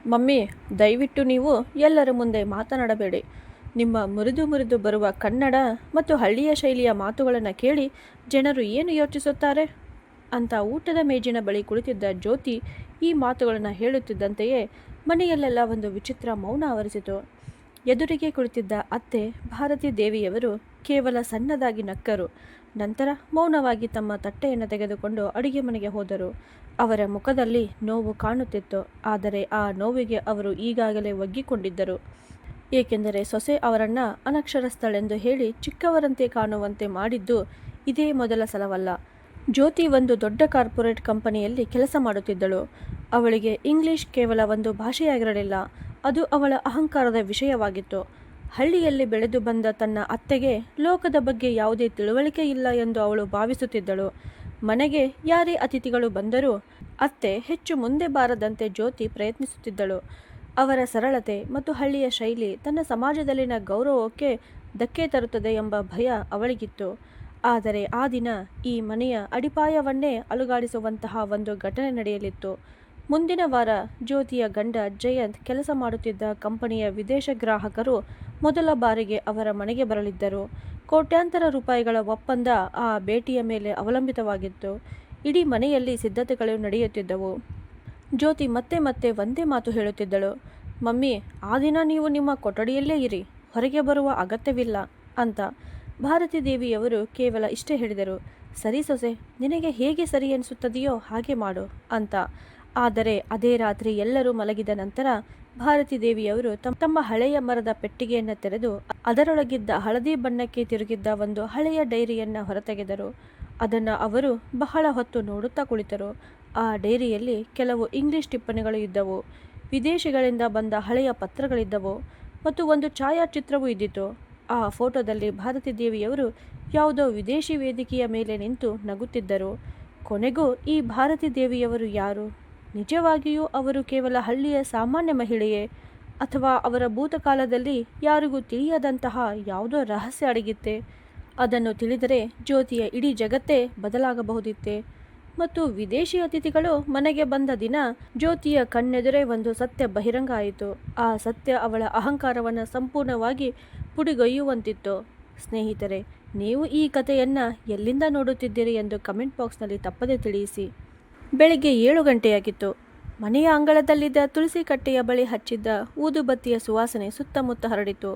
Mummy, ದಯವಿಟ್ಟು ನೀವು ಎಲ್ಲರ ಮುಂದೆ ಮಾತನಾಡಬೇಡಿ. ನಿಮ್ಮ ಮುರಿದು ಮುರಿದು ಬರುವ ಕನ್ನಡ ಮತ್ತು ಹಳ್ಳಿಯ ಶೈಲಿಯ ಮಾತುಗಳನ್ನು ಕೇಳಿ ಜನರು ಏನು ಯೋಚಿಸುತ್ತಾರೆ ಅಂತ ಊಟದ ಮೇಜಿನ ಬಳಿ ಕುಳಿತಿದ್ದ ಜ್ಯೋತಿ ಈ ಮಾತುಗಳನ್ನು ಹೇಳುತ್ತಿದ್ದಂತೆಯೇ ಮನೆಯಲ್ಲೆಲ್ಲ ಒಂದು ವಿಚಿತ್ರ ಮೌನ ಆವರಿಸಿತು. ಎದುರಿಗೆ ಕುಳಿತಿದ್ದ ಅತ್ತೆ ಭಾರತಿ ದೇವಿಯವರು ಕೇವಲ ಸಣ್ಣದಾಗಿ ನಕ್ಕರು. ನಂತರ ಮೌನವಾಗಿ ತಮ್ಮ ತಟ್ಟೆಯನ್ನು ತೆಗೆದುಕೊಂಡು ಅಡುಗೆ ಮನೆಗೆ ಹೋದರು. ಅವರ ಮುಖದಲ್ಲಿ ನೋವು ಕಾಣುತ್ತಿತ್ತು. ಆದರೆ ಆ ನೋವಿಗೆ ಅವರು ಈಗಾಗಲೇ ಒಗ್ಗಿಕೊಂಡಿದ್ದರು. ಏಕೆಂದರೆ ಸೊಸೆ ಅವರನ್ನು ಅನಕ್ಷರಸ್ಥಳೆಂದು ಹೇಳಿ ಚಿಕ್ಕವರಂತೆ ಕಾಣುವಂತೆ ಮಾಡಿದ್ದು ಇದೇ ಮೊದಲ ಸಲವಲ್ಲ. ಜ್ಯೋತಿ ಒಂದು ದೊಡ್ಡ ಕಾರ್ಪೊರೇಟ್ ಕಂಪನಿಯಲ್ಲಿ ಕೆಲಸ ಮಾಡುತ್ತಿದ್ದಳು. ಅವಳಿಗೆ ಇಂಗ್ಲಿಷ್ ಕೇವಲ ಒಂದು ಭಾಷೆಯಾಗಿರಲಿಲ್ಲ, ಅದು ಅವಳ ಅಹಂಕಾರದ ವಿಷಯವಾಗಿತ್ತು. ಹಳ್ಳಿಯಲ್ಲಿ ಬೆಳೆದು ಬಂದ ತನ್ನ ಅತ್ತೆಗೆ ಲೋಕದ ಬಗ್ಗೆ ಯಾವುದೇ ತಿಳುವಳಿಕೆ ಇಲ್ಲ ಎಂದು ಅವಳು ಭಾವಿಸುತ್ತಿದ್ದಳು. ಮನೆಗೆ ಯಾರೇ ಅತಿಥಿಗಳು ಬಂದರೂ ಅತ್ತೆ ಹೆಚ್ಚು ಮುಂದೆ ಬಾರದಂತೆ ಜ್ಯೋತಿ ಪ್ರಯತ್ನಿಸುತ್ತಿದ್ದಳು. ಅವರ ಸರಳತೆ ಮತ್ತು ಹಳ್ಳಿಯ ಶೈಲಿ ತನ್ನ ಸಮಾಜದಲ್ಲಿನ ಗೌರವಕ್ಕೆ ಧಕ್ಕೆ ತರುತ್ತದೆ ಎಂಬ ಭಯ ಅವಳಿಗಿತ್ತು. ಆದರೆ ಆ ದಿನ ಈ ಮನೆಯ ಅಡಿಪಾಯವನ್ನೇ ಅಲುಗಾಡಿಸುವಂತಹ ಒಂದು ಘಟನೆ ನಡೆಯಲಿತ್ತು. ಮುಂದಿನ ವಾರ ಜ್ಯೋತಿಯ ಗಂಡ ಜಯಂತ್ ಕೆಲಸ ಮಾಡುತ್ತಿದ್ದ ಕಂಪನಿಯ ವಿದೇಶ ಗ್ರಾಹಕರು ಮೊದಲ ಬಾರಿಗೆ ಅವರ ಮನೆಗೆ ಬರಲಿದ್ದರು. ಕೋಟ್ಯಾಂತರ ರೂಪಾಯಿಗಳ ಒಪ್ಪಂದ ಆ ಭೇಟಿಯ ಮೇಲೆ ಅವಲಂಬಿತವಾಗಿತ್ತು. ಇಡೀ ಮನೆಯಲ್ಲಿ ಸಿದ್ಧತೆಗಳು ನಡೆಯುತ್ತಿದ್ದವು. ಜ್ಯೋತಿ ಮತ್ತೆ ಮತ್ತೆ ಒಂದೇ ಮಾತು ಹೇಳುತ್ತಿದ್ದಳು, ಮಮ್ಮಿ, ಆ ದಿನ ನೀವು ನಿಮ್ಮ ಕೊಠಡಿಯಲ್ಲೇ ಇರಿ, ಹೊರಗೆ ಬರುವ ಅಗತ್ಯವಿಲ್ಲ ಅಂತ. ಭಾರತಿ ದೇವಿಯವರು ಕೇವಲ ಇಷ್ಟೇ ಹೇಳಿದರು, ಸರಿ ಸೊಸೆ, ನಿನಗೆ ಹೇಗೆ ಸರಿ ಎನಿಸುತ್ತದೆಯೋ ಹಾಗೆ ಮಾಡು ಅಂತ. ಆದರೆ ಅದೇ ರಾತ್ರಿ ಎಲ್ಲರೂ ಮಲಗಿದ ನಂತರ ಭಾರತಿ ದೇವಿಯವರು ತಮ್ಮ ಹಳೆಯ ಮರದ ಪೆಟ್ಟಿಗೆಯನ್ನು ತೆರೆದು ಅದರೊಳಗಿದ್ದ ಹಳದಿ ಬಣ್ಣಕ್ಕೆ ತಿರುಗಿದ್ದ ಒಂದು ಹಳೆಯ ಡೈರಿಯನ್ನು ಹೊರತೆಗೆದರು. ಅದನ್ನು ಅವರು ಬಹಳ ಹೊತ್ತು ನೋಡುತ್ತಾ ಕುಳಿತರು. ಆ ಡೈರಿಯಲ್ಲಿ ಕೆಲವು ಇಂಗ್ಲಿಷ್ ಟಿಪ್ಪಣಿಗಳು ಇದ್ದವು, ವಿದೇಶಿಗಳಿಂದ ಬಂದ ಹಳೆಯ ಪತ್ರಗಳಿದ್ದವು ಮತ್ತು ಒಂದು ಛಾಯಾಚಿತ್ರವೂ ಇದ್ದಿತು. ಆ ಫೋಟೋದಲ್ಲಿ ಭಾರತಿ ದೇವಿಯವರು ಯಾವುದೋ ವಿದೇಶಿ ವೇದಿಕೆಯ ಮೇಲೆ ನಿಂತು ನಗುತ್ತಿದ್ದರು. ಕೊನೆಗೂ ಈ ಭಾರತಿ ದೇವಿಯವರು ಯಾರು? ನಿಜವಾಗಿಯೂ ಅವರು ಕೇವಲ ಹಳ್ಳಿಯ ಸಾಮಾನ್ಯ ಮಹಿಳೆಯೇ, ಅಥವಾ ಅವರ ಭೂತಕಾಲದಲ್ಲಿ ಯಾರಿಗೂ ತಿಳಿಯದಂತಹ ಯಾವುದೋ ರಹಸ್ಯ ಅಡಗಿತ್ತೆ? ಅದನ್ನು ತಿಳಿದರೆ ಜ್ಯೋತಿಯ ಇಡೀ ಜಗತ್ತೇ ಬದಲಾಗಬಹುದಿತ್ತೆ. ಮತ್ತು ವಿದೇಶಿ ಅತಿಥಿಗಳು ಮನೆಗೆ ಬಂದ ದಿನ ಜ್ಯೋತಿಯ ಕಣ್ಣೆದುರೇ ಒಂದು ಸತ್ಯ ಬಹಿರಂಗ ಆಯಿತು. ಆ ಸತ್ಯ ಅವಳ ಅಹಂಕಾರವನ್ನು ಸಂಪೂರ್ಣವಾಗಿ ಪುಡಿಗೊಯ್ಯುವಂತಿತ್ತು. ಸ್ನೇಹಿತರೆ, ನೀವು ಈ ಕಥೆಯನ್ನು ಎಲ್ಲಿಂದ ನೋಡುತ್ತಿದ್ದೀರಿ ಎಂದು ಕಮೆಂಟ್ ಬಾಕ್ಸ್ನಲ್ಲಿ ತಪ್ಪದೇ ತಿಳಿಸಿ. ಬೆಳಿಗ್ಗೆ 7 ಗಂಟೆಯಾಗಿತ್ತು. ಮನೆಯ ಅಂಗಳದಲ್ಲಿದ್ದ ತುಳಸಿ ಕಟ್ಟೆಯ ಬಳಿ ಹಚ್ಚಿದ್ದ ಊದುಬತ್ತಿಯ ಸುವಾಸನೆ ಸುತ್ತಮುತ್ತ ಹರಡಿತು.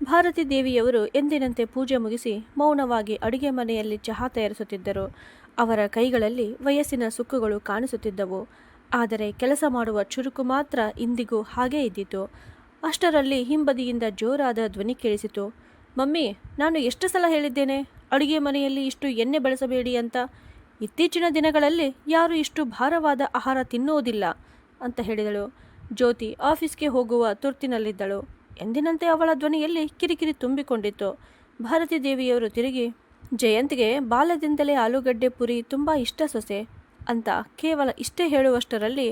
ಭಾರತಿ ದೇವಿಯವರು ಎಂದಿನಂತೆ ಪೂಜೆ ಮುಗಿಸಿ ಮೌನವಾಗಿ ಅಡುಗೆ ಮನೆಯಲ್ಲಿ ಚಹಾ ತಯಾರಿಸುತ್ತಿದ್ದರು. ಅವರ ಕೈಗಳಲ್ಲಿ ವಯಸ್ಸಿನ ಸುಕ್ಕುಗಳು ಕಾಣಿಸುತ್ತಿದ್ದವು. ಆದರೆ ಕೆಲಸ ಮಾಡುವ ಚುರುಕು ಮಾತ್ರ ಇಂದಿಗೂ ಹಾಗೇ ಇದ್ದಿತು. ಅಷ್ಟರಲ್ಲಿ ಹಿಂಬದಿಯಿಂದ ಜೋರಾದ ಧ್ವನಿ ಕೇಳಿಸಿತು, ಮಮ್ಮಿ, ನಾನು ಎಷ್ಟು ಸಲ ಹೇಳಿದ್ದೇನೆ ಅಡುಗೆ ಮನೆಯಲ್ಲಿ ಇಷ್ಟು ಎಣ್ಣೆ ಬಳಸಬೇಡಿ ಅಂತ. ಇತ್ತೀಚಿನ ದಿನಗಳಲ್ಲಿ ಯಾರು ಇಷ್ಟು ಭಾರವಾದ ಆಹಾರ ತಿನ್ನುವುದಿಲ್ಲ ಅಂತ ಹೇಳಿದಳು. ಜ್ಯೋತಿ ಆಫೀಸ್ಗೆ ಹೋಗುವ ತುರ್ತಿನಲ್ಲಿದ್ದಳು. ಎಂದಿನಂತೆ ಅವಳ ಧ್ವನಿಯಲ್ಲಿ ಕಿರಿಕಿರಿ ತುಂಬಿಕೊಂಡಿತ್ತು. ಭಾರತಿ ದೇವಿಯವರು ತಿರುಗಿ, ಜಯಂತ್ಗೆ ಬಾಲ್ಯದಿಂದಲೇ ಆಲೂಗಡ್ಡೆ ಪುರಿ ತುಂಬ ಇಷ್ಟ ಸೊಸೆ ಅಂತ ಕೇವಲ ಇಷ್ಟೇ ಹೇಳುವಷ್ಟರಲ್ಲಿ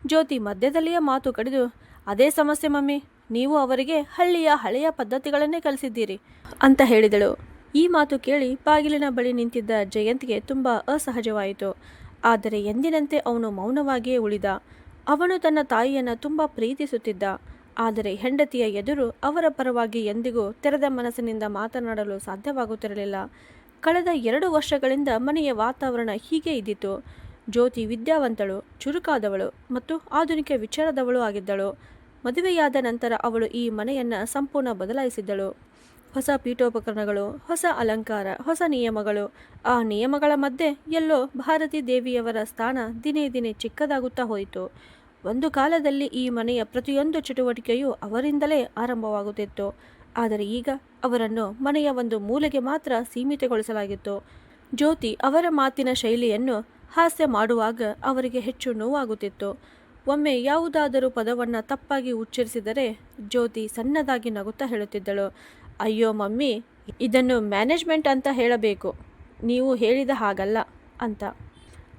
ಜ್ಯೋತಿ ಮಧ್ಯದಲ್ಲಿಯೇ ಮಾತು ಕಡಿದು, ಅದೇ ಸಮಸ್ಯೆ ಮಮ್ಮಿ, ನೀವು ಅವರಿಗೆ ಹಳ್ಳಿಯ ಹಳೆಯ ಪದ್ಧತಿಗಳನ್ನೇ ಕಲಿಸಿದ್ದೀರಿ ಅಂತ ಹೇಳಿದಳು. ಈ ಮಾತು ಕೇಳಿ ಬಾಗಿಲಿನ ಬಳಿ ನಿಂತಿದ್ದ ಜಯಂತ್ಗೆ ತುಂಬ ಅಸಹಜವಾಯಿತು. ಆದರೆ ಎಂದಿನಂತೆ ಅವನು ಮೌನವಾಗಿಯೇ ಉಳಿದ. ಅವನು ತನ್ನ ತಾಯಿಯನ್ನು ತುಂಬ ಪ್ರೀತಿಸುತ್ತಿದ್ದ. ಆದರೆ ಹೆಂಡತಿಯ ಎದುರು ಅವರ ಪರವಾಗಿ ಎಂದಿಗೂ ತೆರೆದ ಮನಸ್ಸಿನಿಂದ ಮಾತನಾಡಲು ಸಾಧ್ಯವಾಗುತ್ತಿರಲಿಲ್ಲ. ಕಳೆದ 2 ವರ್ಷಗಳಿಂದ ಮನೆಯ ವಾತಾವರಣ ಹೀಗೆ ಇದ್ದಿತು. ಜ್ಯೋತಿ ವಿದ್ಯಾವಂತಳು, ಚುರುಕಾದವಳು ಮತ್ತು ಆಧುನಿಕ ವಿಚಾರದವಳು ಆಗಿದ್ದಳು. ಮದುವೆಯಾದ ನಂತರ ಅವಳು ಈ ಮನೆಯನ್ನು ಸಂಪೂರ್ಣ ಬದಲಾಯಿಸಿದ್ದಳು. ಹೊಸ ಪೀಠೋಪಕರಣಗಳು, ಹೊಸ ಅಲಂಕಾರ, ಹೊಸ ನಿಯಮಗಳು. ಆ ನಿಯಮಗಳ ಮಧ್ಯೆ ಎಲ್ಲೋ ಭಾರತಿ ದೇವಿಯವರ ಸ್ಥಾನ ದಿನೇ ದಿನೇ ಚಿಕ್ಕದಾಗುತ್ತಾ ಹೋಯಿತು. ಒಂದು ಕಾಲದಲ್ಲಿ ಈ ಮನೆಯ ಪ್ರತಿಯೊಂದು ಚಟುವಟಿಕೆಯೂ ಅವರಿಂದಲೇ ಆರಂಭವಾಗುತ್ತಿತ್ತು. ಆದರೆ ಈಗ ಅವರನ್ನು ಮನೆಯ ಒಂದು ಮೂಲೆಗೆ ಮಾತ್ರ ಸೀಮಿತಗೊಳಿಸಲಾಗಿತ್ತು. ಜ್ಯೋತಿ ಅವರ ಮಾತಿನ ಶೈಲಿಯನ್ನು ಹಾಸ್ಯ ಮಾಡುವಾಗ ಅವರಿಗೆ ಹೆಚ್ಚು ನೋವಾಗುತ್ತಿತ್ತು. ಒಮ್ಮೆ ಯಾವುದಾದರೂ ಪದವನ್ನು ತಪ್ಪಾಗಿ ಉಚ್ಚರಿಸಿದರೆ ಜ್ಯೋತಿ ಸಣ್ಣದಾಗಿ ನಗುತ್ತಾ ಹೇಳುತ್ತಿದ್ದಳು, ಅಯ್ಯೋ ಮಮ್ಮಿ, ಇದನ್ನು ಮ್ಯಾನೇಜ್ಮೆಂಟ್ ಅಂತ ಹೇಳಬೇಕು, ನೀವು ಹೇಳಿದ ಹಾಗಲ್ಲ ಅಂತ.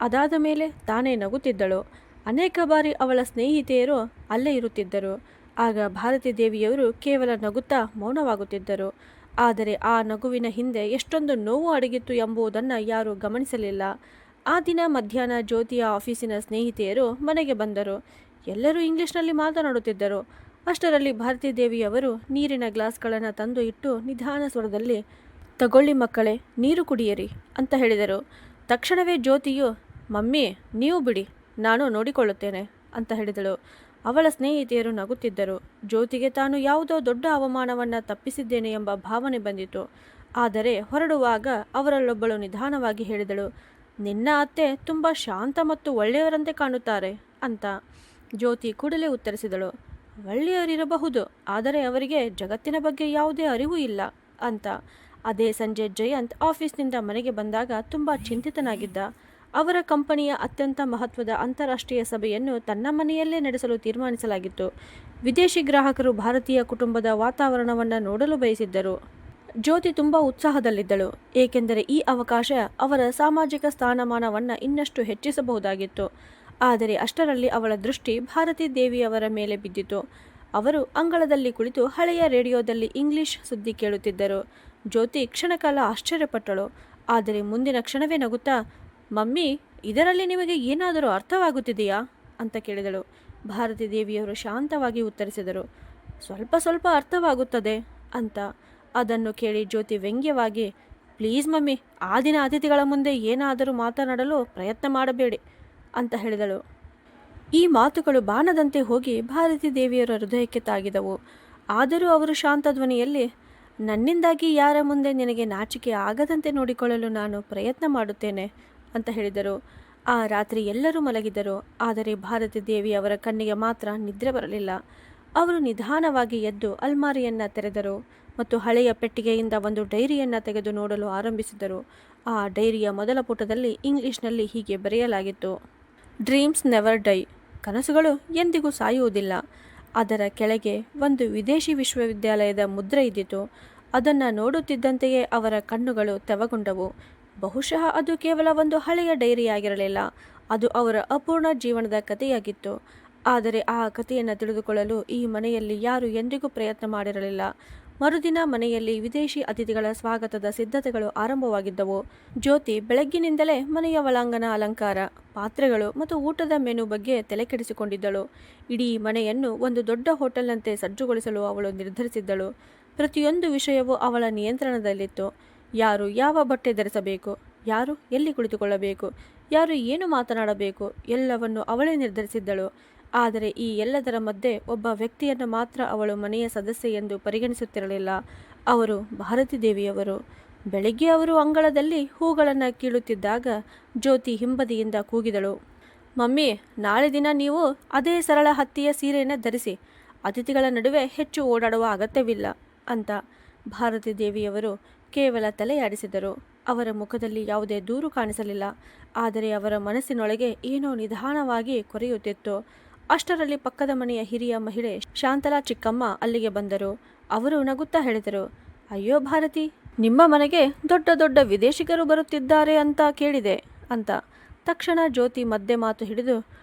ಅದಾದ ಮೇಲೆ ತಾನೇ ನಗುತ್ತಿದ್ದಳು. ಅನೇಕ ಬಾರಿ ಅವಳ ಸ್ನೇಹಿತೆಯರು ಅಲ್ಲೇ ಇರುತ್ತಿದ್ದರು. ಆಗ ಭಾರತಿ ದೇವಿಯವರು ಕೇವಲ ನಗುತ್ತಾ ಮೌನವಾಗುತ್ತಿದ್ದರು. ಆದರೆ ಆ ನಗುವಿನ ಹಿಂದೆ ಎಷ್ಟೊಂದು ನೋವು ಅಡಗಿತ್ತು ಎಂಬುದನ್ನು ಯಾರೂ ಗಮನಿಸಲಿಲ್ಲ. ಆ ದಿನ ಮಧ್ಯಾಹ್ನ ಜ್ಯೋತಿಯ ಆಫೀಸಿನ ಸ್ನೇಹಿತೆಯರು ಮನೆಗೆ ಬಂದರು. ಎಲ್ಲರೂ ಇಂಗ್ಲಿಷ್ನಲ್ಲಿ ಮಾತನಾಡುತ್ತಿದ್ದರು. ಅಷ್ಟರಲ್ಲಿ ಭಾರತೀ ದೇವಿಯವರು ನೀರಿನ ಗ್ಲಾಸ್ಗಳನ್ನು ತಂದು ಇಟ್ಟು ನಿಧಾನ ಸ್ವರದಲ್ಲಿ, ತಗೊಳ್ಳಿ ಮಕ್ಕಳೇ, ನೀರು ಕುಡಿಯಿರಿ ಅಂತ ಹೇಳಿದರು. ತಕ್ಷಣವೇ ಜ್ಯೋತಿಯು, ಮಮ್ಮಿ ನೀವು ಬಿಡಿ, ನಾನು ನೋಡಿಕೊಳ್ಳುತ್ತೇನೆ ಅಂತ ಹೇಳಿದಳು. ಅವಳ ಸ್ನೇಹಿತೆಯರು ನಗುತ್ತಿದ್ದರು. ಜ್ಯೋತಿಗೆ ತಾನು ಯಾವುದೋ ದೊಡ್ಡ ಅವಮಾನವನ್ನು ತಪ್ಪಿಸಿದ್ದೇನೆ ಎಂಬ ಭಾವನೆ ಬಂದಿತು. ಆದರೆ ಹೊರಡುವಾಗ ಅವರಲ್ಲೊಬ್ಬಳು ನಿಧಾನವಾಗಿ ಹೇಳಿದಳು, ನಿನ್ನ ಅತ್ತೆ ತುಂಬ ಶಾಂತ ಮತ್ತು ಒಳ್ಳೆಯವರಂತೆ ಕಾಣುತ್ತಾರೆ ಅಂತ. ಜ್ಯೋತಿ ಕೂಡಲೇ ಉತ್ತರಿಸಿದಳು, ಒಳ್ಳೆಯವರಿರಬಹುದು, ಆದರೆ ಅವರಿಗೆ ಜಗತ್ತಿನ ಬಗ್ಗೆ ಯಾವುದೇ ಅರಿವು ಇಲ್ಲ ಅಂತ. ಅದೇ ಸಂಜೆ ಜಯಂತ್ ಆಫೀಸ್ನಿಂದ ಮನೆಗೆ ಬಂದಾಗ ತುಂಬ ಚಿಂತಿತನಾಗಿದ್ದ. ಅವರ ಕಂಪನಿಯ ಅತ್ಯಂತ ಮಹತ್ವದ ಅಂತಾರಾಷ್ಟ್ರೀಯ ಸಭೆಯನ್ನು ತನ್ನ ಮನೆಯಲ್ಲೇ ನಡೆಸಲು ತೀರ್ಮಾನಿಸಲಾಗಿತ್ತು. ವಿದೇಶಿ ಗ್ರಾಹಕರು ಭಾರತೀಯ ಕುಟುಂಬದ ವಾತಾವರಣವನ್ನು ನೋಡಲು ಬಯಸಿದ್ದರು. ಜ್ಯೋತಿ ತುಂಬ ಉತ್ಸಾಹದಲ್ಲಿದ್ದಳು, ಏಕೆಂದರೆ ಈ ಅವಕಾಶ ಅವರ ಸಾಮಾಜಿಕ ಸ್ಥಾನಮಾನವನ್ನು ಇನ್ನಷ್ಟು ಹೆಚ್ಚಿಸಬಹುದಾಗಿತ್ತು. ಆದರೆ ಅಷ್ಟರಲ್ಲಿ ಅವಳ ದೃಷ್ಟಿ ಭಾರತೀ ದೇವಿಯವರ ಮೇಲೆ ಬಿದ್ದಿತು. ಅವರು ಅಂಗಳದಲ್ಲಿ ಕುಳಿತು ಹಳೆಯ ರೇಡಿಯೋದಲ್ಲಿ ಇಂಗ್ಲಿಷ್ ಸುದ್ದಿ ಕೇಳುತ್ತಿದ್ದರು. ಜ್ಯೋತಿ ಕ್ಷಣಕಾಲ ಆಶ್ಚರ್ಯಪಟ್ಟಳು. ಆದರೆ ಮುಂದಿನ ಕ್ಷಣವೇ ನಗುತ್ತಾ, ಮಮ್ಮಿ, ಇದರಲ್ಲಿ ನಿಮಗೆ ಏನಾದರೂ ಅರ್ಥವಾಗುತ್ತಿದೆಯಾ ಅಂತ ಕೇಳಿದಳು. ಭಾರತೀ ದೇವಿಯವರು ಶಾಂತವಾಗಿ ಉತ್ತರಿಸಿದರು, ಸ್ವಲ್ಪ ಸ್ವಲ್ಪ ಅರ್ಥವಾಗುತ್ತದೆ ಅಂತ. ಅದನ್ನು ಕೇಳಿ ಜ್ಯೋತಿ ವ್ಯಂಗ್ಯವಾಗಿ, ಪ್ಲೀಸ್ ಮಮ್ಮಿ, ಆ ದಿನ ಅತಿಥಿಗಳ ಮುಂದೆ ಏನಾದರೂ ಮಾತನಾಡಲು ಪ್ರಯತ್ನ ಮಾಡಬೇಡಿ ಅಂತ ಹೇಳಿದಳು. ಈ ಮಾತುಗಳು ಬಾಣದಂತೆ ಹೋಗಿ ಭಾರತೀ ದೇವಿಯರ ಹೃದಯಕ್ಕೆ ತಾಗಿದವು. ಆದರೂ ಅವರು ಶಾಂತ ಧ್ವನಿಯಲ್ಲಿ, ನನ್ನಿಂದಾಗಿ ಯಾರ ಮುಂದೆ ನಿನಗೆ ನಾಚಿಕೆ ಆಗದಂತೆ ನೋಡಿಕೊಳ್ಳಲು ನಾನು ಪ್ರಯತ್ನ ಮಾಡುತ್ತೇನೆ ಅಂತ ಹೇಳಿದರು. ಆ ರಾತ್ರಿ ಎಲ್ಲರೂ ಮಲಗಿದರು. ಆದರೆ ಭಾರತೀ ದೇವಿ ಅವರ ಕಣ್ಣಿಗೆ ಮಾತ್ರ ನಿದ್ರೆ ಬರಲಿಲ್ಲ. ಅವರು ನಿಧಾನವಾಗಿ ಎದ್ದು ಅಲ್ಮಾರಿಯನ್ನು ತೆರೆದರು ಮತ್ತು ಹಳೆಯ ಪೆಟ್ಟಿಗೆಯಿಂದ ಒಂದು ಡೈರಿಯನ್ನು ತೆಗೆದು ನೋಡಲು ಆರಂಭಿಸಿದರು. ಆ ಡೈರಿಯ ಮೊದಲ ಪುಟದಲ್ಲಿ ಇಂಗ್ಲಿಷ್ನಲ್ಲಿ ಹೀಗೆ ಬರೆಯಲಾಗಿತ್ತು, ಡ್ರೀಮ್ಸ್ ನೆವರ್ ಡೈ, ಕನಸುಗಳು ಎಂದಿಗೂ ಸಾಯುವುದಿಲ್ಲ. ಅದರ ಕೆಳಗೆ ಒಂದು ವಿದೇಶಿ ವಿಶ್ವವಿದ್ಯಾಲಯದ ಮುದ್ರೆ ಇದ್ದಿತು. ಅದನ್ನು ನೋಡುತ್ತಿದ್ದಂತೆಯೇ ಅವರ ಕಣ್ಣುಗಳು ತೆವಗೊಂಡವು. ಬಹುಶಃ ಅದು ಕೇವಲ ಒಂದು ಹಳೆಯ ಡೈರಿಯಾಗಿರಲಿಲ್ಲ, ಅದು ಅವರ ಅಪೂರ್ಣ ಜೀವನದ ಕಥೆಯಾಗಿತ್ತು. ಆದರೆ ಆ ಕಥೆಯನ್ನು ತಿಳಿದುಕೊಳ್ಳಲು ಈ ಮನೆಯಲ್ಲಿ ಯಾರು ಎಂದಿಗೂ ಪ್ರಯತ್ನ ಮಾಡಿರಲಿಲ್ಲ. ಮರುದಿನ ಮನೆಯಲ್ಲಿ ವಿದೇಶಿ ಅತಿಥಿಗಳ ಸ್ವಾಗತದ ಸಿದ್ಧತೆಗಳು ಆರಂಭವಾಗಿದ್ದವು. ಜ್ಯೋತಿ ಬೆಳಗ್ಗಿನಿಂದಲೇ ಮನೆಯ ಒಳಾಂಗಣ ಅಲಂಕಾರ, ಪಾತ್ರೆಗಳು ಮತ್ತು ಊಟದ ಮೆನು ಬಗ್ಗೆ ತಲೆಕೆಡಿಸಿಕೊಂಡಿದ್ದಳು. ಇಡೀ ಮನೆಯನ್ನು ಒಂದು ದೊಡ್ಡ ಹೋಟೆಲ್ನಂತೆ ಸಜ್ಜುಗೊಳಿಸಲು ಅವಳು ನಿರ್ಧರಿಸಿದ್ದಳು. ಪ್ರತಿಯೊಂದು ವಿಷಯವೂ ಅವಳ ನಿಯಂತ್ರಣದಲ್ಲಿತ್ತು. ಯಾರು ಯಾವ ಬಟ್ಟೆ ಧರಿಸಬೇಕು, ಯಾರು ಎಲ್ಲಿ ಕುಳಿತುಕೊಳ್ಳಬೇಕು, ಯಾರು ಏನು ಮಾತನಾಡಬೇಕು, ಎಲ್ಲವನ್ನು ಅವಳೇ ನಿರ್ಧರಿಸಿದ್ದಳು. ಆದರೆ ಈ ಎಲ್ಲದರ ಮಧ್ಯೆ ಒಬ್ಬ ವ್ಯಕ್ತಿಯನ್ನು ಮಾತ್ರ ಅವಳು ಮನೆಯ ಸದಸ್ಯೆ ಎಂದು ಪರಿಗಣಿಸುತ್ತಿರಲಿಲ್ಲ. ಅವರು ಭಾರತೀ ದೇವಿಯವರು. ಬೆಳಿಗ್ಗೆ ಅವರು ಅಂಗಳದಲ್ಲಿ ಹೂಗಳನ್ನು ಕೀಳುತ್ತಿದ್ದಾಗ ಜ್ಯೋತಿ ಹಿಂಬದಿಯಿಂದ ಕೂಗಿದಳು, ಮಮ್ಮಿ, ನಾಳೆ ದಿನ ನೀವು ಅದೇ ಸರಳ ಹತ್ತಿಯ ಸೀರೆಯನ್ನು ಧರಿಸಿ, ಅತಿಥಿಗಳ ನಡುವೆ ಹೆಚ್ಚು ಓಡಾಡುವ ಅಗತ್ಯವಿಲ್ಲ ಅಂತ. ಭಾರತೀ ದೇವಿಯವರು ಕೇವಲ ತಲೆಯಾಡಿಸಿದರು. ಅವರ ಮುಖದಲ್ಲಿ ಯಾವುದೇ ದೂರು ಕಾಣಿಸಲಿಲ್ಲ. ಆದರೆ ಅವರ ಮನಸ್ಸಿನೊಳಗೆ ಏನೋ ನಿಧಾನವಾಗಿ ಕೊರೆಯುತ್ತಿತ್ತು. ಅಷ್ಟರಲ್ಲಿ ಪಕ್ಕದ ಮನೆಯ ಹಿರಿಯ ಮಹಿಳೆ ಶಾಂತಲಾ ಚಿಕ್ಕಮ್ಮ ಅಲ್ಲಿಗೆ ಬಂದರು. ಅವರು ನಗುತ್ತಾ ಹೇಳಿದರು, ಅಯ್ಯೋ ಭಾರತಿ, ನಿಮ್ಮ ಮನೆಗೆ ದೊಡ್ಡ ದೊಡ್ಡ ವಿದೇಶಿಗರು ಬರುತ್ತಿದ್ದಾರೆ ಅಂತ ಕೇಳಿದೆ ಅಂತ. ತಕ್ಷಣ ಜ್ಯೋತಿ ಮಧ್ಯೆ ಮಾತು ಹಿಡಿದು,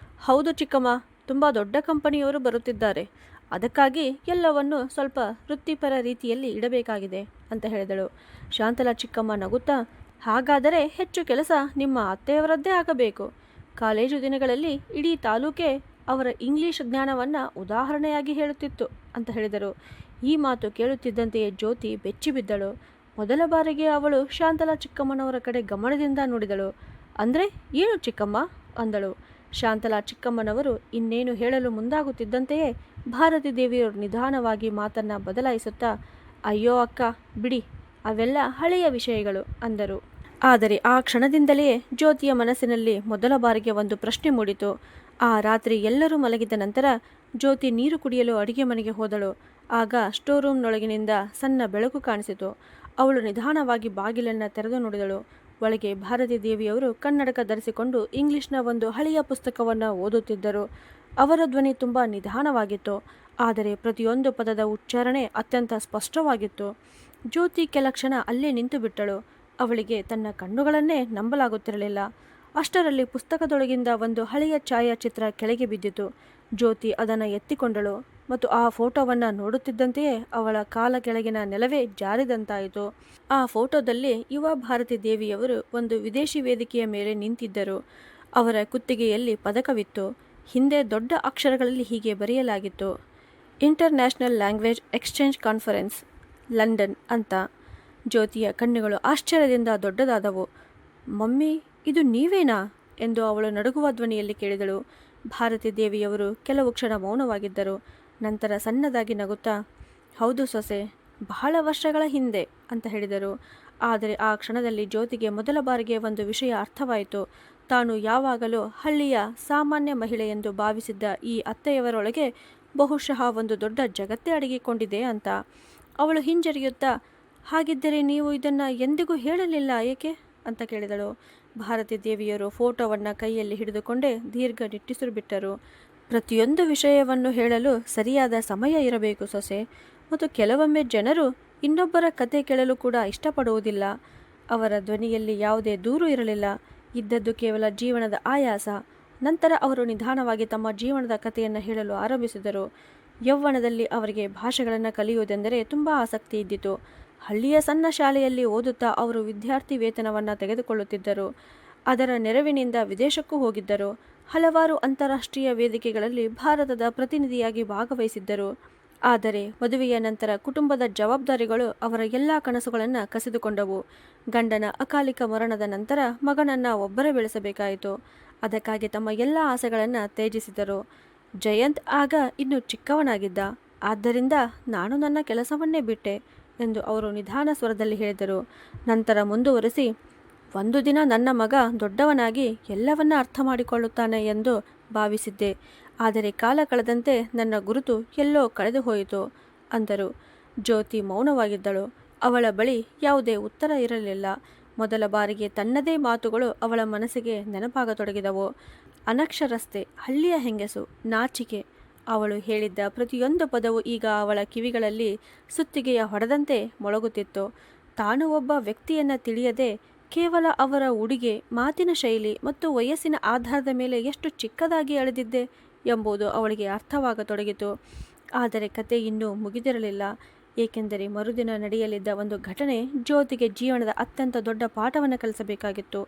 ಹೌದು ಚಿಕ್ಕಮ್ಮ, ತುಂಬ ದೊಡ್ಡ ಕಂಪನಿಯವರು ಬರುತ್ತಿದ್ದಾರೆ. ಅದಕ್ಕಾಗಿ ಎಲ್ಲವನ್ನು ಸ್ವಲ್ಪ ವೃತ್ತಿಪರ ರೀತಿಯಲ್ಲಿ ಇಡಬೇಕಾಗಿದೆ ಅಂತ ಹೇಳಿದಳು. ಶಾಂತಲಾ ಚಿಕ್ಕಮ್ಮ ನಗುತ್ತಾ, ಹಾಗಾದರೆ ಹೆಚ್ಚು ಕೆಲಸ ನಿಮ್ಮ ಅತ್ತೆಯವರದ್ದೇ ಆಗಬೇಕು. ಕಾಲೇಜು ದಿನಗಳಲ್ಲಿ ಇಡೀ ತಾಲೂಕೆ ಅವರ ಇಂಗ್ಲಿಷ್ ಜ್ಞಾನವನ್ನು ಉದಾಹರಣೆಯಾಗಿ ಹೇಳುತ್ತಿತ್ತು ಅಂತ ಹೇಳಿದರು. ಈ ಮಾತು ಕೇಳುತ್ತಿದ್ದಂತೆಯೇ ಜ್ಯೋತಿ ಬೆಚ್ಚಿಬಿದ್ದಳು. ಮೊದಲ ಬಾರಿಗೆ ಅವಳು ಶಾಂತಲಾ ಚಿಕ್ಕಮ್ಮನವರ ಕಡೆ ಗಮನದಿಂದ ನೋಡಿದಳು. ಅಂದರೆ ಏನು ಚಿಕ್ಕಮ್ಮ ಅಂದಳು. ಶಾಂತಲಾ ಚಿಕ್ಕಮ್ಮನವರು ಇನ್ನೇನು ಹೇಳಲು ಮುಂದಾಗುತ್ತಿದ್ದಂತೆಯೇ ಭಾರತೀ ದೇವಿಯವರು ನಿಧಾನವಾಗಿ ಮಾತನ್ನು ಬದಲಾಯಿಸುತ್ತಾ, ಅಯ್ಯೋ ಅಕ್ಕ, ಬಿಡಿ, ಅವೆಲ್ಲ ಹಳೆಯ ವಿಷಯಗಳು ಅಂದರು. ಆದರೆ ಆ ಕ್ಷಣದಿಂದಲೇ ಜ್ಯೋತಿಯ ಮನಸ್ಸಿನಲ್ಲಿ ಮೊದಲ ಬಾರಿಗೆ ಒಂದು ಪ್ರಶ್ನೆ ಮೂಡಿತು. ಆ ರಾತ್ರಿ ಎಲ್ಲರೂ ಮಲಗಿದ ನಂತರ ಜ್ಯೋತಿ ನೀರು ಕುಡಿಯಲು ಅಡಿಗೆ ಮನೆಗೆ ಹೋದಳು. ಆಗ ಸ್ಟೋರ್ ರೂಮ್ನೊಳಗಿನಿಂದ ಸಣ್ಣ ಬೆಳಕು ಕಾಣಿಸಿತು. ಅವಳು ನಿಧಾನವಾಗಿ ಬಾಗಿಲನ್ನು ತೆರೆದು ನೋಡಿದಳು. ಒಳಗೆ ಭಾರತೀ ದೇವಿಯವರು ಕನ್ನಡಕ ಧರಿಸಿಕೊಂಡು ಇಂಗ್ಲಿಷ್ನ ಒಂದು ಹಳೆಯ ಪುಸ್ತಕವನ್ನು ಓದುತ್ತಿದ್ದರು. ಅವರ ಧ್ವನಿ ತುಂಬ ನಿಧಾನವಾಗಿತ್ತು, ಆದರೆ ಪ್ರತಿಯೊಂದು ಪದದ ಉಚ್ಚಾರಣೆ ಅತ್ಯಂತ ಸ್ಪಷ್ಟವಾಗಿತ್ತು. ಜ್ಯೋತಿ ಕೆಲ ಕ್ಷಣ ಅಲ್ಲೇ ನಿಂತು ಬಿಟ್ಟಳು. ಅವಳಿಗೆ ತನ್ನ ಕಣ್ಣುಗಳನ್ನೇ ನಂಬಲಾಗುತ್ತಿರಲಿಲ್ಲ. ಅಷ್ಟರಲ್ಲಿ ಪುಸ್ತಕದೊಳಗಿಂದ ಒಂದು ಹಳೆಯ ಛಾಯಾಚಿತ್ರ ಕೆಳಗೆ ಬಿದ್ದಿತು. ಜ್ಯೋತಿ ಅದನ್ನು ಎತ್ತಿಕೊಂಡಳು ಮತ್ತು ಆ ಫೋಟೋವನ್ನು ನೋಡುತ್ತಿದ್ದಂತೆಯೇ ಅವಳ ಕಾಲ ಕೆಳಗಿನ ನೆಲವೇ ಜಾರಿದಂತಾಯಿತು. ಆ ಫೋಟೋದಲ್ಲಿ ಯುವ ಭಾರತೀ ದೇವಿಯವರು ಒಂದು ವಿದೇಶಿ ವೇದಿಕೆಯ ಮೇಲೆ ನಿಂತಿದ್ದರು. ಅವರ ಕುತ್ತಿಗೆಯಲ್ಲಿ ಪದಕವಿತ್ತು. ಹಿಂದೆ ದೊಡ್ಡ ಅಕ್ಷರಗಳಲ್ಲಿ ಹೀಗೆ ಬರೆಯಲಾಗಿತ್ತು, international language exchange conference, London ಅಂತ. ಜ್ಯೋತಿಯ ಕಣ್ಣುಗಳು ಆಶ್ಚರ್ಯದಿಂದ ದೊಡ್ಡದಾದವು. ಮಮ್ಮಿ, ಇದು ನೀವೇನಾ ಎಂದು ಅವಳು ನಡುಗುವ ಧ್ವನಿಯಲ್ಲಿ ಕೇಳಿದಳು. ಭಾರತಿ ದೇವಿಯವರು ಕೆಲವು ಕ್ಷಣ ಮೌನವಾಗಿದ್ದರು. ನಂತರ ಸಣ್ಣದಾಗಿ ನಗುತ್ತಾ, ಹೌದು ಸೊಸೆ, ಬಹಳ ವರ್ಷಗಳ ಹಿಂದೆ ಅಂತ ಹೇಳಿದರು. ಆದರೆ ಆ ಕ್ಷಣದಲ್ಲಿ ಜ್ಯೋತಿಗೆ ಮೊದಲ ಬಾರಿಗೆ ಒಂದು ವಿಷಯ ಅರ್ಥವಾಯಿತು. ತಾನು ಯಾವಾಗಲೂ ಹಳ್ಳಿಯ ಸಾಮಾನ್ಯ ಮಹಿಳೆ ಎಂದು ಭಾವಿಸಿದ್ದ ಈ ಅತ್ತೆಯವರೊಳಗೆ ಬಹುಶಃ ಒಂದು ದೊಡ್ಡ ಜಗತ್ತೇ ಅಡಗಿಕೊಂಡಿದೆ ಅಂತ. ಅವಳು ಹಿಂಜರಿಯುತ್ತಾ, ಹಾಗಿದ್ದರೆ ನೀವು ಇದನ್ನು ಎಂದಿಗೂ ಹೇಳಲಿಲ್ಲ ಏಕೆ ಅಂತ ಕೇಳಿದಳು. ಭಾರತಿ ದೇವಿಯರು ಫೋಟೋವನ್ನು ಕೈಯಲ್ಲಿ ಹಿಡಿದುಕೊಂಡೇ ದೀರ್ಘ ನಿಟ್ಟುಸಿರು ಬಿಟ್ಟರು. ಪ್ರತಿಯೊಂದು ವಿಷಯವನ್ನು ಹೇಳಲು ಸರಿಯಾದ ಸಮಯ ಇರಬೇಕು ಸೊಸೆ, ಮತ್ತು ಕೆಲವೊಮ್ಮೆ ಜನರು ಇನ್ನೊಬ್ಬರ ಕತೆ ಕೇಳಲು ಕೂಡ ಇಷ್ಟಪಡುವುದಿಲ್ಲ. ಅವರ ಧ್ವನಿಯಲ್ಲಿ ಯಾವುದೇ ದೂರು ಇರಲಿಲ್ಲ, ಇದ್ದದ್ದು ಕೇವಲ ಜೀವನದ ಆಯಾಸ. ನಂತರ ಅವರು ನಿಧಾನವಾಗಿ ತಮ್ಮ ಜೀವನದ ಕಥೆಯನ್ನು ಹೇಳಲು ಆರಂಭಿಸಿದರು. ಯೌವನದಲ್ಲಿ ಅವರಿಗೆ ಭಾಷೆಗಳನ್ನು ಕಲಿಯುವುದೆಂದರೆ ತುಂಬ ಆಸಕ್ತಿ ಇದ್ದಿತು. ಹಳ್ಳಿಯ ಸಣ್ಣ ಶಾಲೆಯಲ್ಲಿ ಓದುತ್ತಾ ಅವರು ವಿದ್ಯಾರ್ಥಿ ವೇತನವನ್ನು ತೆಗೆದುಕೊಳ್ಳುತ್ತಿದ್ದರು. ಅದರ ನೆರವಿನಿಂದ ವಿದೇಶಕ್ಕೂ ಹೋಗಿದ್ದರು. ಹಲವಾರು ಅಂತಾರಾಷ್ಟ್ರೀಯ ವೇದಿಕೆಗಳಲ್ಲಿ ಭಾರತದ ಪ್ರತಿನಿಧಿಯಾಗಿ ಭಾಗವಹಿಸಿದ್ದರು. ಆದರೆ ಮದುವೆಯ ನಂತರ ಕುಟುಂಬದ ಜವಾಬ್ದಾರಿಗಳು ಅವರ ಎಲ್ಲ ಕನಸುಗಳನ್ನು ಕಸಿದುಕೊಂಡವು. ಗಂಡನ ಅಕಾಲಿಕ ಮರಣದ ನಂತರ ಮಗನನ್ನು ಒಬ್ಬರೇ ಬೆಳೆಸಬೇಕಾಯಿತು. ಅದಕ್ಕಾಗಿ ತಮ್ಮ ಎಲ್ಲ ಆಸೆಗಳನ್ನು ತ್ಯಜಿಸಿದರು. ಜಯಂತ್ ಆಗ ಇನ್ನೂ ಚಿಕ್ಕವನಾಗಿದ್ದ. ಆದ್ದರಿಂದ ನಾನು ನನ್ನ ಕೆಲಸವನ್ನೇ ಬಿಟ್ಟೆ ಎಂದು ಅವರು ನಿಧಾನ ಸ್ವರದಲ್ಲಿ ಹೇಳಿದರು. ನಂತರ ಮುಂದುವರಿಸಿ, ಒಂದು ದಿನ ನನ್ನ ಮಗ ದೊಡ್ಡವನಾಗಿ ಎಲ್ಲವನ್ನ ಅರ್ಥ ಮಾಡಿಕೊಳ್ಳುತ್ತಾನೆ ಎಂದು ಭಾವಿಸಿದ್ದೆ. ಆದರೆ ಕಾಲ ಕಳೆದಂತೆ ನನ್ನ ಗುರುತು ಎಲ್ಲೋ ಕಳೆದು ಹೋಯಿತು ಅಂದರು. ಜ್ಯೋತಿ ಮೌನವಾಗಿದ್ದಳು. ಅವಳ ಬಳಿ ಯಾವುದೇ ಉತ್ತರ ಇರಲಿಲ್ಲ. ಮೊದಲ ಬಾರಿಗೆ ತನ್ನದೇ ಮಾತುಗಳು ಅವಳ ಮನಸ್ಸಿಗೆ ನೆನಪಾಗತೊಡಗಿದವು. ಅನಕ್ಷರಸ್ತೆ, ಹಳ್ಳಿಯ ಹೆಂಗಸು, ನಾಚಿಕೆ. ಅವಳು ಹೇಳಿದ್ದ ಪ್ರತಿಯೊಂದು ಪದವು ಈಗ ಅವಳ ಕಿವಿಗಳಲ್ಲಿ ಸುತ್ತಿಗೆಯ ಹೊಡೆದಂತೆ ಮೊಳಗುತ್ತಿತ್ತು. ತಾನು ಒಬ್ಬ ವ್ಯಕ್ತಿಯನ್ನು ತಿಳಿಯದೆ ಕೇವಲ ಅವರ ಉಡುಗೆ, ಮಾತಿನ ಶೈಲಿ ಮತ್ತು ವಯಸ್ಸಿನ ಆಧಾರದ ಮೇಲೆ ಎಷ್ಟು ಚಿಕ್ಕದಾಗಿ ಅಳೆದಿದ್ದೆ ಎಂಬುದು ಅವಳಿಗೆ ಅರ್ಥವಾಗತೊಡಗಿತು. ಆದರೆ ಕತೆ ಇನ್ನೂ ಮುಗಿದಿರಲಿಲ್ಲ, ಏಕೆಂದರೆ ಮರುದಿನ ನಡೆಯಲಿದ್ದ ಒಂದು ಘಟನೆ ಜ್ಯೋತಿಗೆ ಜೀವನದ ಅತ್ಯಂತ ದೊಡ್ಡ ಪಾಠವನ್ನು ಕಲಿಸಬೇಕಾಗಿತ್ತು.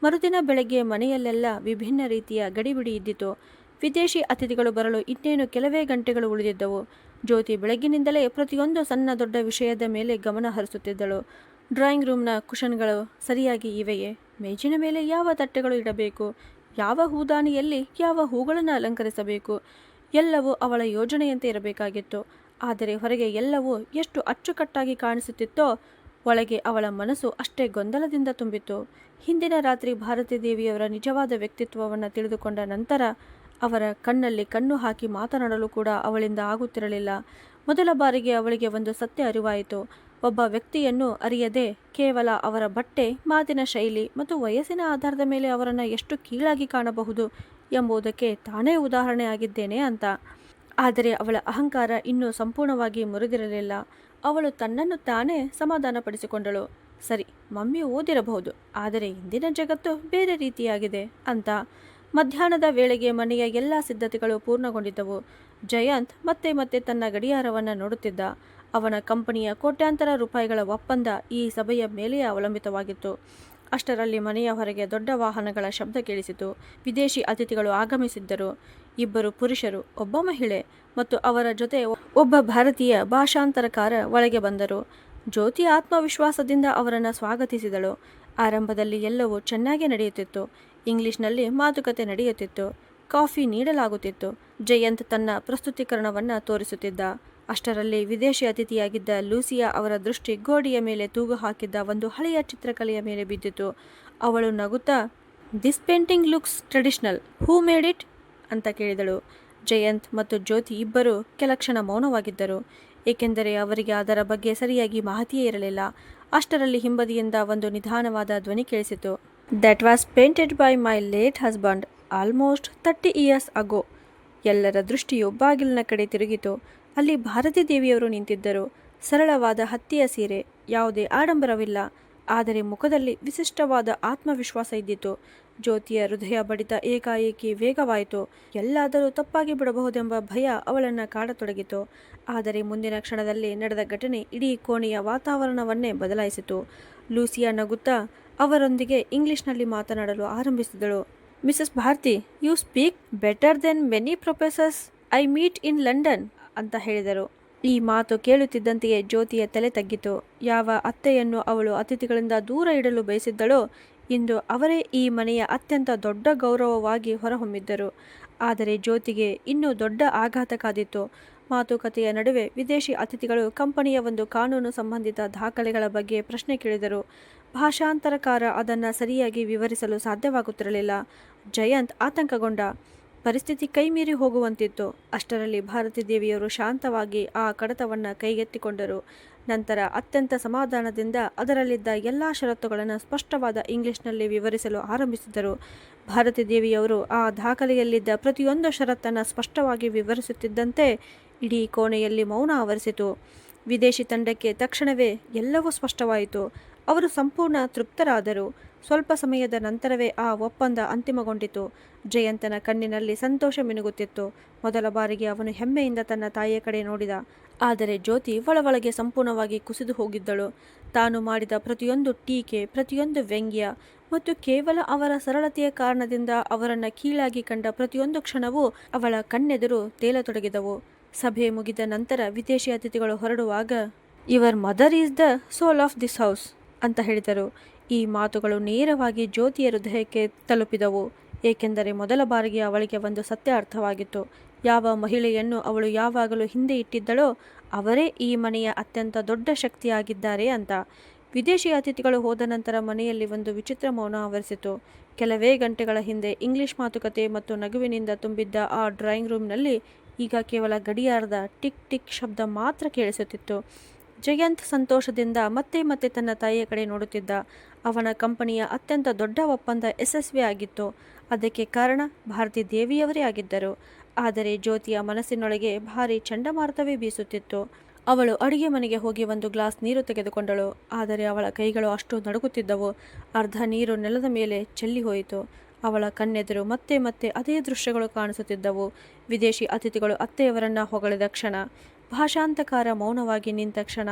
ಮರುದಿನ ಬೆಳಗ್ಗೆ ಮನೆಯಲ್ಲೆಲ್ಲ ವಿಭಿನ್ನ ರೀತಿಯ ಗಡಿಬಿಡಿ ಇದ್ದಿತು. ವಿದೇಶಿ ಅತಿಥಿಗಳು ಬರಲು ಇನ್ನೇನು ಕೆಲವೇ ಗಂಟೆಗಳು ಉಳಿದಿದ್ದವು. ಜ್ಯೋತಿ ಬೆಳಗ್ಗಿನಿಂದಲೇ ಪ್ರತಿಯೊಂದು ಸಣ್ಣ ದೊಡ್ಡ ವಿಷಯದ ಮೇಲೆ ಗಮನ ಹರಿಸುತ್ತಿದ್ದಳು. ಡ್ರಾಯಿಂಗ್ ರೂಮ್ನ ಕುಷನ್ಗಳು ಸರಿಯಾಗಿ ಇವೆಯೇ, ಮೇಜಿನ ಮೇಲೆ ಯಾವ ತಟ್ಟೆಗಳು ಇಡಬೇಕು, ಯಾವ ಹೂದಾನಿಯಲ್ಲಿ ಯಾವ ಹೂಗಳನ್ನು ಅಲಂಕರಿಸಬೇಕು, ಎಲ್ಲವೂ ಅವಳ ಯೋಜನೆಯಂತೆ ಇರಬೇಕಾಗಿತ್ತು. ಆದರೆ ಹೊರಗೆ ಎಲ್ಲವೂ ಎಷ್ಟು ಅಚ್ಚುಕಟ್ಟಾಗಿ ಕಾಣಿಸುತ್ತಿತ್ತೋ, ಒಳಗೆ ಅವಳ ಮನಸ್ಸು ಅಷ್ಟೇ ಗೊಂದಲದಿಂದ ತುಂಬಿತ್ತು. ಹಿಂದಿನ ರಾತ್ರಿ ಭಾರತಿ ದೇವಿಯವರ ನಿಜವಾದ ವ್ಯಕ್ತಿತ್ವವನ್ನು ತಿಳಿದುಕೊಂಡ ನಂತರ ಅವರ ಕಣ್ಣಲ್ಲಿ ಕಣ್ಣು ಹಾಕಿ ಮಾತನಾಡಲು ಕೂಡ ಅವಳಿಂದ ಆಗುತ್ತಿರಲಿಲ್ಲ. ಮೊದಲ ಬಾರಿಗೆ ಅವಳಿಗೆ ಒಂದು ಸತ್ಯ ಅರಿವಾಯಿತು. ಒಬ್ಬ ವ್ಯಕ್ತಿಯನ್ನು ಅರಿಯದೆ ಕೇವಲ ಅವರ ಬಟ್ಟೆ, ಮಾತಿನ ಶೈಲಿ ಮತ್ತು ವಯಸ್ಸಿನ ಆಧಾರದ ಮೇಲೆ ಅವರನ್ನು ಎಷ್ಟು ಕೀಳಾಗಿ ಕಾಣಬಹುದು ಎಂಬುದಕ್ಕೆ ತಾನೇ ಉದಾಹರಣೆ ಆಗಿದ್ದೇನೆ ಅಂತ. ಆದರೆ ಅವಳ ಅಹಂಕಾರ ಇನ್ನೂ ಸಂಪೂರ್ಣವಾಗಿ ಮುರಿದಿರಲಿಲ್ಲ. ಅವಳು ತನ್ನನ್ನು ತಾನೇ ಸಮಾಧಾನಪಡಿಸಿಕೊಂಡಳು. ಸರಿ, ಮಮ್ಮಿ ಓದಿರಬಹುದು, ಆದರೆ ಇಂದಿನ ಜಗತ್ತು ಬೇರೆ ರೀತಿಯಾಗಿದೆ ಅಂತ. ಮಧ್ಯಾಹ್ನದ ವೇಳೆಗೆ ಮನೆಯ ಎಲ್ಲ ಸಿದ್ಧತೆಗಳು ಪೂರ್ಣಗೊಂಡಿದ್ದವು. ಜಯಂತ್ ಮತ್ತೆ ಮತ್ತೆ ತನ್ನ ಗಡಿಯಾರವನ್ನು ನೋಡುತ್ತಿದ್ದ. ಅವನ ಕಂಪನಿಯ ಕೋಟ್ಯಾಂತರ ರೂಪಾಯಿಗಳ ಒಪ್ಪಂದ ಈ ಸಭೆಯ ಮೇಲೆಯೇ ಅವಲಂಬಿತವಾಗಿತ್ತು. ಅಷ್ಟರಲ್ಲಿ ಮನೆಯ ಹೊರಗೆ ದೊಡ್ಡ ವಾಹನಗಳ ಶಬ್ದ ಕೇಳಿಸಿತು. ವಿದೇಶಿ ಅತಿಥಿಗಳು ಆಗಮಿಸಿದ್ದರು. 2 ಪುರುಷರು, ಒಬ್ಬ ಮಹಿಳೆ ಮತ್ತು ಅವರ ಜೊತೆ ಒಬ್ಬ ಭಾರತೀಯ ಭಾಷಾಂತರಕಾರ ಒಳಗೆ ಬಂದರು. ಜ್ಯೋತಿ ಆತ್ಮವಿಶ್ವಾಸದಿಂದ ಅವರನ್ನು ಸ್ವಾಗತಿಸಿದಳು. ಆರಂಭದಲ್ಲಿ ಎಲ್ಲವೂ ಚೆನ್ನಾಗಿ ನಡೆಯುತ್ತಿತ್ತು. ಇಂಗ್ಲಿಷ್ನಲ್ಲಿ ಮಾತುಕತೆ ನಡೆಯುತ್ತಿತ್ತು. ಕಾಫಿ ನೀಡಲಾಗುತ್ತಿತ್ತು. ಜಯಂತ್ ತನ್ನ ಪ್ರಸ್ತುತೀಕರಣವನ್ನು ತೋರಿಸುತ್ತಿದ್ದ. ಅಷ್ಟರಲ್ಲಿ ವಿದೇಶಿ ಅತಿಥಿಯಾಗಿದ್ದ ಲೂಸಿಯಾ ಅವರ ದೃಷ್ಟಿ ಗೋಡೆಯ ಮೇಲೆ ತೂಗು ಹಾಕಿದ್ದ ಒಂದು ಹಳೆಯ ಚಿತ್ರಕಲೆಯ ಮೇಲೆ ಬಿದ್ದಿತು. ಅವಳು ನಗುತ್ತಾ, this painting looks traditional, who made it ಅಂತ ಕೇಳಿದಳು. ಜಯಂತ್ ಮತ್ತು ಜ್ಯೋತಿ ಇಬ್ಬರು ಕೆಲ ಕ್ಷಣ ಮೌನವಾಗಿದ್ದರು, ಏಕೆಂದರೆ ಅವರಿಗೆ ಅದರ ಬಗ್ಗೆ ಸರಿಯಾಗಿ ಮಾಹಿತಿಯೇ ಇರಲಿಲ್ಲ. ಅಷ್ಟರಲ್ಲಿ ಹಿಂಬದಿಯಿಂದ ಒಂದು ನಿಧಾನವಾದ ಧ್ವನಿ ಕೇಳಿಸಿತು. That was painted by my late husband almost 30 years ago. ಎಲ್ಲರ ದೃಷ್ಟಿಯು ಬಾಗಿಲಿನ ಕಡೆ ತಿರುಗಿತು. ಅಲ್ಲಿ ಭಾರತಿ ದೇವಿಯವರು ನಿಂತಿದ್ದರು. ಸರಳವಾದ ಹತ್ತಿಯ ಸೀರೆ, ಯಾವುದೇ ಆಡಂಬರವಿಲ್ಲ, ಆದರೆ ಮುಖದಲ್ಲಿ ವಿಶಿಷ್ಟವಾದ ಆತ್ಮವಿಶ್ವಾಸ ಇದ್ದಿತು. ಜ್ಯೋತಿಯ ಹೃದಯ ಬಡಿತ ಏಕಾಏಕಿ ವೇಗವಾಯಿತು. ಎಲ್ಲಾದರೂ ತಪ್ಪಾಗಿ ಬಿಡಬಹುದೆಂಬ ಭಯ ಅವಳನ್ನು ಕಾಡತೊಡಗಿತು. ಆದರೆ ಮುಂದಿನ ಕ್ಷಣದಲ್ಲಿ ನಡೆದ ಘಟನೆ ಇಡೀ ಕೋಣೆಯ ವಾತಾವರಣವನ್ನೇ ಬದಲಾಯಿಸಿತು. ಲೂಸಿಯಾ ನಗುತ್ತಾ ಅವರೊಂದಿಗೆ ಇಂಗ್ಲಿಷ್ನಲ್ಲಿ ಮಾತನಾಡಲು ಆರಂಭಿಸಿದಳು. Mrs Bharati, you speak better than many professors I meet in London ಅಂತ ಹೇಳಿದರು. ಈ ಮಾತು ಕೇಳುತ್ತಿದ್ದಂತೆಯೇ ಜ್ಯೋತಿಯ ತಲೆ ತಗ್ಗಿತು. ಯಾವ ಅತ್ತೆಯನ್ನು ಅವಳು ಅತಿಥಿಗಳಿಂದ ದೂರ ಇಡಲು ಬಯಸಿದ್ದಳೋ ಇಂದು ಅವರೇ ಈ ಮನೆಯ ಅತ್ಯಂತ ದೊಡ್ಡ ಗೌರವವಾಗಿ ಹೊರಹೊಮ್ಮಿದ್ದರು. ಆದರೆ ಜ್ಯೋತಿಗೆ ಇನ್ನೂ ದೊಡ್ಡ ಆಘಾತ ಕಾದಿತ್ತು. ಮಾತುಕತೆಯ ನಡುವೆ ವಿದೇಶಿ ಅತಿಥಿಗಳು ಕಂಪನಿಯ ಒಂದು ಕಾನೂನು ಸಂಬಂಧಿತ ದಾಖಲೆಗಳ ಬಗ್ಗೆ ಪ್ರಶ್ನೆ ಕೇಳಿದರು. ಭಾಷಾಂತರಕಾರ ಅದನ್ನು ಸರಿಯಾಗಿ ವಿವರಿಸಲು ಸಾಧ್ಯವಾಗುತ್ತಿರಲಿಲ್ಲ. ಜಯಂತ್ ಆತಂಕಗೊಂಡ. ಪರಿಸ್ಥಿತಿ ಕೈಮೀರಿ ಹೋಗುವಂತಿತ್ತು. ಅಷ್ಟರಲ್ಲಿ ಭಾರತೀ ದೇವಿಯವರು ಶಾಂತವಾಗಿ ಆ ಕಡತವನ್ನು ಕೈಗೆತ್ತಿಕೊಂಡರು. ನಂತರ ಅತ್ಯಂತ ಸಮಾಧಾನದಿಂದ ಅದರಲ್ಲಿದ್ದ ಎಲ್ಲ ಷರತ್ತುಗಳನ್ನು ಸ್ಪಷ್ಟವಾದ ಇಂಗ್ಲಿಷ್ನಲ್ಲಿ ವಿವರಿಸಲು ಆರಂಭಿಸಿದರು. ಭಾರತೀ ದೇವಿಯವರು ಆ ದಾಖಲೆಯಲ್ಲಿದ್ದ ಪ್ರತಿಯೊಂದು ಷರತ್ತನ್ನು ಸ್ಪಷ್ಟವಾಗಿ ವಿವರಿಸುತ್ತಿದ್ದಂತೆ ಇಡೀ ಕೋಣೆಯಲ್ಲಿ ಮೌನ ಆವರಿಸಿತು. ವಿದೇಶಿ ತಂಡಕ್ಕೆ ತಕ್ಷಣವೇ ಎಲ್ಲವೂ ಸ್ಪಷ್ಟವಾಯಿತು. ಅವರು ಸಂಪೂರ್ಣ ತೃಪ್ತರಾದರು. ಸ್ವಲ್ಪ ಸಮಯದ ನಂತರವೇ ಆ ಒಪ್ಪಂದ ಅಂತಿಮಗೊಂಡಿತು. ಜಯಂತನ ಕಣ್ಣಿನಲ್ಲಿ ಸಂತೋಷ ಮಿನುಗುತ್ತಿತ್ತು. ಮೊದಲ ಬಾರಿಗೆ ಅವನು ಹೆಮ್ಮೆಯಿಂದ ತನ್ನ ತಾಯಿಯ ಕಡೆ ನೋಡಿದ. ಆದರೆ ಜ್ಯೋತಿ ಒಳಗೆ ಸಂಪೂರ್ಣವಾಗಿ ಕುಸಿದು ಹೋಗಿದ್ದಳು. ತಾನು ಮಾಡಿದ ಪ್ರತಿಯೊಂದು ಟೀಕೆ, ಪ್ರತಿಯೊಂದು ವ್ಯಂಗ್ಯ ಮತ್ತು ಕೇವಲ ಅವರ ಸರಳತೆಯ ಕಾರಣದಿಂದ ಅವರನ್ನು ಕೀಳಾಗಿ ಕಂಡ ಪ್ರತಿಯೊಂದು ಕ್ಷಣವೂ ಅವಳ ಕಣ್ಣೆದುರು ತೇಲತೊಡಗಿದವು. ಸಭೆ ಮುಗಿದ ನಂತರ ವಿದೇಶಿ ಅತಿಥಿಗಳು ಹೊರಡುವಾಗ, your mother is the soul of this house ಅಂತ ಹೇಳಿದರು. ಈ ಮಾತುಗಳು ನೇರವಾಗಿ ಜ್ಯೋತಿಯ ಹೃದಯಕ್ಕೆ ತಲುಪಿದವು. ಏಕೆಂದರೆ ಮೊದಲ ಬಾರಿಗೆ ಅವಳಿಗೆ ಒಂದು ಸತ್ಯ ಅರ್ಥವಾಗಿತ್ತು. ಯಾವ ಮಹಿಳೆಯನ್ನು ಅವಳು ಯಾವಾಗಲೂ ಹಿಂದೆ ಇಟ್ಟಿದ್ದಳೋ ಅವರೇ ಈ ಮನೆಯ ಅತ್ಯಂತ ದೊಡ್ಡ ಶಕ್ತಿಯಾಗಿದ್ದಾರೆ ಅಂತ. ವಿದೇಶಿ ಅತಿಥಿಗಳು ಹೋದ ನಂತರ ಮನೆಯಲ್ಲಿ ಒಂದು ವಿಚಿತ್ರ ಮೌನ ಆವರಿಸಿತು. ಕೆಲವೇ ಗಂಟೆಗಳ ಹಿಂದೆ ಇಂಗ್ಲಿಷ್ ಮಾತುಕತೆ ಮತ್ತು ನಗುವಿನಿಂದ ತುಂಬಿದ್ದ ಆ ಡ್ರಾಯಿಂಗ್ ರೂಮ್ನಲ್ಲಿ ಈಗ ಕೇವಲ ಗಡಿಯಾರದ ಟಿಕ್ ಟಿಕ್ ಶಬ್ದ ಮಾತ್ರ ಕೇಳಿಸುತ್ತಿತ್ತು. ಜಯಂತ್ ಸಂತೋಷದಿಂದ ಮತ್ತೆ ಮತ್ತೆ ತನ್ನ ತಾಯಿಯ ಕಡೆ ನೋಡುತ್ತಿದ್ದ. ಅವನ ಕಂಪನಿಯ ಅತ್ಯಂತ ದೊಡ್ಡ ಒಪ್ಪಂದ ಯಶಸ್ವಿಯಾಗಿತ್ತು. ಅದಕ್ಕೆ ಕಾರಣ ಭಾರತೀ ದೇವಿಯವರೇ ಆಗಿದ್ದರು. ಆದರೆ ಜ್ಯೋತಿಯ ಮನಸ್ಸಿನೊಳಗೆ ಭಾರೀ ಚಂಡಮಾರುತವೇ ಬೀಸುತ್ತಿತ್ತು. ಅವಳು ಅಡುಗೆ ಮನೆಗೆ ಹೋಗಿ ಒಂದು ಗ್ಲಾಸ್ ನೀರು ತೆಗೆದುಕೊಂಡಳು. ಆದರೆ ಅವಳ ಕೈಗಳು ಅಷ್ಟು ನಡುಗುತ್ತಿದ್ದವು. ಅರ್ಧ ನೀರು ನೆಲದ ಮೇಲೆ ಚೆಲ್ಲಿ ಹೋಯಿತು. ಅವಳ ಕಣ್ಣೆದುರು ಮತ್ತೆ ಮತ್ತೆ ಅದೇ ದೃಶ್ಯಗಳು ಕಾಣಿಸುತ್ತಿದ್ದವು. ವಿದೇಶಿ ಅತಿಥಿಗಳು ಅತ್ತೆಯವರನ್ನ ಹೊಗಳಿದ ಕ್ಷಣ, ಭಾಷಾಂತಕಾರ ಮೌನವಾಗಿ ನಿಂತ ಕ್ಷಣ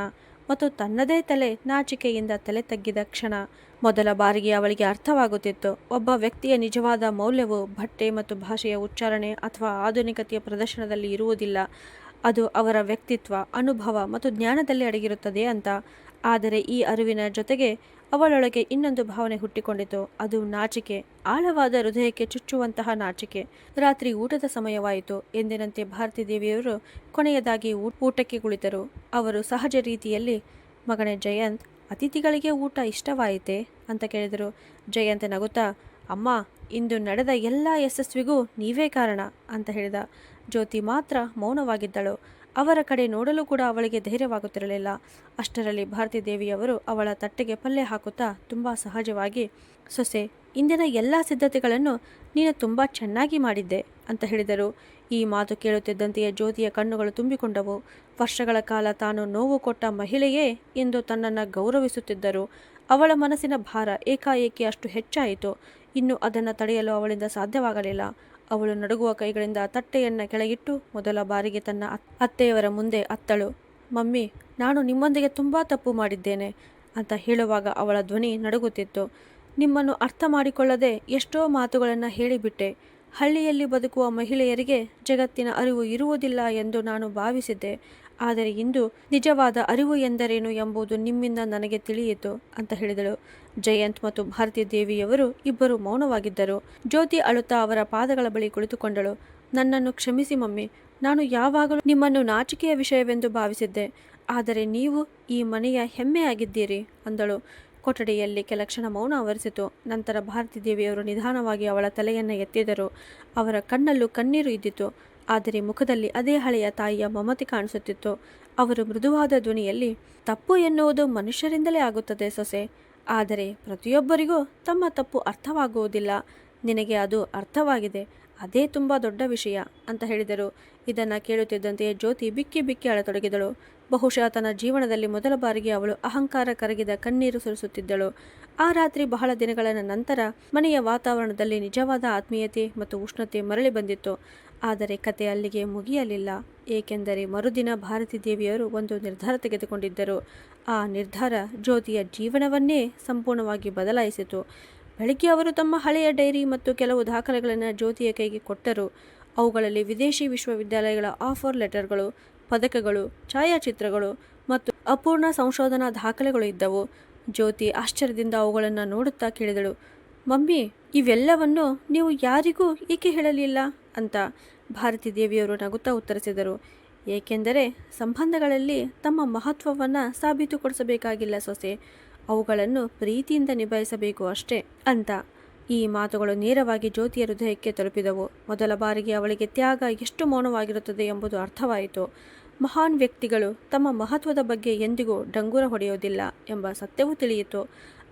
ಮತ್ತು ತನ್ನದೇ ತಲೆ ನಾಚಿಕೆಯಿಂದ ತಲೆ ತಗ್ಗಿದ ಕ್ಷಣ. ಮೊದಲ ಬಾರಿಗೆ ಅವಳಿಗೆ ಅರ್ಥವಾಗುತ್ತಿತ್ತು, ಒಬ್ಬ ವ್ಯಕ್ತಿಯ ನಿಜವಾದ ಮೌಲ್ಯವು ಬಟ್ಟೆ ಮತ್ತು ಭಾಷೆಯ ಉಚ್ಚಾರಣೆ ಅಥವಾ ಆಧುನಿಕತೆಯ ಪ್ರದರ್ಶನದಲ್ಲಿ ಇರುವುದಿಲ್ಲ. ಅದು ಅವರ ವ್ಯಕ್ತಿತ್ವ, ಅನುಭವ ಮತ್ತು ಜ್ಞಾನದಲ್ಲಿ ಅಡಗಿರುತ್ತದೆ ಅಂತ. ಆದರೆ ಈ ಅರಿವಿನ ಜೊತೆಗೆ ಅವಳೊಳಗೆ ಇನ್ನೊಂದು ಭಾವನೆ ಹುಟ್ಟಿಕೊಂಡಿತು. ಅದು ನಾಚಿಕೆ, ಆಳವಾದ ಹೃದಯಕ್ಕೆ ಚುಚ್ಚುವಂತಹ ನಾಚಿಕೆ. ರಾತ್ರಿ ಊಟದ ಸಮಯವಾಯಿತು. ಎಂದಿನಂತೆ ಭಾರತೀ ದೇವಿಯವರು ಕೊನೆಯದಾಗಿ ಊಟಕ್ಕೆ ಕುಳಿತರು. ಅವರು ಸಹಜ ರೀತಿಯಲ್ಲಿ, ಮಗನೇ ಜಯಂತ್, ಅತಿಥಿಗಳಿಗೆ ಊಟ ಇಷ್ಟವಾಯಿತೆ ಅಂತ ಕೇಳಿದರು. ಜಯಂತ್ ನಗುತ್ತಾ, ಅಮ್ಮ, ಇಂದು ನಡೆದ ಎಲ್ಲ ಯಶಸ್ವಿಗೂ ನೀವೇ ಕಾರಣ ಅಂತ ಹೇಳಿದ. ಜ್ಯೋತಿ ಮಾತ್ರ ಮೌನವಾಗಿದ್ದಳು. ಅವರ ಕಡೆ ನೋಡಲು ಕೂಡ ಅವಳಿಗೆ ಧೈರ್ಯವಾಗುತ್ತಿರಲಿಲ್ಲ. ಅಷ್ಟರಲ್ಲಿ ಭಾರತೀ ದೇವಿಯವರು ಅವಳ ತಟ್ಟೆಗೆ ಪಲ್ಯ ಹಾಕುತ್ತಾ ತುಂಬ ಸಹಜವಾಗಿ, ಸೊಸೆ, ಇಂದಿನ ಎಲ್ಲ ಸಿದ್ಧತೆಗಳನ್ನು ನೀನು ತುಂಬ ಚೆನ್ನಾಗಿ ಮಾಡಿದ್ದೆ ಅಂತ ಹೇಳಿದರು. ಈ ಮಾತು ಕೇಳುತ್ತಿದ್ದಂತೆಯೇ ಜ್ಯೋತಿಯ ಕಣ್ಣುಗಳು ತುಂಬಿಕೊಂಡವು. ವರ್ಷಗಳ ಕಾಲ ತಾನು ನೋವು ಕೊಟ್ಟ ಮಹಿಳೆಯೇ ಇಂದು ತನ್ನನ್ನು ಗೌರವಿಸುತ್ತಿದ್ದರು. ಅವಳ ಮನಸ್ಸಿನ ಭಾರ ಏಕಾಏಕಿ ಅಷ್ಟು ಹೆಚ್ಚಾಯಿತು. ಇನ್ನು ಅದನ್ನು ತಡೆಯಲು ಅವಳಿಂದ ಸಾಧ್ಯವಾಗಲಿಲ್ಲ. ಅವಳು ನಡುಗುವ ಕೈಗಳಿಂದ ತಟ್ಟೆಯನ್ನು ಕೆಳಗಿಟ್ಟು ಮೊದಲ ಬಾರಿಗೆ ತನ್ನ ಅತ್ತೆಯವರ ಮುಂದೆ ಅತ್ತಳು. ಮಮ್ಮಿ, ನಾನು ನಿಮ್ಮೊಂದಿಗೆ ತುಂಬ ತಪ್ಪು ಮಾಡಿದ್ದೇನೆ ಅಂತ ಹೇಳುವಾಗ ಅವಳ ಧ್ವನಿ ನಡುಗುತ್ತಿತ್ತು. ನಿಮ್ಮನ್ನು ಅರ್ಥ ಮಾಡಿಕೊಳ್ಳದೆ ಎಷ್ಟೋ ಮಾತುಗಳನ್ನು ಹೇಳಿಬಿಟ್ಟೆ. ಹಳ್ಳಿಯಲ್ಲಿ ಬದುಕುವ ಮಹಿಳೆಯರಿಗೆ ಜಗತ್ತಿನ ಅರಿವು ಇರುವುದಿಲ್ಲ ಎಂದು ನಾನು ಭಾವಿಸಿದ್ದೆ. ಆದರೆ ಇಂದು ನಿಜವಾದ ಅರಿವು ಎಂದರೇನು ಎಂಬುದು ನಿಮ್ಮಿಂದ ನನಗೆ ತಿಳಿಯಿತು ಅಂತ ಹೇಳಿದಳು. ಜಯಂತ್ ಮತ್ತು ಭಾರತೀ ದೇವಿಯವರು ಇಬ್ಬರು ಮೌನವಾಗಿದ್ದರು. ಜ್ಯೋತಿ ಅಳುತ್ತಾ ಅವರ ಪಾದಗಳ ಬಳಿ ಕುಳಿತುಕೊಂಡಳು. ನನ್ನನ್ನು ಕ್ಷಮಿಸಿ ಮಮ್ಮಿ, ನಾನು ಯಾವಾಗಲೂ ನಿಮ್ಮನ್ನು ನಾಚಿಕೆಯ ವಿಷಯವೆಂದು ಭಾವಿಸಿದ್ದೆ. ಆದರೆ ನೀವು ಈ ಮನೆಯ ಹೆಮ್ಮೆಯಾಗಿದ್ದೀರಿ ಅಂದಳು. ಕೊಠಡಿಯಲ್ಲಿ ಕೆಲ ಕ್ಷಣ ಮೌನ ಆವರಿಸಿತು. ನಂತರ ಭಾರತೀ ದೇವಿಯವರು ನಿಧಾನವಾಗಿ ಅವಳ ತಲೆಯನ್ನು ಎತ್ತಿದರು. ಅವರ ಕಣ್ಣಲ್ಲೂ ಕಣ್ಣೀರು ಇದ್ದಿತು. ಆದರೆ ಮುಖದಲ್ಲಿ ಅದೇ ಹಳೆಯ ತಾಯಿಯ ಮಮತೆ ಕಾಣಿಸುತ್ತಿತ್ತು. ಅವರು ಮೃದುವಾದ ಧ್ವನಿಯಲ್ಲಿ, ತಪ್ಪು ಎನ್ನುವುದು ಮನುಷ್ಯರಿಂದಲೇ ಆಗುತ್ತದೆ ಸೊಸೆ. ಆದರೆ ಪ್ರತಿಯೊಬ್ಬರಿಗೂ ತಮ್ಮ ತಪ್ಪು ಅರ್ಥವಾಗುವುದಿಲ್ಲ. ನಿನಗೆ ಅದು ಅರ್ಥವಾಗಿದೆ. ಅದೇ ತುಂಬ ದೊಡ್ಡ ವಿಷಯ ಅಂತ ಹೇಳಿದರು. ಇದನ್ನು ಕೇಳುತ್ತಿದ್ದಂತೆಯೇ ಜ್ಯೋತಿ ಬಿಕ್ಕಿ ಬಿಕ್ಕಿ ಅಳತೊಡಗಿದಳು. ಬಹುಶಃ ತನ್ನ ಜೀವನದಲ್ಲಿ ಮೊದಲ ಬಾರಿಗೆ ಅವಳು ಅಹಂಕಾರ ಕರಗಿದ ಕಣ್ಣೀರು ಸುರಿಸುತ್ತಿದ್ದಳು. ಆ ರಾತ್ರಿ ಬಹಳ ದಿನಗಳ ನಂತರ ಮನೆಯ ವಾತಾವರಣದಲ್ಲಿ ನಿಜವಾದ ಆತ್ಮೀಯತೆ ಮತ್ತು ಉಷ್ಣತೆ ಮರಳಿ ಬಂದಿತ್ತು. ಆದರೆ ಕತೆ ಅಲ್ಲಿಗೆ ಮುಗಿಯಲಿಲ್ಲ. ಏಕೆಂದರೆ ಮರುದಿನ ಭಾರತೀ ದೇವಿಯವರು ಒಂದು ನಿರ್ಧಾರ ತೆಗೆದುಕೊಂಡಿದ್ದರು. ಆ ನಿರ್ಧಾರ ಜ್ಯೋತಿಯ ಜೀವನವನ್ನೇ ಸಂಪೂರ್ಣವಾಗಿ ಬದಲಾಯಿಸಿತು. ಬೆಳಗ್ಗೆ ಅವರು ತಮ್ಮ ಹಳೆಯ ಡೈರಿ ಮತ್ತು ಕೆಲವು ದಾಖಲೆಗಳನ್ನು ಜ್ಯೋತಿಯ ಕೈಗೆ ಕೊಟ್ಟರು. ಅವುಗಳಲ್ಲಿ ವಿದೇಶಿ ವಿಶ್ವವಿದ್ಯಾಲಯಗಳ ಆಫರ್ ಲೆಟರ್ಗಳು, ಪದಕಗಳು, ಛಾಯಾಚಿತ್ರಗಳು ಮತ್ತು ಅಪೂರ್ಣ ಸಂಶೋಧನಾ ದಾಖಲೆಗಳು ಇದ್ದವು. ಜ್ಯೋತಿ ಆಶ್ಚರ್ಯದಿಂದ ಅವುಗಳನ್ನು ನೋಡುತ್ತಾ ಕೇಳಿದಳು, ಮಮ್ಮಿ, ಇವೆಲ್ಲವನ್ನು ನೀವು ಯಾರಿಗೂ ಏಕೆ ಹೇಳಲಿಲ್ಲ ಅಂತ. ಭಾರತಿ ದೇವಿಯವರು ನಗುತ್ತಾ ಉತ್ತರಿಸಿದರು, ಏಕೆಂದರೆ ಸಂಬಂಧಗಳಲ್ಲಿ ತಮ್ಮ ಮಹತ್ವವನ್ನು ಸಾಬೀತುಪಡಿಸಬೇಕಾಗಿಲ್ಲ ಸೊಸೆ, ಅವುಗಳನ್ನು ಪ್ರೀತಿಯಿಂದ ನಿಭಾಯಿಸಬೇಕು ಅಷ್ಟೇ ಅಂತ. ಈ ಮಾತುಗಳು ನೇರವಾಗಿ ಜ್ಯೋತಿಯ ಹೃದಯಕ್ಕೆ ತಲುಪಿದವು. ಮೊದಲ ಬಾರಿಗೆ ಅವಳಿಗೆ ತ್ಯಾಗ ಎಷ್ಟು ಮೌನವಾಗಿರುತ್ತದೆ ಎಂಬುದು ಅರ್ಥವಾಯಿತು. ಮಹಾನ್ ವ್ಯಕ್ತಿಗಳು ತಮ್ಮ ಮಹತ್ವದ ಬಗ್ಗೆ ಎಂದಿಗೂ ಡಂಗೂರ ಹೊಡೆಯುವುದಿಲ್ಲ ಎಂಬ ಸತ್ಯವೂ ತಿಳಿಯಿತು.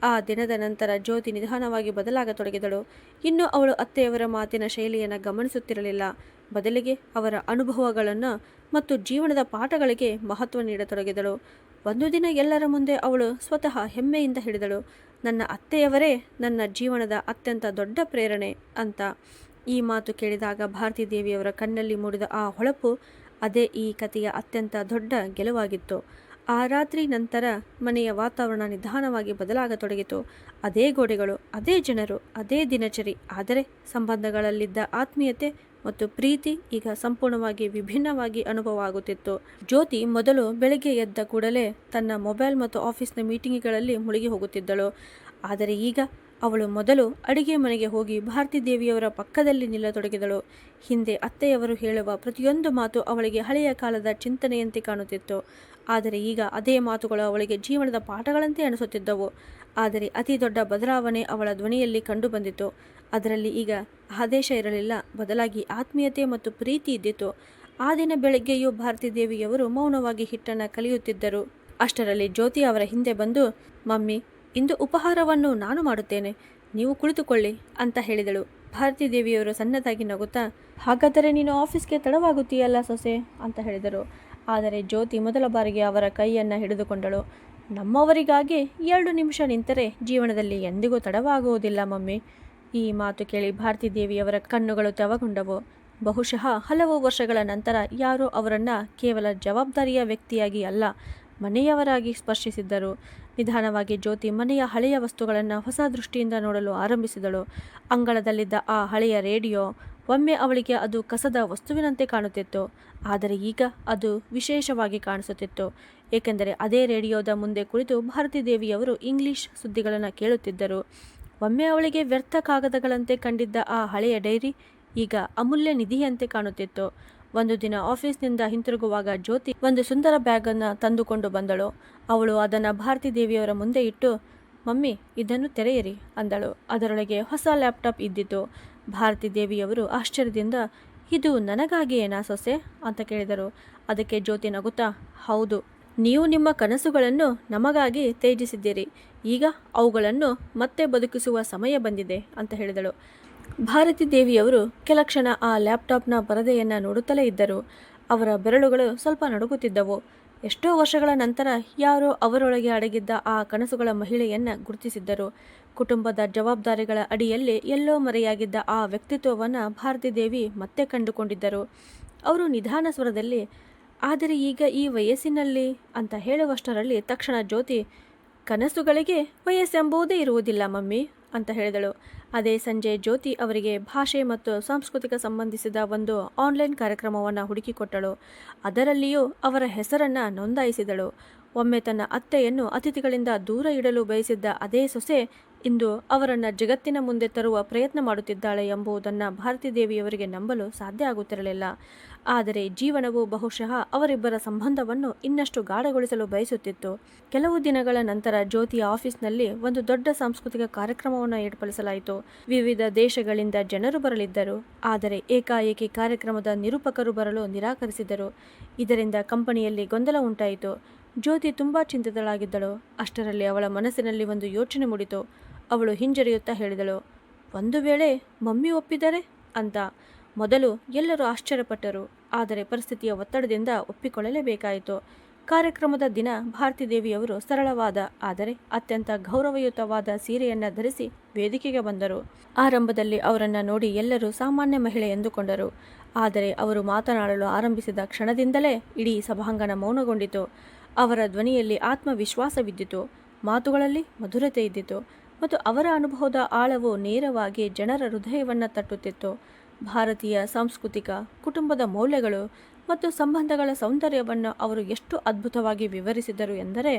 ಆ ದಿನದ ನಂತರ ಜ್ಯೋತಿ ನಿಧಾನವಾಗಿ ಬದಲಾಗತೊಡಗಿದಳು. ಇನ್ನು ಅವಳು ಅತ್ತೆಯವರ ಮಾತಿನ ಶೈಲಿಯನ್ನು ಗಮನಿಸುತ್ತಿರಲಿಲ್ಲ. ಬದಲಿಗೆ ಅವರ ಅನುಭವಗಳನ್ನು ಮತ್ತು ಜೀವನದ ಪಾಠಗಳಿಗೆ ಮಹತ್ವ ನೀಡತೊಡಗಿದಳು. ಒಂದು ದಿನ ಎಲ್ಲರ ಮುಂದೆ ಅವಳು ಸ್ವತಃ ಹೆಮ್ಮೆಯಿಂದ ಹೇಳಿದಳು, ನನ್ನ ಅತ್ತೆಯವರೇ ನನ್ನ ಜೀವನದ ಅತ್ಯಂತ ದೊಡ್ಡ ಪ್ರೇರಣೆ ಅಂತ. ಈ ಮಾತು ಕೇಳಿದಾಗ ಭಾರತಿ ದೇವಿಯವರ ಕಣ್ಣಲ್ಲಿ ಮೂಡಿದ ಆ ಹೊಳಪು ಅದೇ ಈ ಕಥೆಯ ಅತ್ಯಂತ ದೊಡ್ಡ ಗೆಲುವಾಗಿತ್ತು. ಆ ರಾತ್ರಿ ನಂತರ ಮನೆಯ ವಾತಾವರಣ ನಿಧಾನವಾಗಿ ಬದಲಾಗತೊಡಗಿತು. ಅದೇ ಗೋಡೆಗಳು, ಅದೇ ಜನರು, ಅದೇ ದಿನಚರಿ, ಆದರೆ ಸಂಬಂಧಗಳಲ್ಲಿದ್ದ ಆತ್ಮೀಯತೆ ಮತ್ತು ಪ್ರೀತಿ ಈಗ ಸಂಪೂರ್ಣವಾಗಿ ವಿಭಿನ್ನವಾಗಿ ಅನುಭವ ಆಗುತ್ತಿತ್ತು. ಜ್ಯೋತಿ ಮೊದಲು ಬೆಳಗ್ಗೆ ಎದ್ದ ಕೂಡಲೇ ತನ್ನ ಮೊಬೈಲ್ ಮತ್ತು ಆಫೀಸ್ನ ಮೀಟಿಂಗ್ಗಳಲ್ಲಿ ಮುಳುಗಿ ಹೋಗುತ್ತಿದ್ದಳು. ಆದರೆ ಈಗ ಅವಳು ಮೊದಲು ಅಡಿಗೆ ಮನೆಗೆ ಹೋಗಿ ಭಾರತಿ ದೇವಿಯವರ ಪಕ್ಕದಲ್ಲಿ ನಿಲ್ಲತೊಡಗಿದಳು. ಹಿಂದೆ ಅತ್ತೆಯವರು ಹೇಳುವ ಪ್ರತಿಯೊಂದು ಮಾತು ಅವಳಿಗೆ ಹಳೆಯ ಕಾಲದ ಚಿಂತನೆಯಂತೆ ಕಾಣುತ್ತಿತ್ತು. ಆದರೆ ಈಗ ಅದೇ ಮಾತುಗಳು ಅವಳಿಗೆ ಜೀವನದ ಪಾಠಗಳಂತೆ ಅನಿಸುತ್ತಿದ್ದವು. ಆದರೆ ಅತಿ ದೊಡ್ಡ ಬದಲಾವಣೆ ಅವಳ ಧ್ವನಿಯಲ್ಲಿ ಕಂಡುಬಂದಿತು. ಅದರಲ್ಲಿ ಈಗ ಆದೇಶ ಇರಲಿಲ್ಲ, ಬದಲಾಗಿ ಆತ್ಮೀಯತೆ ಮತ್ತು ಪ್ರೀತಿ ಇದ್ದಿತು. ಆ ದಿನ ಬೆಳಗ್ಗೆಯೂ ಭಾರತಿ ದೇವಿಯವರು ಮೌನವಾಗಿ ಹಿಟ್ಟನ್ನು ಕಲಿಯುತ್ತಿದ್ದರು. ಅಷ್ಟರಲ್ಲಿ ಜ್ಯೋತಿ ಅವರ ಹಿಂದೆ ಬಂದು, ಮಮ್ಮಿ, ಇಂದು ಉಪಹಾರವನ್ನು ನಾನು ಮಾಡುತ್ತೇನೆ, ನೀವು ಕುಳಿತುಕೊಳ್ಳಿ ಅಂತ ಹೇಳಿದಳು. ಭಾರತಿ ದೇವಿಯವರು ಸಣ್ಣದಾಗಿ ನಗುತ್ತಾ, ಹಾಗಾದರೆ ನೀನು ಆಫೀಸ್ಗೆ ತಡವಾಗುತ್ತೀಯಲ್ಲ ಸೊಸೆ ಅಂತ ಹೇಳಿದರು. ಆದರೆ ಜ್ಯೋತಿ ಮೊದಲ ಬಾರಿಗೆ ಅವರ ಕೈಯನ್ನು ಹಿಡಿದುಕೊಂಡಳು. ನಮ್ಮವರಿಗಾಗಿ 2 ನಿಮಿಷ ನಿಂತರೆ ಜೀವನದಲ್ಲಿ ಎಂದಿಗೂ ತಡವಾಗುವುದಿಲ್ಲ ಮಮ್ಮಿ. ಈ ಮಾತು ಕೇಳಿ ಭಾರತಿ ದೇವಿಯವರ ಕಣ್ಣುಗಳು ತೆವಗೊಂಡವು. ಬಹುಶಃ ಹಲವು ವರ್ಷಗಳ ನಂತರ ಯಾರೋ ಅವರನ್ನು ಕೇವಲ ಜವಾಬ್ದಾರಿಯ ವ್ಯಕ್ತಿಯಾಗಿ ಅಲ್ಲ, ಮನೆಯವರಾಗಿ ಸ್ಪರ್ಶಿಸಿದ್ದರು. ನಿಧಾನವಾಗಿ ಜ್ಯೋತಿ ಮನೆಯ ಹಳೆಯ ವಸ್ತುಗಳನ್ನು ಹೊಸ ದೃಷ್ಟಿಯಿಂದ ನೋಡಲು ಆರಂಭಿಸಿದಳು. ಅಂಗಳದಲ್ಲಿದ್ದ ಆ ಹಳೆಯ ರೇಡಿಯೋ, ಒಮ್ಮೆ ಅವಳಿಗೆ ಅದು ಕಸದ ವಸ್ತುವಿನಂತೆ ಕಾಣುತ್ತಿತ್ತು. ಆದರೆ ಈಗ ಅದು ವಿಶೇಷವಾಗಿ ಕಾಣಿಸುತ್ತಿತ್ತು, ಏಕೆಂದರೆ ಅದೇ ರೇಡಿಯೋದ ಮುಂದೆ ಕುಳಿತು ಭಾರತಿ ದೇವಿಯವರು ಇಂಗ್ಲಿಷ್ ಸುದ್ದಿಗಳನ್ನು ಕೇಳುತ್ತಿದ್ದರು. ಒಮ್ಮೆ ಅವಳಿಗೆ ವ್ಯರ್ಥ ಕಾಗದಗಳಂತೆ ಕಂಡಿದ್ದ ಆ ಹಳೆಯ ಡೈರಿ ಈಗ ಅಮೂಲ್ಯ ನಿಧಿಯಂತೆ ಕಾಣುತ್ತಿತ್ತು. ಒಂದು ದಿನ ಆಫೀಸ್ನಿಂದ ಹಿಂತಿರುಗುವಾಗ ಜ್ಯೋತಿ ಒಂದು ಸುಂದರ ಬ್ಯಾಗನ್ನು ತಂದುಕೊಂಡು ಬಂದಳು. ಅವಳು ಅದನ್ನು ಭಾರತಿ ದೇವಿಯವರ ಮುಂದೆ ಇಟ್ಟು, ಮಮ್ಮಿ, ಇದನ್ನು ತೆರೆಯಿರಿ ಅಂದಳು. ಅದರೊಳಗೆ ಹೊಸ ಲ್ಯಾಪ್ಟಾಪ್ ಇದ್ದಿತು. ಭಾರತಿ ದೇವಿಯವರು ಆಶ್ಚರ್ಯದಿಂದ, ಇದು ನನಗಾಗಿಯೇನಾ ಸೊಸೆ ಅಂತ ಕೇಳಿದರು. ಅದಕ್ಕೆ ಜ್ಯೋತಿ ನಗುತ್ತಾ, ಹೌದು, ನೀವು ನಿಮ್ಮ ಕನಸುಗಳನ್ನು ನಮಗಾಗಿ ತ್ಯಜಿಸಿದ್ದೀರಿ, ಈಗ ಅವುಗಳನ್ನು ಮತ್ತೆ ಬದುಕಿಸುವ ಸಮಯ ಬಂದಿದೆ ಅಂತ ಹೇಳಿದಳು. ಭಾರತಿ ದೇವಿಯವರು ಕೆಲ ಕ್ಷಣ ಆ ಲ್ಯಾಪ್ಟಾಪ್ನ ಪರದೆಯನ್ನು ನೋಡುತ್ತಲೇ ಇದ್ದರು. ಅವರ ಬೆರಳುಗಳು ಸ್ವಲ್ಪ ನಡುಗುತ್ತಿದ್ದವು. ಎಷ್ಟೋ ವರ್ಷಗಳ ನಂತರ ಯಾರೋ ಅವರೊಳಗೆ ಅಡಗಿದ್ದ ಆ ಕನಸುಗಳ ಮಹಿಳೆಯನ್ನು ಗುರುತಿಸಿದ್ದರು. ಕುಟುಂಬದ ಜವಾಬ್ದಾರಿಗಳ ಅಡಿಯಲ್ಲಿ ಎಲ್ಲೋ ಮರೆಯಾಗಿದ್ದ ಆ ವ್ಯಕ್ತಿತ್ವವನ್ನು ಭಾರತಿ ದೇವಿ ಮತ್ತೆ ಕಂಡುಕೊಂಡಿದ್ದರು. ಅವರು ನಿಧಾನ ಸ್ವರದಲ್ಲಿ, ಆದರೆ ಈಗ ಈ ವಯಸ್ಸಿನಲ್ಲಿ ಅಂತ ಹೇಳುವಷ್ಟರಲ್ಲಿ ತಕ್ಷಣ ಜ್ಯೋತಿ, ಕನಸುಗಳಿಗೆ ವಯಸ್ಸೆಂಬುದೇ ಇರುವುದಿಲ್ಲ ಮಮ್ಮಿ ಅಂತ ಹೇಳಿದಳು. ಅದೇ ಸಂಜೆ ಜ್ಯೋತಿ ಅವರಿಗೆ ಭಾಷೆ ಮತ್ತು ಸಾಂಸ್ಕೃತಿಕ ಸಂಬಂಧಿಸಿದ ಒಂದು ಆನ್ಲೈನ್ ಕಾರ್ಯಕ್ರಮವನ್ನು ಹುಡುಕಿಕೊಟ್ಟಳು. ಅದರಲ್ಲಿಯೂ ಅವರ ಹೆಸರನ್ನು ನೋಂದಾಯಿಸಿದಳು. ಒಮ್ಮೆ ತನ್ನ ಅತ್ತೆಯನ್ನು ಅತಿಥಿಗಳಿಂದ ದೂರ ಇಡಲು ಬಯಸಿದ್ದ ಅದೇ ಸೊಸೆ ಇಂದು ಅವರನ್ನು ಜಗತ್ತಿನ ಮುಂದೆ ತರುವ ಪ್ರಯತ್ನ ಮಾಡುತ್ತಿದ್ದಾಳೆ ಎಂಬುದನ್ನು ಭಾರತಿ ದೇವಿಯವರಿಗೆ ನಂಬಲು ಸಾಧ್ಯ ಆಗುತ್ತಿರಲಿಲ್ಲ. ಆದರೆ ಜೀವನವು ಬಹುಶಃ ಅವರಿಬ್ಬರ ಸಂಬಂಧವನ್ನು ಇನ್ನಷ್ಟು ಗಾಢಗೊಳಿಸಲು ಬಯಸುತ್ತಿತ್ತು. ಕೆಲವು ದಿನಗಳ ನಂತರ ಜ್ಯೋತಿಯ ಆಫೀಸ್ನಲ್ಲಿ ಒಂದು ದೊಡ್ಡ ಸಾಂಸ್ಕೃತಿಕ ಕಾರ್ಯಕ್ರಮವನ್ನು ಏರ್ಪಡಿಸಲಾಯಿತು. ವಿವಿಧ ದೇಶಗಳಿಂದ ಜನರು ಬರಲಿದ್ದರು. ಆದರೆ ಏಕಾಏಕಿ ಕಾರ್ಯಕ್ರಮದ ನಿರೂಪಕರು ಬರಲು ನಿರಾಕರಿಸಿದರು. ಇದರಿಂದ ಕಂಪನಿಯಲ್ಲಿ ಗೊಂದಲ ಉಂಟಾಯಿತು. ಜ್ಯೋತಿ ತುಂಬ ಚಿಂತಿತಳಾಗಿದ್ದಳು. ಅಷ್ಟರಲ್ಲಿ ಅವಳ ಮನಸ್ಸಿನಲ್ಲಿ ಒಂದು ಯೋಚನೆ ಮೂಡಿತು. ಅವಳು ಹಿಂಜರಿಯುತ್ತಾ ಹೇಳಿದಳು, ಒಂದು ವೇಳೆ ಮಮ್ಮಿ ಒಪ್ಪಿದರೆ ಅಂತ. ಮೊದಲು ಎಲ್ಲರೂ ಆಶ್ಚರ್ಯಪಟ್ಟರು, ಆದರೆ ಪರಿಸ್ಥಿತಿಯ ಒತ್ತಡದಿಂದ ಒಪ್ಪಿಕೊಳ್ಳಲೇಬೇಕಾಯಿತು. ಕಾರ್ಯಕ್ರಮದ ದಿನ ಭಾರತಿ ದೇವಿಯವರು ಸರಳವಾದ ಆದರೆ ಅತ್ಯಂತ ಗೌರವಯುತವಾದ ಸೀರೆಯನ್ನು ಧರಿಸಿ ವೇದಿಕೆಗೆ ಬಂದರು. ಆರಂಭದಲ್ಲಿ ಅವರನ್ನು ನೋಡಿ ಎಲ್ಲರೂ ಸಾಮಾನ್ಯ ಮಹಿಳೆ ಎಂದುಕೊಂಡರು. ಆದರೆ ಅವರು ಮಾತನಾಡಲು ಆರಂಭಿಸಿದ ಕ್ಷಣದಿಂದಲೇ ಇಡೀ ಸಭಾಂಗಣ ಮೌನಗೊಂಡಿತು. ಅವರ ಧ್ವನಿಯಲ್ಲಿ ಆತ್ಮವಿಶ್ವಾಸವಿದ್ದಿತು, ಮಾತುಗಳಲ್ಲಿ ಮಧುರತೆ ಇದ್ದಿತು. ಮತ್ತು ಅವರ ಅನುಭವದ ಆಳವು ನೇರವಾಗಿ ಜನರ ಹೃದಯವನ್ನು ತಟ್ಟುತ್ತಿತ್ತು. ಭಾರತೀಯ ಸಾಂಸ್ಕೃತಿಕ, ಕುಟುಂಬದ ಮೌಲ್ಯಗಳು ಮತ್ತು ಸಂಬಂಧಗಳ ಸೌಂದರ್ಯವನ್ನು ಅವರು ಎಷ್ಟು ಅದ್ಭುತವಾಗಿ ವಿವರಿಸಿದರು ಎಂದರೆ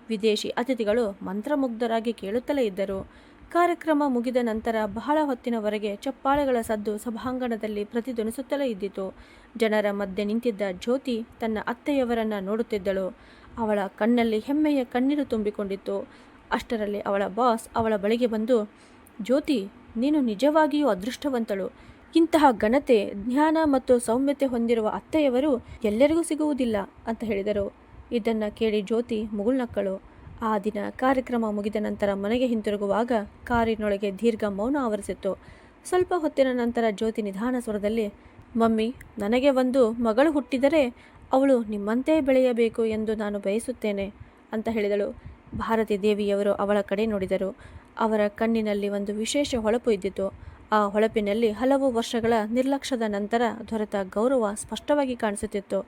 ವಿದೇಶಿ ಅತಿಥಿಗಳು ಮಂತ್ರಮುಗ್ಧರಾಗಿ ಕೇಳುತ್ತಲೇ ಇದ್ದರು. ಕಾರ್ಯಕ್ರಮ ಮುಗಿದ ನಂತರ ಬಹಳ ಹೊತ್ತಿನವರೆಗೆ ಚಪ್ಪಾಳೆಗಳ ಸದ್ದು ಸಭಾಂಗಣದಲ್ಲಿ ಪ್ರತಿಧ್ವನಿಸುತ್ತಲೇ ಇದ್ದಿತು. ಜನರ ಮಧ್ಯೆ ನಿಂತಿದ್ದ ಜ್ಯೋತಿ ತನ್ನ ಅತ್ತೆಯವರನ್ನು ನೋಡುತ್ತಿದ್ದಳು. ಅವಳ ಕಣ್ಣಲ್ಲಿ ಹೆಮ್ಮೆಯ ಕಣ್ಣೀರು ತುಂಬಿಕೊಂಡಿತ್ತು. ಅಷ್ಟರಲ್ಲಿ ಅವಳ ಬಾಸ್ ಅವಳ ಬಳಿಗೆ ಬಂದು, ಜ್ಯೋತಿ, ನೀನು ನಿಜವಾಗಿಯೂ ಅದೃಷ್ಟವಂತಳು. ಇಂತಹ ಘನತೆ, ಜ್ಞಾನ ಮತ್ತು ಸೌಮ್ಯತೆ ಹೊಂದಿರುವ ಅತ್ತೆಯವರು ಎಲ್ಲರಿಗೂ ಸಿಗುವುದಿಲ್ಲ ಅಂತ ಹೇಳಿದರು. ಇದನ್ನು ಕೇಳಿ ಜ್ಯೋತಿ ಮುಗುಳ್ನಕ್ಕಳು. ಆ ದಿನ ಕಾರ್ಯಕ್ರಮ ಮುಗಿದ ನಂತರ ಮನೆಗೆ ಹಿಂತಿರುಗುವಾಗ ಕಾರಿನೊಳಗೆ ದೀರ್ಘ ಮೌನ ಆವರಿಸಿತ್ತು. ಸ್ವಲ್ಪ ಹೊತ್ತಿನ ನಂತರ ಜ್ಯೋತಿ ನಿಧಾನ ಸ್ವರದಲ್ಲಿ, ಮಮ್ಮಿ, ನನಗೆ ಒಂದು ಮಗಳು ಹುಟ್ಟಿದರೆ ಅವಳು ನಿಮ್ಮಂತೆ ಬೆಳೆಯಬೇಕು ಎಂದು ನಾನು ಬಯಸುತ್ತೇನೆ ಅಂತ ಹೇಳಿದಳು. ಭಾರತಿ ದೇವಿಯವರು ಅವಳ ಕಡೆ ನೋಡಿದರು. ಅವರ ಕಣ್ಣಿನಲ್ಲಿ ಒಂದು ವಿಶೇಷ ಹೊಳಪು ಇದ್ದಿತು. ಆ ಹೊಳಪಿನಲ್ಲಿ ಹಲವು ವರ್ಷಗಳ ನಿರ್ಲಕ್ಷ್ಯದ ನಂತರ ದೊರೆತ ಗೌರವ ಸ್ಪಷ್ಟವಾಗಿ ಕಾಣಿಸುತ್ತಿತ್ತು.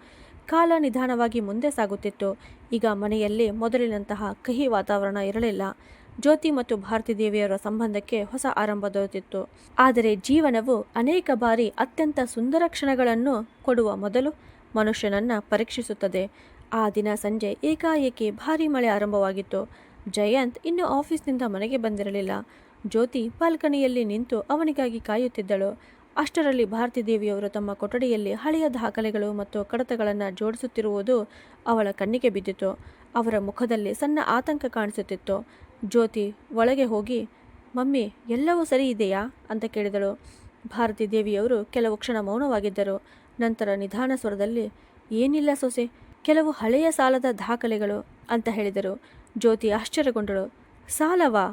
ಕಾಲ ನಿಧಾನವಾಗಿ ಮುಂದೆ ಸಾಗುತ್ತಿತ್ತು. ಈಗ ಮನೆಯಲ್ಲಿ ಮೊದಲಿನಂತಹ ಕಹಿ ವಾತಾವರಣ ಇರಲಿಲ್ಲ. ಜ್ಯೋತಿ ಮತ್ತು ಭಾರತಿ ದೇವಿಯವರ ಸಂಬಂಧಕ್ಕೆ ಹೊಸ ಆರಂಭ ದೊರೆತಿತ್ತು. ಆದರೆ ಜೀವನವು ಅನೇಕ ಬಾರಿ ಅತ್ಯಂತ ಸುಂದರ ಕ್ಷಣಗಳನ್ನು ಕೊಡುವ ಮೊದಲು ಮನುಷ್ಯನನ್ನು ಪರೀಕ್ಷಿಸುತ್ತದೆ. ಆ ದಿನ ಸಂಜೆ ಏಕಾಏಕಿ ಭಾರೀ ಮಳೆ ಆರಂಭವಾಗಿತ್ತು. ಜಯಂತ್ ಇನ್ನೂ ಆಫೀಸ್ನಿಂದ ಮನೆಗೆ ಬಂದಿರಲಿಲ್ಲ. ಜ್ಯೋತಿ ಬಾಲ್ಕನಿಯಲ್ಲಿ ನಿಂತು ಅವನಿಗಾಗಿ ಕಾಯುತ್ತಿದ್ದಳು. ಅಷ್ಟರಲ್ಲಿ ಭಾರತಿ ದೇವಿಯವರು ತಮ್ಮ ಕೊಠಡಿಯಲ್ಲಿ ಹಳೆಯ ದಾಖಲೆಗಳು ಮತ್ತು ಕಡತಗಳನ್ನು ಜೋಡಿಸುತ್ತಿರುವುದು ಅವಳ ಕಣ್ಣಿಗೆ ಬಿದ್ದಿತು. ಅವರ ಮುಖದಲ್ಲಿ ಸಣ್ಣ ಆತಂಕ ಕಾಣಿಸುತ್ತಿತ್ತು. ಜ್ಯೋತಿ ಒಳಗೆ ಹೋಗಿ, ಮಮ್ಮಿ, ಎಲ್ಲವೂ ಸರಿ ಇದೆಯಾ ಅಂತ ಕೇಳಿದಳು. ಭಾರತಿ ದೇವಿಯವರು ಕೆಲವು ಕ್ಷಣ ಮೌನವಾಗಿದ್ದರು. ನಂತರ ನಿಧಾನ ಸ್ವರದಲ್ಲಿ, ಏನಿಲ್ಲ ಸೊಸೆ, ಕೆಲವು ಹಳೆಯ ಸಾಲದ ದಾಖಲೆಗಳು ಅಂತ ಹೇಳಿದರು. ಜ್ಯೋತಿ ಆಶ್ಚರ್ಯಗೊಂಡಳು. ಸಾಲವಾ?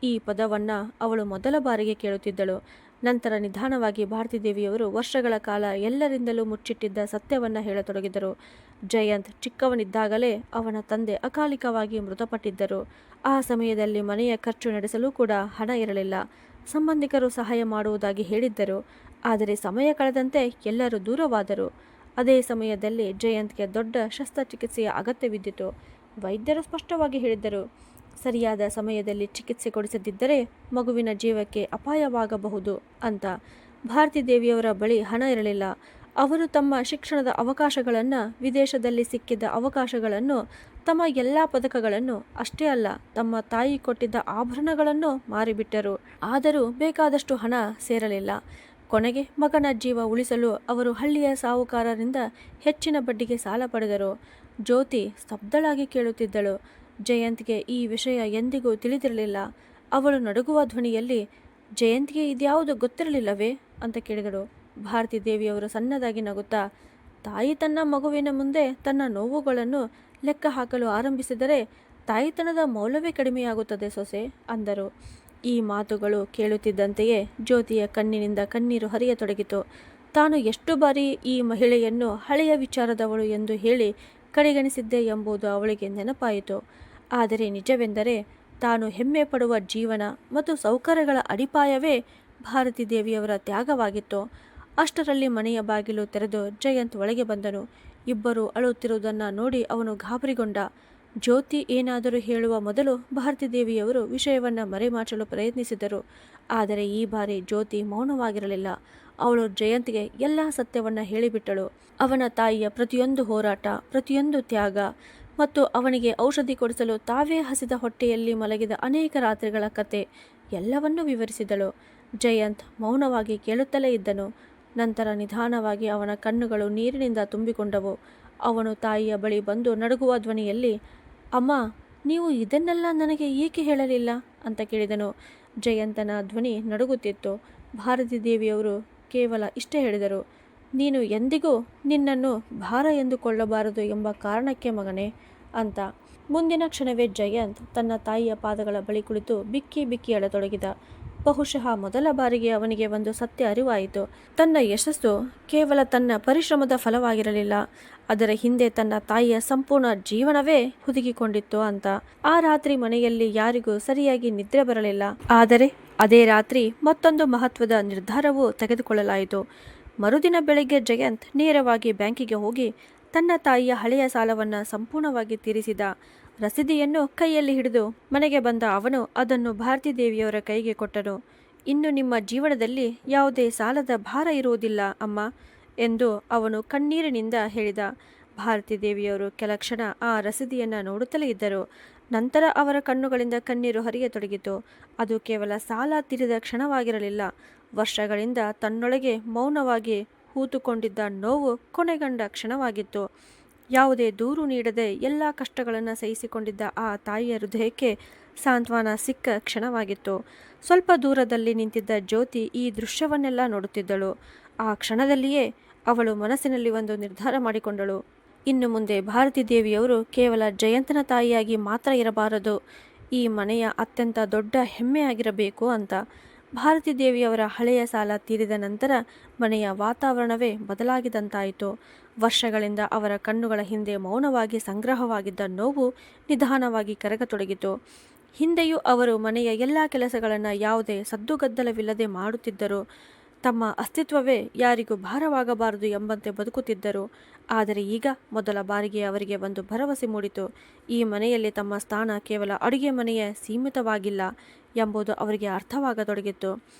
ಈ ಪದವನ್ನು ಅವಳು ಮೊದಲ ಬಾರಿಗೆ ಕೇಳುತ್ತಿದ್ದಳು. ನಂತರ ನಿಧಾನವಾಗಿ ಭಾರತಿ ದೇವಿಯವರು ವರ್ಷಗಳ ಕಾಲ ಎಲ್ಲರಿಂದಲೂ ಮುಚ್ಚಿಟ್ಟಿದ್ದ ಸತ್ಯವನ್ನು ಹೇಳತೊಡಗಿದರು. ಜಯಂತ್ ಚಿಕ್ಕವನಿದ್ದಾಗಲೇ ಅವನ ತಂದೆ ಅಕಾಲಿಕವಾಗಿ ಮೃತಪಟ್ಟಿದ್ದರು. ಆ ಸಮಯದಲ್ಲಿ ಮನೆಯ ಖರ್ಚು ನಡೆಸಲು ಕೂಡ ಹಣ ಇರಲಿಲ್ಲ. ಸಂಬಂಧಿಕರು ಸಹಾಯ ಮಾಡುವುದಾಗಿ ಹೇಳಿದ್ದರು. ಆದರೆ ಸಮಯ ಕಳೆದಂತೆ ಎಲ್ಲರೂ ದೂರವಾದರು. ಅದೇ ಸಮಯದಲ್ಲಿ ಜಯಂತ್ಗೆ ದೊಡ್ಡ ಶಸ್ತ್ರಚಿಕಿತ್ಸೆಯ ಅಗತ್ಯವಿದ್ದಿತು. ವೈದ್ಯರು ಸ್ಪಷ್ಟವಾಗಿ ಹೇಳಿದ್ದರು, ಸರಿಯಾದ ಸಮಯದಲ್ಲಿ ಚಿಕಿತ್ಸೆ ಕೊಡಿಸದಿದ್ದರೆ ಮಗುವಿನ ಜೀವಕ್ಕೆ ಅಪಾಯವಾಗಬಹುದು ಅಂತ. ಭಾರತಿ ದೇವಿಯವರ ಬಳಿ ಹಣ ಇರಲಿಲ್ಲ. ಅವರು ತಮ್ಮ ಶಿಕ್ಷಣದ ಅವಕಾಶಗಳನ್ನು, ವಿದೇಶದಲ್ಲಿ ಸಿಕ್ಕಿದ್ದ ಅವಕಾಶಗಳನ್ನು, ತಮ್ಮ ಎಲ್ಲ ಪದಕಗಳನ್ನು, ಅಷ್ಟೇ ಅಲ್ಲ ತಮ್ಮ ತಾಯಿ ಕೊಟ್ಟಿದ್ದ ಆಭರಣಗಳನ್ನು ಮಾರಿಬಿಟ್ಟರು. ಆದರೂ ಬೇಕಾದಷ್ಟು ಹಣ ಸೇರಲಿಲ್ಲ. ಕೊನೆಗೆ ಮಗನ ಜೀವ ಉಳಿಸಲು ಅವರು ಹಳ್ಳಿಯ ಸಾಹುಕಾರರಿಂದ ಹೆಚ್ಚಿನ ಬಡ್ಡಿಗೆ ಸಾಲ ಪಡೆದರು. ಜ್ಯೋತಿ ಸ್ತಬ್ಧಳಾಗಿ ಕೇಳುತ್ತಿದ್ದಳು. ಜಯಂತ್ಗೆ ಈ ವಿಷಯ ಎಂದಿಗೂ ತಿಳಿದಿರಲಿಲ್ಲ. ಅವಳು ನಡುಗುವ ಧ್ವನಿಯಲ್ಲಿ, ಜಯಂತ್ಗೆ ಇದ್ಯಾವುದು ಗೊತ್ತಿರಲಿಲ್ಲವೇ ಅಂತ ಕೇಳಿದಳು. ಭಾರತಿ ದೇವಿಯವರು ಸಣ್ಣದಾಗಿ ನಗುತ್ತಾ, ತಾಯಿ ತನ್ನ ಮಗುವಿನ ಮುಂದೆ ತನ್ನ ನೋವುಗಳನ್ನು ಲೆಕ್ಕ ಹಾಕಲು ಆರಂಭಿಸಿದರೆ ತಾಯಿತನದ ಮೌಲ್ಯವೇ ಕಡಿಮೆಯಾಗುತ್ತದೆ ಸೊಸೆ ಅಂದರು. ಈ ಮಾತುಗಳು ಕೇಳುತ್ತಿದ್ದಂತೆಯೇ ಜ್ಯೋತಿಯ ಕಣ್ಣಿನಿಂದ ಕಣ್ಣೀರು ಹರಿಯತೊಡಗಿತು. ತಾನು ಎಷ್ಟು ಬಾರಿ ಈ ಮಹಿಳೆಯನ್ನು ಹಳೆಯ ವಿಚಾರದವಳು ಎಂದು ಹೇಳಿ ಕಡೆಗಣಿಸಿದ್ದೆ ಎಂಬುದು ಅವಳಿಗೆ ನೆನಪಾಯಿತು. ಆದರೆ ನಿಜವೆಂದರೆ ತಾನು ಹೆಮ್ಮೆ ಪಡುವ ಜೀವನ ಮತ್ತು ಸೌಕರ್ಯಗಳ ಅಡಿಪಾಯವೇ ಭಾರತಿ ದೇವಿಯವರ ತ್ಯಾಗವಾಗಿತ್ತು. ಅಷ್ಟರಲ್ಲಿ ಮನೆಯ ಬಾಗಿಲು ತೆರೆದು ಜಯಂತ್ ಒಳಗೆ ಬಂದನು. ಇಬ್ಬರು ಅಳುತ್ತಿರುವುದನ್ನು ನೋಡಿ ಅವನು ಗಾಬರಿಗೊಂಡ. ಜ್ಯೋತಿ ಏನಾದರೂ ಹೇಳುವ ಮೊದಲು ಭಾರತಿ ದೇವಿಯವರು ವಿಷಯವನ್ನು ಮರೆಮಾಚಲು ಪ್ರಯತ್ನಿಸಿದರು. ಆದರೆ ಈ ಬಾರಿ ಜ್ಯೋತಿ ಮೌನವಾಗಿರಲಿಲ್ಲ. ಅವಳು ಜಯಂತ್ಗೆ ಎಲ್ಲ ಸತ್ಯವನ್ನು ಹೇಳಿಬಿಟ್ಟಳು. ಅವನ ತಾಯಿಯ ಪ್ರತಿಯೊಂದು ಹೋರಾಟ, ಪ್ರತಿಯೊಂದು ತ್ಯಾಗ ಮತ್ತು ಅವನಿಗೆ ಔಷಧಿ ಕೊಡಿಸಲು ತಾವೇ ಹಸಿದ ಹೊಟ್ಟೆಯಲ್ಲಿ ಮಲಗಿದ ಅನೇಕ ರಾತ್ರಿಗಳ ಕತೆ ಎಲ್ಲವನ್ನೂ ವಿವರಿಸಿದಳು. ಜಯಂತ್ ಮೌನವಾಗಿ ಕೇಳುತ್ತಲೇ ಇದ್ದನು. ನಂತರ ನಿಧಾನವಾಗಿ ಅವನ ಕಣ್ಣುಗಳು ನೀರಿನಿಂದ ತುಂಬಿಕೊಂಡವು. ಅವನು ತಾಯಿಯ ಬಳಿ ಬಂದು ನಡುಗುವ ಧ್ವನಿಯಲ್ಲಿ, ಅಮ್ಮ, ನೀವು ಇದನ್ನೆಲ್ಲ ನನಗೆ ಏಕೆ ಹೇಳಲಿಲ್ಲ ಅಂತ ಕೇಳಿದನು. ಜಯಂತನ ಧ್ವನಿ ನಡುಗುತ್ತಿತ್ತು. ಭಾರತಿ ದೇವಿಯವರು ಕೇವಲ ಇಷ್ಟೇ ಹೇಳಿದರು, ನೀನು ಎಂದಿಗೂ ನಿನ್ನನ್ನು ಭಾರ ಎಂದುಕೊಳ್ಳಬಾರದು ಎಂಬ ಕಾರಣಕ್ಕೆ ಮಗನೇ ಅಂತ. ಮುಂದಿನ ಕ್ಷಣವೇ ಜಯಂತ್ ತನ್ನ ತಾಯಿಯ ಪಾದಗಳ ಬಳಿ ಕುಳಿತು ಬಿಕ್ಕಿ ಬಿಕ್ಕಿ ಅಳತೊಡಗಿದ. ಬಹುಶಃ ಮೊದಲ ಬಾರಿಗೆ ಅವನಿಗೆ ಒಂದು ಸತ್ಯ ಅರಿವಾಯಿತು. ತನ್ನ ಯಶಸ್ಸು ಕೇವಲ ತನ್ನ ಪರಿಶ್ರಮದ ಫಲವಾಗಿರಲಿಲ್ಲ, ಅದರ ಹಿಂದೆ ತನ್ನ ತಾಯಿಯ ಸಂಪೂರ್ಣ ಜೀವನವೇ ಹುದುಗಿಕೊಂಡಿತ್ತು ಅಂತ. ಆ ರಾತ್ರಿ ಮನೆಯಲ್ಲಿ ಯಾರಿಗೂ ಸರಿಯಾಗಿ ನಿದ್ರೆ ಬರಲಿಲ್ಲ. ಆದರೆ ಅದೇ ರಾತ್ರಿ ಮತ್ತೊಂದು ಮಹತ್ವದ ನಿರ್ಧಾರವೂ ತೆಗೆದುಕೊಳ್ಳಲಾಯಿತು. ಮರುದಿನ ಬೆಳಗ್ಗೆ ಜಯಂತ್ ನೇರವಾಗಿ ಬ್ಯಾಂಕಿಗೆ ಹೋಗಿ ತನ್ನ ತಾಯಿಯ ಹಳೆಯ ಸಾಲವನ್ನು ಸಂಪೂರ್ಣವಾಗಿ ತೀರಿಸಿದ. ರಸೀದಿಯನ್ನು ಕೈಯಲ್ಲಿ ಹಿಡಿದು ಮನೆಗೆ ಬಂದ ಅವನು ಅದನ್ನು ಭಾರತೀ ದೇವಿಯವರ ಕೈಗೆ ಕೊಟ್ಟನು. ಇನ್ನು ನಿಮ್ಮ ಜೀವನದಲ್ಲಿ ಯಾವುದೇ ಸಾಲದ ಭಾರ ಇರುವುದಿಲ್ಲ ಅಮ್ಮ ಎಂದು ಅವನು ಕಣ್ಣೀರಿನಿಂದ ಹೇಳಿದ. ಭಾರತೀ ದೇವಿಯವರು ಕೆಲ ಕ್ಷಣ ಆ ರಸೀದಿಯನ್ನು ನೋಡುತ್ತಲೇ ಇದ್ದರು. ನಂತರ ಅವರ ಕಣ್ಣುಗಳಿಂದ ಕಣ್ಣೀರು ಹರಿಯತೊಡಗಿತು. ಅದು ಕೇವಲ ಸಾಲ ತೀರಿದ ಕ್ಷಣವಾಗಿರಲಿಲ್ಲ. ವರ್ಷಗಳಿಂದ ತನ್ನೊಳಗೆ ಮೌನವಾಗಿ ಹೂತುಕೊಂಡಿದ್ದ ನೋವು ಕೊನೆಗೊಂಡ ಕ್ಷಣವಾಗಿತ್ತು. ಯಾವುದೇ ದೂರು ನೀಡದೆ ಎಲ್ಲ ಕಷ್ಟಗಳನ್ನು ಸಹಿಸಿಕೊಂಡಿದ್ದ ಆ ತಾಯಿಯ ಹೃದಯಕ್ಕೆ ಸಾಂತ್ವನ ಸಿಕ್ಕ ಕ್ಷಣವಾಗಿತ್ತು. ಸ್ವಲ್ಪ ದೂರದಲ್ಲಿ ನಿಂತಿದ್ದ ಜ್ಯೋತಿ ಈ ದೃಶ್ಯವನ್ನೆಲ್ಲ ನೋಡುತ್ತಿದ್ದಳು. ಆ ಕ್ಷಣದಲ್ಲಿಯೇ ಅವಳು ಮನಸ್ಸಿನಲ್ಲಿ ಒಂದು ನಿರ್ಧಾರ ಮಾಡಿಕೊಂಡಳು. ಇನ್ನು ಮುಂದೆ ಭಾರತೀ ದೇವಿಯವರು ಕೇವಲ ಜಯಂತನ ತಾಯಿಯಾಗಿ ಮಾತ್ರ ಇರಬಾರದು, ಈ ಮನೆಯ ಅತ್ಯಂತ ದೊಡ್ಡ ಹೆಮ್ಮೆಯಾಗಿರಬೇಕು ಅಂತ. ಭಾರತೀ ದೇವಿಯವರ ಹಳೆಯ ಸಾಲ ತೀರಿದ ನಂತರ ಮನೆಯ ವಾತಾವರಣವೇ ಬದಲಾಗಿದಂತಾಯಿತು. ವರ್ಷಗಳಿಂದ ಅವರ ಕಣ್ಣುಗಳ ಹಿಂದೆ ಮೌನವಾಗಿ ಸಂಗ್ರಹವಾಗಿದ್ದ ನೋವು ನಿಧಾನವಾಗಿ ಕರಗತೊಡಗಿತು. ಹಿಂದೆಯೂ ಅವರು ಮನೆಯ ಎಲ್ಲ ಕೆಲಸಗಳನ್ನು ಯಾವುದೇ ಸದ್ದುಗದ್ದಲವಿಲ್ಲದೆ ಮಾಡುತ್ತಿದ್ದರು. ತಮ್ಮ ಅಸ್ತಿತ್ವವೇ ಯಾರಿಗೂ ಭಾರವಾಗಬಾರದು ಎಂಬಂತೆ ಬದುಕುತ್ತಿದ್ದರು. ಆದರೆ ಈಗ ಮೊದಲ ಬಾರಿಗೆ ಅವರಿಗೆ ಒಂದು ಭರವಸೆ ಮೂಡಿತು. ಈ ಮನೆಯಲ್ಲಿ ತಮ್ಮ ಸ್ಥಾನ ಕೇವಲ ಅಡುಗೆ ಮನೆಯ ಸೀಮಿತವಾಗಿಲ್ಲ ಎಂಬುದು ಅವರಿಗೆ ಅರ್ಥವಾಗತೊಡಗಿತ್ತು.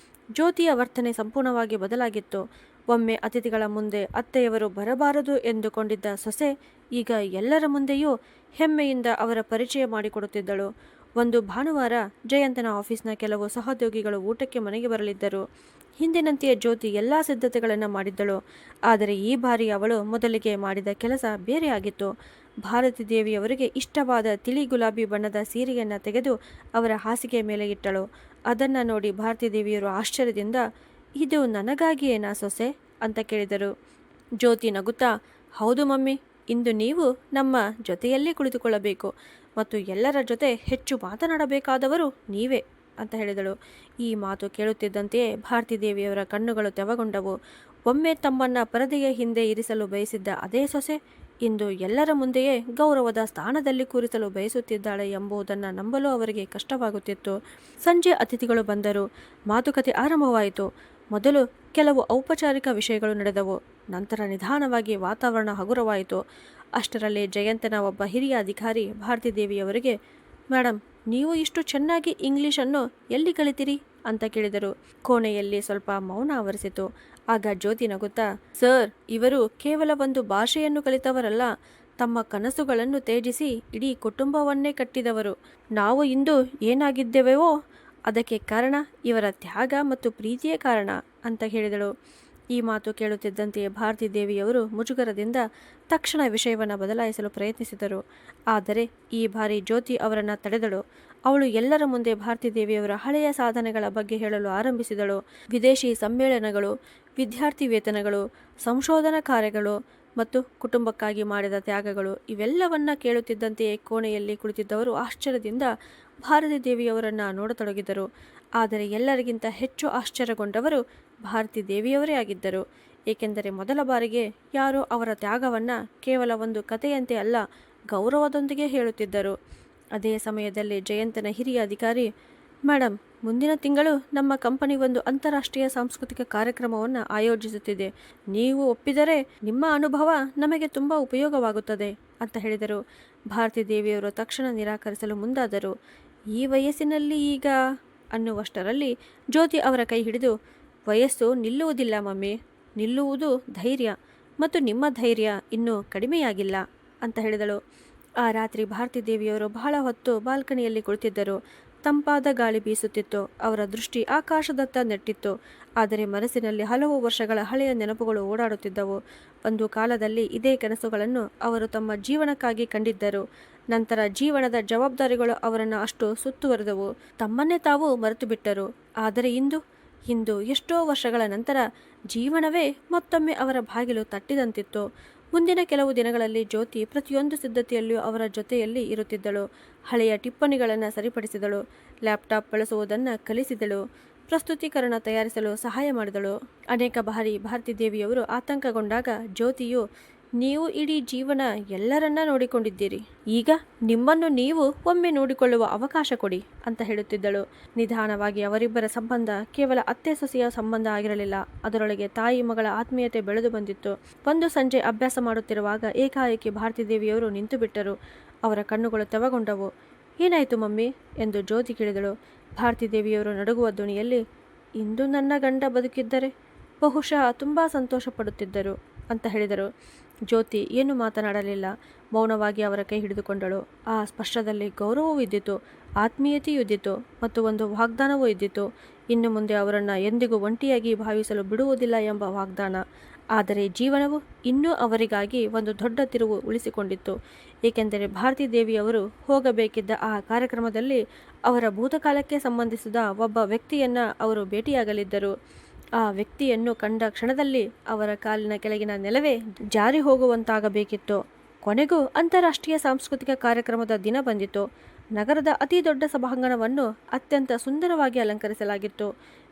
ಜ್ಯೋತಿಯ ವರ್ತನೆ ಸಂಪೂರ್ಣವಾಗಿ ಬದಲಾಗಿತ್ತು. ಒಮ್ಮೆ ಅತಿಥಿಗಳ ಮುಂದೆ ಅತ್ತೆಯವರು ಬರಬಾರದು ಎಂದುಕೊಂಡಿದ್ದ ಸೊಸೆ ಈಗ ಎಲ್ಲರ ಮುಂದೆಯೂ ಹೆಮ್ಮೆಯಿಂದ ಅವರ ಪರಿಚಯ ಮಾಡಿಕೊಡುತ್ತಿದ್ದಳು. ಒಂದು ಭಾನುವಾರ ಜಯಂತನ ಆಫೀಸ್ನ ಕೆಲವು ಸಹೋದ್ಯೋಗಿಗಳು ಊಟಕ್ಕೆ ಮನೆಗೆ ಬರಲಿದ್ದರು. ಹಿಂದಿನಂತೆಯೇ ಜ್ಯೋತಿ ಎಲ್ಲ ಸಿದ್ಧತೆಗಳನ್ನು ಮಾಡಿದ್ದಳು. ಆದರೆ ಈ ಬಾರಿ ಅವಳು ಮೊದಲಿಗೆ ಮಾಡಿದ ಕೆಲಸ ಬೇರೆಯಾಗಿತ್ತು. ಭಾರತೀ ದೇವಿಯವರಿಗೆ ಇಷ್ಟವಾದ ತಿಳಿ ಗುಲಾಬಿ ಬಣ್ಣದ ಸೀರೆಯನ್ನು ತೆಗೆದು ಅವರ ಹಾಸಿಗೆ ಮೇಲೆ ಇಟ್ಟಳು. ಅದನ್ನು ನೋಡಿ ಭಾರತೀ ದೇವಿಯವರು ಆಶ್ಚರ್ಯದಿಂದ, ಇದು ನನಗಾಗಿಯೇನಾ ಸೊಸೆ ಅಂತ ಕೇಳಿದರು. ಜ್ಯೋತಿ ನಗುತ್ತಾ, ಹೌದು ಮಮ್ಮಿ, ಇಂದು ನೀವು ನಮ್ಮ ಜೊತೆಯಲ್ಲೇ ಕುಳಿತುಕೊಳ್ಳಬೇಕು ಮತ್ತು ಎಲ್ಲರ ಜೊತೆ ಹೆಚ್ಚು ಮಾತನಾಡಬೇಕಾದವರು ನೀವೇ ಅಂತ ಹೇಳಿದಳು. ಈ ಮಾತು ಕೇಳುತ್ತಿದ್ದಂತೆಯೇ ಭಾರತೀ ದೇವಿಯವರ ಕಣ್ಣುಗಳು ತೆವಗೊಂಡವು. ಒಮ್ಮೆ ತಮ್ಮನ್ನ ಪರದೆಯ ಹಿಂದೆ ಇರಿಸಲು ಬಯಸಿದ್ದ ಅದೇ ಸೊಸೆ ಇಂದು ಎಲ್ಲರ ಮುಂದೆಯೇ ಗೌರವದ ಸ್ಥಾನದಲ್ಲಿ ಕೂರಿಸಲು ಬಯಸುತ್ತಿದ್ದಾಳೆ ಎಂಬುದನ್ನು ನಂಬಲು ಅವರಿಗೆ ಕಷ್ಟವಾಗುತ್ತಿತ್ತು. ಸಂಜೆ ಅತಿಥಿಗಳು ಬಂದರು. ಮಾತುಕತೆ ಆರಂಭವಾಯಿತು. ಮೊದಲು ಕೆಲವು ಔಪಚಾರಿಕ ವಿಷಯಗಳು ನಡೆದವು. ನಂತರ ನಿಧಾನವಾಗಿ ವಾತಾವರಣ ಹಗುರವಾಯಿತು. ಅಷ್ಟರಲ್ಲಿ ಜಯಂತನ ಒಬ್ಬ ಹಿರಿಯ ಅಧಿಕಾರಿ ಭಾರತೀ ದೇವಿಯವರಿಗೆ, ಮೇಡಮ್, ನೀವು ಇಷ್ಟು ಚೆನ್ನಾಗಿ ಇಂಗ್ಲಿಷನ್ನು ಎಲ್ಲಿ ಕಲಿತಿರಿ ಅಂತ ಕೇಳಿದರು. ಕೋಣೆಯಲ್ಲಿ ಸ್ವಲ್ಪ ಮೌನ ಆವರಿಸಿತು. ಆಗ ಜ್ಯೋತಿ ನಗುತ್ತಾ, ಸರ್, ಇವರು ಕೇವಲ ಒಂದು ಭಾಷೆಯನ್ನು ಕಲಿತವರಲ್ಲ, ತಮ್ಮ ಕನಸುಗಳನ್ನು ತ್ಯಜಿಸಿ ಇಡೀ ಕುಟುಂಬವನ್ನೇ ಕಟ್ಟಿದವರು. ನಾವು ಇಂದು ಏನಾಗಿದ್ದೇವೆವೋ ಅದಕ್ಕೆ ಕಾರಣ ಇವರ ತ್ಯಾಗ ಮತ್ತು ಪ್ರೀತಿಯೇ ಕಾರಣ ಅಂತ ಹೇಳಿದಳು. ಈ ಮಾತು ಕೇಳುತ್ತಿದ್ದಂತೆಯೇ ಭಾರತೀ ದೇವಿಯವರು ಮುಜುಗರದಿಂದ ತಕ್ಷಣ ವಿಷಯವನ್ನು ಬದಲಾಯಿಸಲು ಪ್ರಯತ್ನಿಸಿದರು. ಆದರೆ ಈ ಬಾರಿ ಜ್ಯೋತಿ ಅವರನ್ನು ತಡೆದಳು. ಅವಳು ಎಲ್ಲರ ಮುಂದೆ ಭಾರತೀ ದೇವಿಯವರ ಹಳೆಯ ಸಾಧನೆಗಳ ಬಗ್ಗೆ ಹೇಳಲು ಆರಂಭಿಸಿದಳು. ವಿದೇಶಿ ಸಮ್ಮೇಳನಗಳು, ವಿದ್ಯಾರ್ಥಿ ವೇತನಗಳು, ಸಂಶೋಧನಾ ಕಾರ್ಯಗಳು ಮತ್ತು ಕುಟುಂಬಕ್ಕಾಗಿ ಮಾಡಿದ ತ್ಯಾಗಗಳು, ಇವೆಲ್ಲವನ್ನ ಕೇಳುತ್ತಿದ್ದಂತೆಯೇ ಕೋಣೆಯಲ್ಲಿ ಕುಳಿತಿದ್ದವರು ಆಶ್ಚರ್ಯದಿಂದ ಭಾರತೀ ದೇವಿಯವರನ್ನು ನೋಡತೊಡಗಿದರು. ಆದರೆ ಎಲ್ಲರಿಗಿಂತ ಹೆಚ್ಚು ಆಶ್ಚರ್ಯಗೊಂಡವರು ಭಾರತೀ ದೇವಿಯವರೇ ಆಗಿದ್ದರು. ಏಕೆಂದರೆ ಮೊದಲ ಬಾರಿಗೆ ಯಾರೋ ಅವರ ತ್ಯಾಗವನ್ನು ಕೇವಲ ಒಂದು ಕಥೆಯಂತೆ ಅಲ್ಲ, ಗೌರವದೊಂದಿಗೆ ಹೇಳುತ್ತಿದ್ದರು. ಅದೇ ಸಮಯದಲ್ಲಿ ಜಯಂತನ ಹಿರಿಯ ಅಧಿಕಾರಿ, ಮೇಡಮ್, ಮುಂದಿನ ತಿಂಗಳು ನಮ್ಮ ಕಂಪನಿ ಒಂದು ಅಂತಾರಾಷ್ಟ್ರೀಯ ಸಾಂಸ್ಕೃತಿಕ ಕಾರ್ಯಕ್ರಮವನ್ನು ಆಯೋಜಿಸುತ್ತಿದೆ. ನೀವು ಒಪ್ಪಿದರೆ ನಿಮ್ಮ ಅನುಭವ ನಮಗೆ ತುಂಬ ಉಪಯೋಗವಾಗುತ್ತದೆ ಅಂತ ಹೇಳಿದರು. ಭಾರತೀ ದೇವಿಯವರು ತಕ್ಷಣ ನಿರಾಕರಿಸಲು ಮುಂದಾದರು. ಈ ವಯಸ್ಸಿನಲ್ಲಿ ಈಗ ಅನ್ನುವಷ್ಟರಲ್ಲಿ ಜ್ಯೋತಿ ಅವರ ಕೈ ಹಿಡಿದು, ವಯಸ್ಸು ನಿಲ್ಲುವುದಿಲ್ಲ ಮಮ್ಮಿ, ನಿಲ್ಲುವುದು ಧೈರ್ಯ, ಮತ್ತು ನಿಮ್ಮ ಧೈರ್ಯ ಇನ್ನೂ ಕಡಿಮೆಯಾಗಿಲ್ಲ ಅಂತ ಹೇಳಿದಳು. ಆ ರಾತ್ರಿ ಭಾರತೀ ದೇವಿಯವರು ಬಹಳ ಹೊತ್ತು ಬಾಲ್ಕನಿಯಲ್ಲಿ ಕುಳಿತಿದ್ದರು. ತಂಪಾದ ಗಾಳಿ ಬೀಸುತ್ತಿತ್ತು. ಅವರ ದೃಷ್ಟಿ ಆಕಾಶದತ್ತ ನೆಟ್ಟಿತ್ತು. ಆದರೆ ಮನಸ್ಸಿನಲ್ಲಿ ಹಲವು ವರ್ಷಗಳ ಹಳೆಯ ನೆನಪುಗಳು ಓಡಾಡುತ್ತಿದ್ದವು. ಒಂದು ಕಾಲದಲ್ಲಿ ಇದೇ ಕನಸುಗಳನ್ನು ಅವರು ತಮ್ಮ ಜೀವನಕ್ಕಾಗಿ ಕಂಡಿದ್ದರು. ನಂತರ ಜೀವನದ ಜವಾಬ್ದಾರಿಗಳು ಅವರನ್ನು ಅಷ್ಟು ಸುತ್ತುವರೆದವು. ತಮ್ಮನ್ನೇ ತಾವು ಮರೆತು ಬಿಟ್ಟರು. ಆದರೆ ಇಂದು ಎಷ್ಟೋ ವರ್ಷಗಳ ನಂತರ ಜೀವನವೇ ಮತ್ತೊಮ್ಮೆ ಅವರ ಬಾಗಿಲು ತಟ್ಟಿದಂತಿತ್ತು. ಮುಂದಿನ ಕೆಲವು ದಿನಗಳಲ್ಲಿ ಜ್ಯೋತಿ ಪ್ರತಿಯೊಂದು ಸಿದ್ಧತೆಯಲ್ಲಿಯೂ ಅವರ ಜೊತೆಯಲ್ಲಿ ಇರುತ್ತಿದ್ದಳು. ಹಳೆಯ ಟಿಪ್ಪಣಿಗಳನ್ನು ಸರಿಪಡಿಸಿದಳು, ಲ್ಯಾಪ್ಟಾಪ್ ಬಳಸುವುದನ್ನು ಕಲಿಸಿದಳು, ಪ್ರಸ್ತುತೀಕರಣ ತಯಾರಿಸಲು ಸಹಾಯ ಮಾಡಿದಳು. ಅನೇಕ ಬಾರಿ ಭಾರತೀ ದೇವಿಯವರು ಆತಂಕಗೊಂಡಾಗ ಜ್ಯೋತಿಯು, ನೀವು ಇಡೀ ಜೀವನ ಎಲ್ಲರನ್ನ ನೋಡಿಕೊಂಡಿದ್ದೀರಿ, ಈಗ ನಿಮ್ಮನ್ನು ನೀವು ಒಮ್ಮೆ ನೋಡಿಕೊಳ್ಳುವ ಅವಕಾಶ ಕೊಡಿ ಅಂತ ಹೇಳುತ್ತಿದ್ದಳು. ನಿಧಾನವಾಗಿ ಅವರಿಬ್ಬರ ಸಂಬಂಧ ಕೇವಲ ಅತ್ತೆ ಸೊಸೆಯ ಸಂಬಂಧ ಆಗಿರಲಿಲ್ಲ, ಅದರೊಳಗೆ ತಾಯಿ ಮಗಳ ಆತ್ಮೀಯತೆ ಬೆಳೆದು ಬಂದಿತ್ತು. ಒಂದು ಸಂಜೆ ಅಭ್ಯಾಸ ಮಾಡುತ್ತಿರುವಾಗ ಏಕಾಏಕಿ ಭಾರತೀ ದೇವಿಯವರು ನಿಂತು ಬಿಟ್ಟರು. ಅವರ ಕಣ್ಣುಗಳು ತೆವಗೊಂಡವು. ಏನಾಯಿತು ಮಮ್ಮಿ ಎಂದು ಜ್ಯೋತಿ ಕೇಳಿದಳು. ಭಾರತಿ ದೇವಿಯವರು ನಡುಗುವ ಧ್ವನಿಯಲ್ಲಿ, ಇಂದು ನನ್ನ ಗಂಡ ಬದುಕಿದ್ದರೆ ಬಹುಶಃ ತುಂಬ ಸಂತೋಷ ಪಡುತ್ತಿದ್ದರು ಅಂತ ಹೇಳಿದರು. ಜ್ಯೋತಿ ಏನು ಮಾತನಾಡಲಿಲ್ಲ. ಮೌನವಾಗಿ ಅವರ ಕೈ ಹಿಡಿದುಕೊಂಡಳು. ಆ ಸ್ಪರ್ಶದಲ್ಲಿ ಗೌರವವೂ ಇದ್ದಿತು, ಆತ್ಮೀಯತೆಯೂ ಇದ್ದಿತು ಮತ್ತು ಒಂದು ವಾಗ್ದಾನವೂ ಇದ್ದಿತು. ಇನ್ನು ಮುಂದೆ ಅವರನ್ನು ಎಂದಿಗೂ ಒಂಟಿಯಾಗಿ ಭಾವಿಸಲು ಬಿಡುವುದಿಲ್ಲ ಎಂಬ ವಾಗ್ದಾನ. ಆದರೆ ಜೀವನವು ಇನ್ನೂ ಅವರಿಗಾಗಿ ಒಂದು ದೊಡ್ಡ ತಿರುವು ಉಳಿಸಿಕೊಂಡಿತ್ತು. ಏಕೆಂದರೆ ಭಾರತಿ ದೇವಿಯವರು ಹೋಗಬೇಕಿದ್ದ ಆ ಕಾರ್ಯಕ್ರಮದಲ್ಲಿ ಅವರ ಭೂತಕಾಲಕ್ಕೆ ಸಂಬಂಧಿಸಿದ ಒಬ್ಬ ವ್ಯಕ್ತಿಯನ್ನು ಅವರು ಭೇಟಿಯಾಗಲಿದ್ದರು. ಆ ವ್ಯಕ್ತಿಯನ್ನು ಕಂಡ ಕ್ಷಣದಲ್ಲಿ ಅವರ ಕಾಲಿನ ಕೆಳಗಿನ ನೆಲವೇ ಜಾರಿ ಹೋಗುವಂತಾಗಬೇಕಿತ್ತು. ಕೊನೆಗೂ ಅಂತಾರಾಷ್ಟ್ರೀಯ ಸಾಂಸ್ಕೃತಿಕ ಕಾರ್ಯಕ್ರಮದ ದಿನ ಬಂದಿತು. ನಗರದ ಅತಿ ದೊಡ್ಡ ಸಭಾಂಗಣವನ್ನು ಅತ್ಯಂತ ಸುಂದರವಾಗಿ ಅಲಂಕರಿಸಲಾಗಿತ್ತು.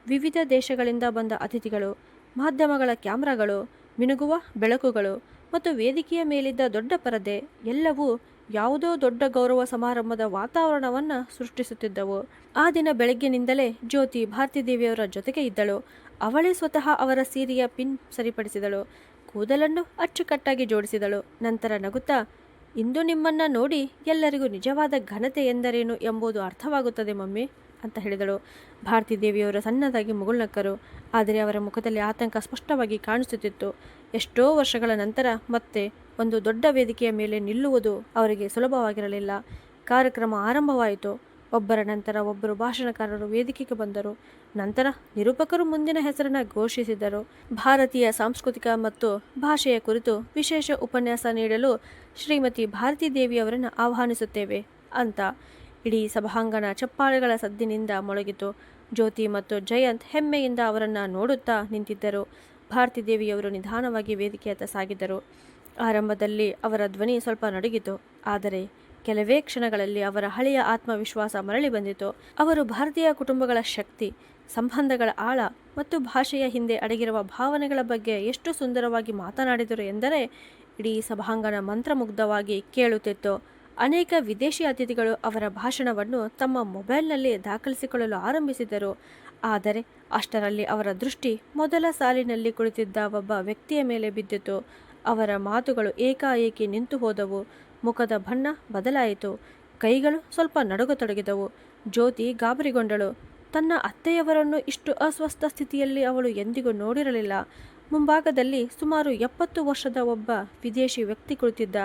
ವಿವಿಧ ದೇಶಗಳಿಂದ ಬಂದ ಅತಿಥಿಗಳು, ಮಾಧ್ಯಮಗಳ ಕ್ಯಾಮ್ರಾಗಳು, ಮಿನುಗುವ ಬೆಳಕುಗಳು ಮತ್ತು ವೇದಿಕೆಯ ಮೇಲಿದ್ದ ದೊಡ್ಡ ಪರದೆ ಎಲ್ಲವೂ ಯಾವುದೋ ದೊಡ್ಡ ಗೌರವ ಸಮಾರಂಭದ ವಾತಾವರಣವನ್ನು ಸೃಷ್ಟಿಸುತ್ತಿದ್ದವು. ಆ ದಿನ ಬೆಳಗ್ಗಿನಿಂದಲೇ ಜ್ಯೋತಿ ಭಾರತಿ ದೇವಿಯವರ ಜೊತೆಗೆ ಇದ್ದಳು. ಅವಳೇ ಸ್ವತಃ ಅವರ ಸೀರೆಯ ಪಿನ್ ಸರಿಪಡಿಸಿದಳು, ಕೂದಲನ್ನು ಅಚ್ಚುಕಟ್ಟಾಗಿ ಜೋಡಿಸಿದಳು. ನಂತರ ನಗುತ್ತಾ, ಇಂದು ನಿಮ್ಮನ್ನು ನೋಡಿ ಎಲ್ಲರಿಗೂ ನಿಜವಾದ ಘನತೆ ಎಂದರೇನು ಎಂಬುದು ಅರ್ಥವಾಗುತ್ತದೆ ಮಮ್ಮಿ ಅಂತ ಹೇಳಿದಳು. ಭಾರತಿ ದೇವಿಯವರು ಸಣ್ಣದಾಗಿ ಮುಗುಳ್ನಕ್ಕರು. ಆದರೆ ಅವರ ಮುಖದಲ್ಲಿ ಆತಂಕ ಸ್ಪಷ್ಟವಾಗಿ ಕಾಣಿಸುತ್ತಿತ್ತು. ಎಷ್ಟೋ ವರ್ಷಗಳ ನಂತರ ಮತ್ತೆ ಒಂದು ದೊಡ್ಡ ವೇದಿಕೆಯ ಮೇಲೆ ನಿಲ್ಲುವುದು ಅವರಿಗೆ ಸುಲಭವಾಗಿರಲಿಲ್ಲ. ಕಾರ್ಯಕ್ರಮ ಆರಂಭವಾಯಿತು. ಒಬ್ಬರ ನಂತರ ಒಬ್ಬರು ಭಾಷಣಕಾರರು ವೇದಿಕೆಗೆ ಬಂದರು. ನಂತರ ನಿರೂಪಕರು ಮುಂದಿನ ಹೆಸರನ್ನು ಘೋಷಿಸಿದರು. ಭಾರತೀಯ ಸಾಂಸ್ಕೃತಿಕ ಮತ್ತು ಭಾಷೆಯ ಕುರಿತು ವಿಶೇಷ ಉಪನ್ಯಾಸ ನೀಡಲು ಶ್ರೀಮತಿ ಭಾರತಿ ದೇವಿಯವರನ್ನು ಆಹ್ವಾನಿಸುತ್ತೇವೆ ಅಂತ. ಇಡೀ ಸಭಾಂಗಣ ಚಪ್ಪಾಳೆಗಳ ಸದ್ದಿನಿಂದ ಮೊಳಗಿತು. ಜ್ಯೋತಿ ಮತ್ತು ಜಯಂತ್ ಹೆಮ್ಮೆಯಿಂದ ಅವರನ್ನು ನೋಡುತ್ತಾ ನಿಂತಿದ್ದರು. ಭಾರತಿ ದೇವಿಯವರು ನಿಧಾನವಾಗಿ ವೇದಿಕೆಯತ್ತ ಸಾಗಿದರು. ಆರಂಭದಲ್ಲಿ ಅವರ ಧ್ವನಿ ಸ್ವಲ್ಪ ನಡುಗಿತು. ಆದರೆ ಕೆಲವೇ ಕ್ಷಣಗಳಲ್ಲಿ ಅವರ ಹಳೆಯ ಆತ್ಮವಿಶ್ವಾಸ ಮರಳಿ ಬಂದಿತು. ಅವರು ಭಾರತೀಯ ಕುಟುಂಬಗಳ ಶಕ್ತಿ, ಸಂಬಂಧಗಳ ಆಳ ಮತ್ತು ಭಾಷೆಯ ಹಿಂದೆ ಅಡಗಿರುವ ಭಾವನೆಗಳ ಬಗ್ಗೆ ಎಷ್ಟು ಸುಂದರವಾಗಿ ಮಾತನಾಡಿದರು ಎಂದರೆ ಇಡೀ ಸಭಾಂಗಣ ಮಂತ್ರಮುಗ್ಧವಾಗಿ ಕೇಳುತ್ತಿತ್ತು. ಅನೇಕ ವಿದೇಶಿ ಅತಿಥಿಗಳು ಅವರ ಭಾಷಣವನ್ನು ತಮ್ಮ ಮೊಬೈಲ್ನಲ್ಲಿ ದಾಖಲಿಸಿಕೊಳ್ಳಲು ಆರಂಭಿಸಿದರು. ಆದರೆ ಅಷ್ಟರಲ್ಲಿ ಅವರ ದೃಷ್ಟಿ ಮೊದಲ ಸಾಲಿನಲ್ಲಿ ಕುಳಿತಿದ್ದ ಒಬ್ಬ ವ್ಯಕ್ತಿಯ ಮೇಲೆ ಬಿದ್ದಿತು. ಅವರ ಮಾತುಗಳು ಏಕಾಏಕಿ ನಿಂತು ಹೋದವು. ಮುಖದ ಬಣ್ಣ ಬದಲಾಯಿತು. ಕೈಗಳು ಸ್ವಲ್ಪ ನಡುಗತೊಡಗಿದವು. ಜ್ಯೋತಿ ಗಾಬರಿಗೊಂಡಳು. ತನ್ನ ಅತ್ತೆಯವರನ್ನು ಇಷ್ಟು ಅಸ್ವಸ್ಥ ಸ್ಥಿತಿಯಲ್ಲಿ ಅವಳು ಎಂದಿಗೂ ನೋಡಿರಲಿಲ್ಲ. ಮುಂಭಾಗದಲ್ಲಿ ಸುಮಾರು 70 ವರ್ಷದ ಒಬ್ಬ ವಿದೇಶಿ ವ್ಯಕ್ತಿ ಕುಳಿತಿದ್ದ.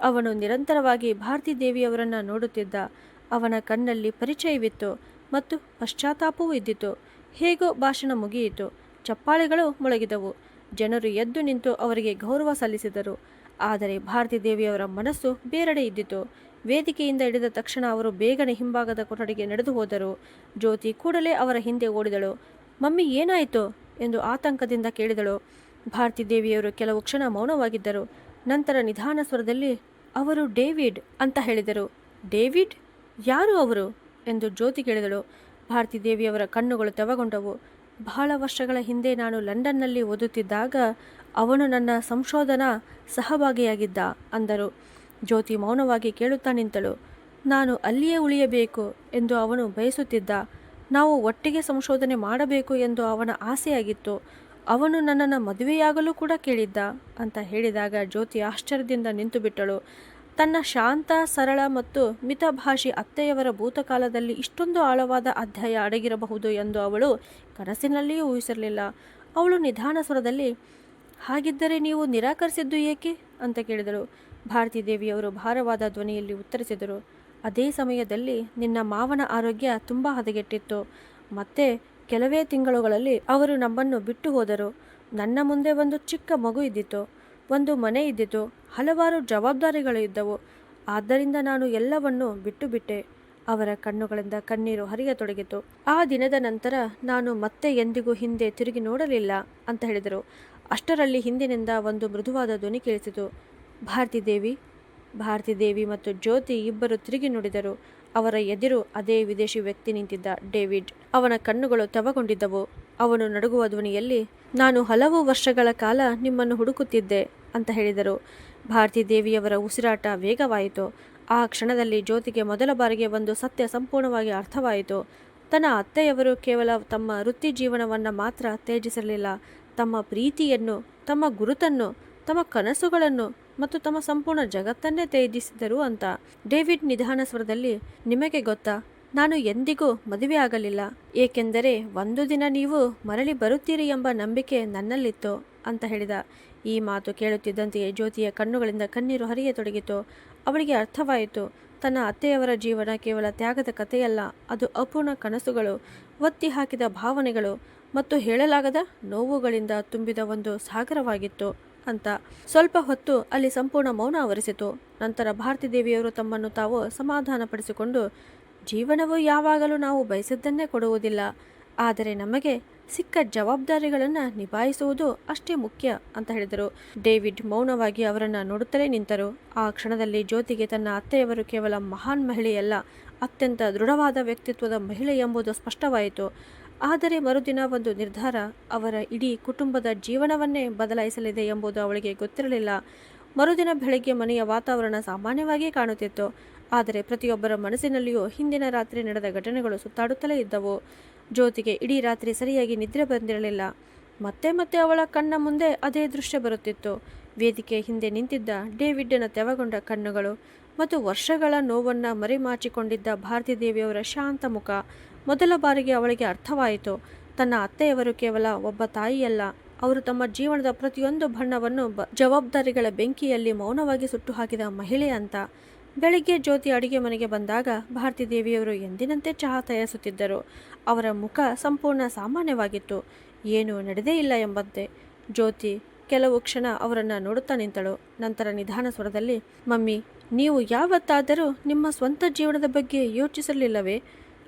ಅವನು ನಿರಂತರವಾಗಿ ಭಾರತಿ ದೇವಿಯವರನ್ನು ನೋಡುತ್ತಿದ್ದ. ಅವನ ಕಣ್ಣಲ್ಲಿ ಪರಿಚಯವಿತ್ತು ಮತ್ತು ಪಶ್ಚಾತ್ತಾಪವೂ ಇದ್ದಿತು. ಹೇಗೋ ಭಾಷಣ ಮುಗಿಯಿತು. ಚಪ್ಪಾಳೆಗಳು ಮೊಳಗಿದವು. ಜನರು ಎದ್ದು ನಿಂತು ಅವರಿಗೆ ಗೌರವ ಸಲ್ಲಿಸಿದರು. ಆದರೆ ಭಾರತಿ ದೇವಿಯವರ ಮನಸ್ಸು ಬೇರೆಡೆ ಇದ್ದಿತು. ವೇದಿಕೆಯಿಂದ ಇಳಿದ ತಕ್ಷಣ ಅವರು ಬೇಗನೆ ಹಿಂಭಾಗದ ಕೊಠಡಿಗೆ ನಡೆದು ಹೋದರು. ಜ್ಯೋತಿ ಕೂಡಲೇ ಅವರ ಹಿಂದೆ ಓಡಿದಳು. ಮಮ್ಮಿ ಏನಾಯಿತು ಎಂದು ಆತಂಕದಿಂದ ಕೇಳಿದಳು. ಭಾರತಿ ದೇವಿಯವರು ಕೆಲವು ಕ್ಷಣ ಮೌನವಾಗಿದ್ದರು. ನಂತರ ನಿಧಾನ ಸ್ವರದಲ್ಲಿ, ಅವರು ಡೇವಿಡ್ ಅಂತ ಹೇಳಿದರು. ಡೇವಿಡ್? ಯಾರು ಅವರು ಎಂದು ಜ್ಯೋತಿ ಕೇಳಿದಳು. ಭಾರತಿ ದೇವಿಯವರ ಕಣ್ಣುಗಳು ತೆವಗೊಂಡವು. ಬಹಳ ವರ್ಷಗಳ ಹಿಂದೆ ನಾನು ಲಂಡನ್ನಲ್ಲಿ ಓದುತ್ತಿದ್ದಾಗ ಅವನು ನನ್ನ ಸಂಶೋಧನಾ ಸಹಭಾಗಿಯಾಗಿದ್ದ ಅಂದರು. ಜ್ಯೋತಿ ಮೌನವಾಗಿ ಕೇಳುತ್ತಾ ನಿಂತಳು. ನಾನು ಅಲ್ಲಿಯೇ ಉಳಿಯಬೇಕು ಎಂದು ಅವನು ಬಯಸುತ್ತಿದ್ದ. ನಾವು ಒಟ್ಟಿಗೆ ಸಂಶೋಧನೆ ಮಾಡಬೇಕು ಎಂದು ಅವನ ಆಸೆಯಾಗಿತ್ತು. ಅವನು ನನ್ನನ್ನು ಮದುವೆಯಾಗಲು ಕೂಡ ಕೇಳಿದ್ದ ಅಂತ ಹೇಳಿದಾಗ ಜ್ಯೋತಿ ಆಶ್ಚರ್ಯದಿಂದ ನಿಂತು ಬಿಟ್ಟಳು. ತನ್ನ ಶಾಂತ, ಸರಳ ಮತ್ತು ಮಿತಭಾಷಿ ಅತ್ತೆಯವರ ಭೂತಕಾಲದಲ್ಲಿ ಇಷ್ಟೊಂದು ಆಳವಾದ ಅಧ್ಯಾಯ ಅಡಗಿರಬಹುದು ಎಂದು ಅವಳು ಕನಸಿನಲ್ಲಿಯೂ ಊಹಿಸಿರಲಿಲ್ಲ. ಅವಳು ನಿಧಾನ ಸ್ವರದಲ್ಲಿ, ಹಾಗಿದ್ದರೆ ನೀವು ನಿರಾಕರಿಸಿದ್ದು ಏಕೆ ಅಂತ ಕೇಳಿದಳು. ಭಾರತಿ ದೇವಿಯವರು ಭಾರವಾದ ಧ್ವನಿಯಲ್ಲಿ ಉತ್ತರಿಸಿದರು. ಅದೇ ಸಮಯದಲ್ಲಿ ನಿನ್ನ ಮಾವನ ಆರೋಗ್ಯ ತುಂಬ ಹದಗೆಟ್ಟಿತ್ತು. ಮತ್ತೆ ಕೆಲವೇ ತಿಂಗಳುಗಳಲ್ಲಿ ಅವರು ನಮ್ಮನ್ನು ಬಿಟ್ಟು ಹೋದರು. ನನ್ನ ಮುಂದೆ ಒಂದು ಚಿಕ್ಕ ಮಗು ಇದ್ದಿತು, ಒಂದು ಮನೆ ಇದ್ದಿತು, ಹಲವಾರು ಜವಾಬ್ದಾರಿಗಳು ಇದ್ದವು. ಆದ್ದರಿಂದ ನಾನು ಎಲ್ಲವನ್ನೂ ಬಿಟ್ಟು ಬಿಟ್ಟೆ. ಅವರ ಕಣ್ಣುಗಳಿಂದ ಕಣ್ಣೀರು ಹರಿಯತೊಡಗಿತು. ಆ ದಿನದ ನಂತರ ನಾನು ಮತ್ತೆ ಎಂದಿಗೂ ಹಿಂದೆ ತಿರುಗಿ ನೋಡಲಿಲ್ಲ ಅಂತ ಹೇಳಿದರು. ಅಷ್ಟರಲ್ಲಿ ಹಿಂದಿನಿಂದ ಒಂದು ಮೃದುವಾದ ಧ್ವನಿ ಕೇಳಿಸಿತು. ಭಾರತಿ ದೇವಿ ಮತ್ತು ಜ್ಯೋತಿ ಇಬ್ಬರು ತಿರುಗಿ ನೋಡಿದರು. ಅವರ ಎದುರು ಅದೇ ವಿದೇಶಿ ವ್ಯಕ್ತಿ ನಿಂತಿದ್ದ, ಡೇವಿಡ್. ಅವನ ಕಣ್ಣುಗಳು ತೆವಗೊಂಡಿದ್ದವು. ಅವನು ನಡುಗುವ ಧ್ವನಿಯಲ್ಲಿ, ನಾನು ಹಲವು ವರ್ಷಗಳ ಕಾಲ ನಿಮ್ಮನ್ನು ಹುಡುಕುತ್ತಿದ್ದೆ ಅಂತ ಹೇಳಿದರು. ಭಾರತಿ ದೇವಿಯವರ ಉಸಿರಾಟ ವೇಗವಾಯಿತು. ಆ ಕ್ಷಣದಲ್ಲಿ ಜ್ಯೋತಿಗೆ ಮೊದಲ ಬಾರಿಗೆ ಒಂದು ಸತ್ಯ ಸಂಪೂರ್ಣವಾಗಿ ಅರ್ಥವಾಯಿತು. ತನ್ನ ಅತ್ತೆಯವರು ಕೇವಲ ತಮ್ಮ ವೃತ್ತಿ ಜೀವನವನ್ನು ಮಾತ್ರ ತ್ಯಜಿಸಿರಲಿಲ್ಲ. ತಮ್ಮ ಪ್ರೀತಿಯನ್ನು, ತಮ್ಮ ಗುರುತನ್ನು, ತಮ್ಮ ಕನಸುಗಳನ್ನು ಮತ್ತು ತಮ್ಮ ಸಂಪೂರ್ಣ ಜಗತ್ತನ್ನೇ ತ್ಯಜಿಸಿದರು ಅಂತ. ಡೇವಿಡ್ ನಿಧಾನ ಸ್ವರದಲ್ಲಿ, ನಿಮಗೆ ಗೊತ್ತಾ, ನಾನು ಎಂದಿಗೂ ಮದುವೆ ಆಗಲಿಲ್ಲ, ಏಕೆಂದರೆ ಒಂದು ದಿನ ನೀವು ಮರಳಿ ಬರುತ್ತೀರಿ ಎಂಬ ನಂಬಿಕೆ ನನ್ನಲ್ಲಿತ್ತು ಅಂತ ಹೇಳಿದ. ಈ ಮಾತು ಕೇಳುತ್ತಿದ್ದಂತೆಯೇ ಜ್ಯೋತಿಯ ಕಣ್ಣುಗಳಿಂದ ಕಣ್ಣೀರು ಹರಿಯತೊಡಗಿತು. ಅವಳಿಗೆ ಅರ್ಥವಾಯಿತು, ತನ್ನ ಅತ್ತೆಯವರ ಜೀವನ ಕೇವಲ ತ್ಯಾಗದ ಕಥೆಯಲ್ಲ, ಅದು ಅಪೂರ್ಣ ಕನಸುಗಳು, ಒತ್ತಿ ಹಾಕಿದ ಭಾವನೆಗಳು ಮತ್ತು ಹೇಳಲಾಗದ ನೋವುಗಳಿಂದ ತುಂಬಿದ ಒಂದು ಸಾಗರವಾಗಿತ್ತು ಅಂತ. ಸ್ವಲ್ಪ ಹೊತ್ತು ಅಲ್ಲಿ ಸಂಪೂರ್ಣ ಮೌನ ಆವರಿಸಿತು. ನಂತರ ಭಾರತಿ ದೇವಿಯವರು ತಮ್ಮನ್ನು ತಾವು ಸಮಾಧಾನಪಡಿಸಿಕೊಂಡು, ಜೀವನವು ಯಾವಾಗಲೂ ನಾವು ಬಯಸಿದ್ದನ್ನೇ ಕೊಡುವುದಿಲ್ಲ, ಆದರೆ ನಮಗೆ ಸಿಕ್ಕ ಜವಾಬ್ದಾರಿಗಳನ್ನು ನಿಭಾಯಿಸುವುದು ಅಷ್ಟೇ ಮುಖ್ಯ ಅಂತ ಹೇಳಿದರು. ಡೇವಿಡ್ ಮೌನವಾಗಿ ಅವರನ್ನು ನೋಡುತ್ತಲೇ ನಿಂತರು. ಆ ಕ್ಷಣದಲ್ಲಿ ಜ್ಯೋತಿಗೆ ತನ್ನ ಅತ್ತೆಯವರು ಕೇವಲ ಮಹಾನ್ ಮಹಿಳೆಯಲ್ಲ, ಅತ್ಯಂತ ದೃಢವಾದ ವ್ಯಕ್ತಿತ್ವದ ಮಹಿಳೆ ಎಂಬುದು ಸ್ಪಷ್ಟವಾಯಿತು. ಆದರೆ ಮರುದಿನ ಒಂದು ನಿರ್ಧಾರ ಅವರ ಇಡೀ ಕುಟುಂಬದ ಜೀವನವನ್ನೇ ಬದಲಾಯಿಸಲಿದೆ ಎಂಬುದು ಅವಳಿಗೆ ಗೊತ್ತಿರಲಿಲ್ಲ. ಮರುದಿನ ಬೆಳಗ್ಗೆ ಮನೆಯ ವಾತಾವರಣ ಸಾಮಾನ್ಯವಾಗಿ ಕಾಣುತ್ತಿತ್ತು, ಆದರೆ ಪ್ರತಿಯೊಬ್ಬರ ಮನಸ್ಸಿನಲ್ಲಿಯೂ ಹಿಂದಿನ ರಾತ್ರಿ ನಡೆದ ಘಟನೆಗಳು ಸುತ್ತಾಡುತ್ತಲೇ ಇದ್ದವು. ಜ್ಯೋತಿಗೆ ಇಡೀ ರಾತ್ರಿ ಸರಿಯಾಗಿ ನಿದ್ರೆ ಬಂದಿರಲಿಲ್ಲ. ಮತ್ತೆ ಮತ್ತೆ ಅವಳ ಕಣ್ಣ ಮುಂದೆ ಅದೇ ದೃಶ್ಯ ಬರುತ್ತಿತ್ತು. ವೇದಿಕೆ ಹಿಂದೆ ನಿಂತಿದ್ದ ಡೇವಿಡ್ನ ತೆವಗೊಂಡ ಕಣ್ಣುಗಳು ಮತ್ತು ವರ್ಷಗಳ ನೋವನ್ನು ಮರೆಮಾಚಿಕೊಂಡಿದ್ದ ಭಾರತಿ ದೇವಿಯವರ ಶಾಂತ ಮುಖ. ಮೊದಲ ಬಾರಿಗೆ ಅವಳಿಗೆ ಅರ್ಥವಾಯಿತು, ತನ್ನ ಅತ್ತೆಯವರು ಕೇವಲ ಒಬ್ಬ ತಾಯಿಯಲ್ಲ, ಅವರು ತಮ್ಮ ಜೀವನದ ಪ್ರತಿಯೊಂದು ಬಣ್ಣವನ್ನು ಜವಾಬ್ದಾರಿಗಳ ಬೆಂಕಿಯಲ್ಲಿ ಮೌನವಾಗಿ ಸುಟ್ಟು ಹಾಕಿದ ಮಹಿಳೆ ಅಂತ. ಬೆಳಿಗ್ಗೆ ಜ್ಯೋತಿ ಅಡುಗೆ ಮನೆಗೆ ಬಂದಾಗ ಭಾರತಿ ದೇವಿಯವರು ಎಂದಿನಂತೆ ಚಹಾ ತಯಾರಿಸುತ್ತಿದ್ದರು. ಅವರ ಮುಖ ಸಂಪೂರ್ಣ ಸಾಮಾನ್ಯವಾಗಿತ್ತು, ಏನೂ ನಡೆದೇ ಇಲ್ಲ ಎಂಬಂತೆ. ಜ್ಯೋತಿ ಕೆಲವು ಕ್ಷಣ ಅವರನ್ನು ನೋಡುತ್ತಾ ನಿಂತಳು. ನಂತರ ನಿಧಾನ ಸ್ವರದಲ್ಲಿ, ಮಮ್ಮಿ, ನೀವು ಯಾವತ್ತಾದರೂ ನಿಮ್ಮ ಸ್ವಂತ ಜೀವನದ ಬಗ್ಗೆ ಯೋಚಿಸಲಿಲ್ಲವೇ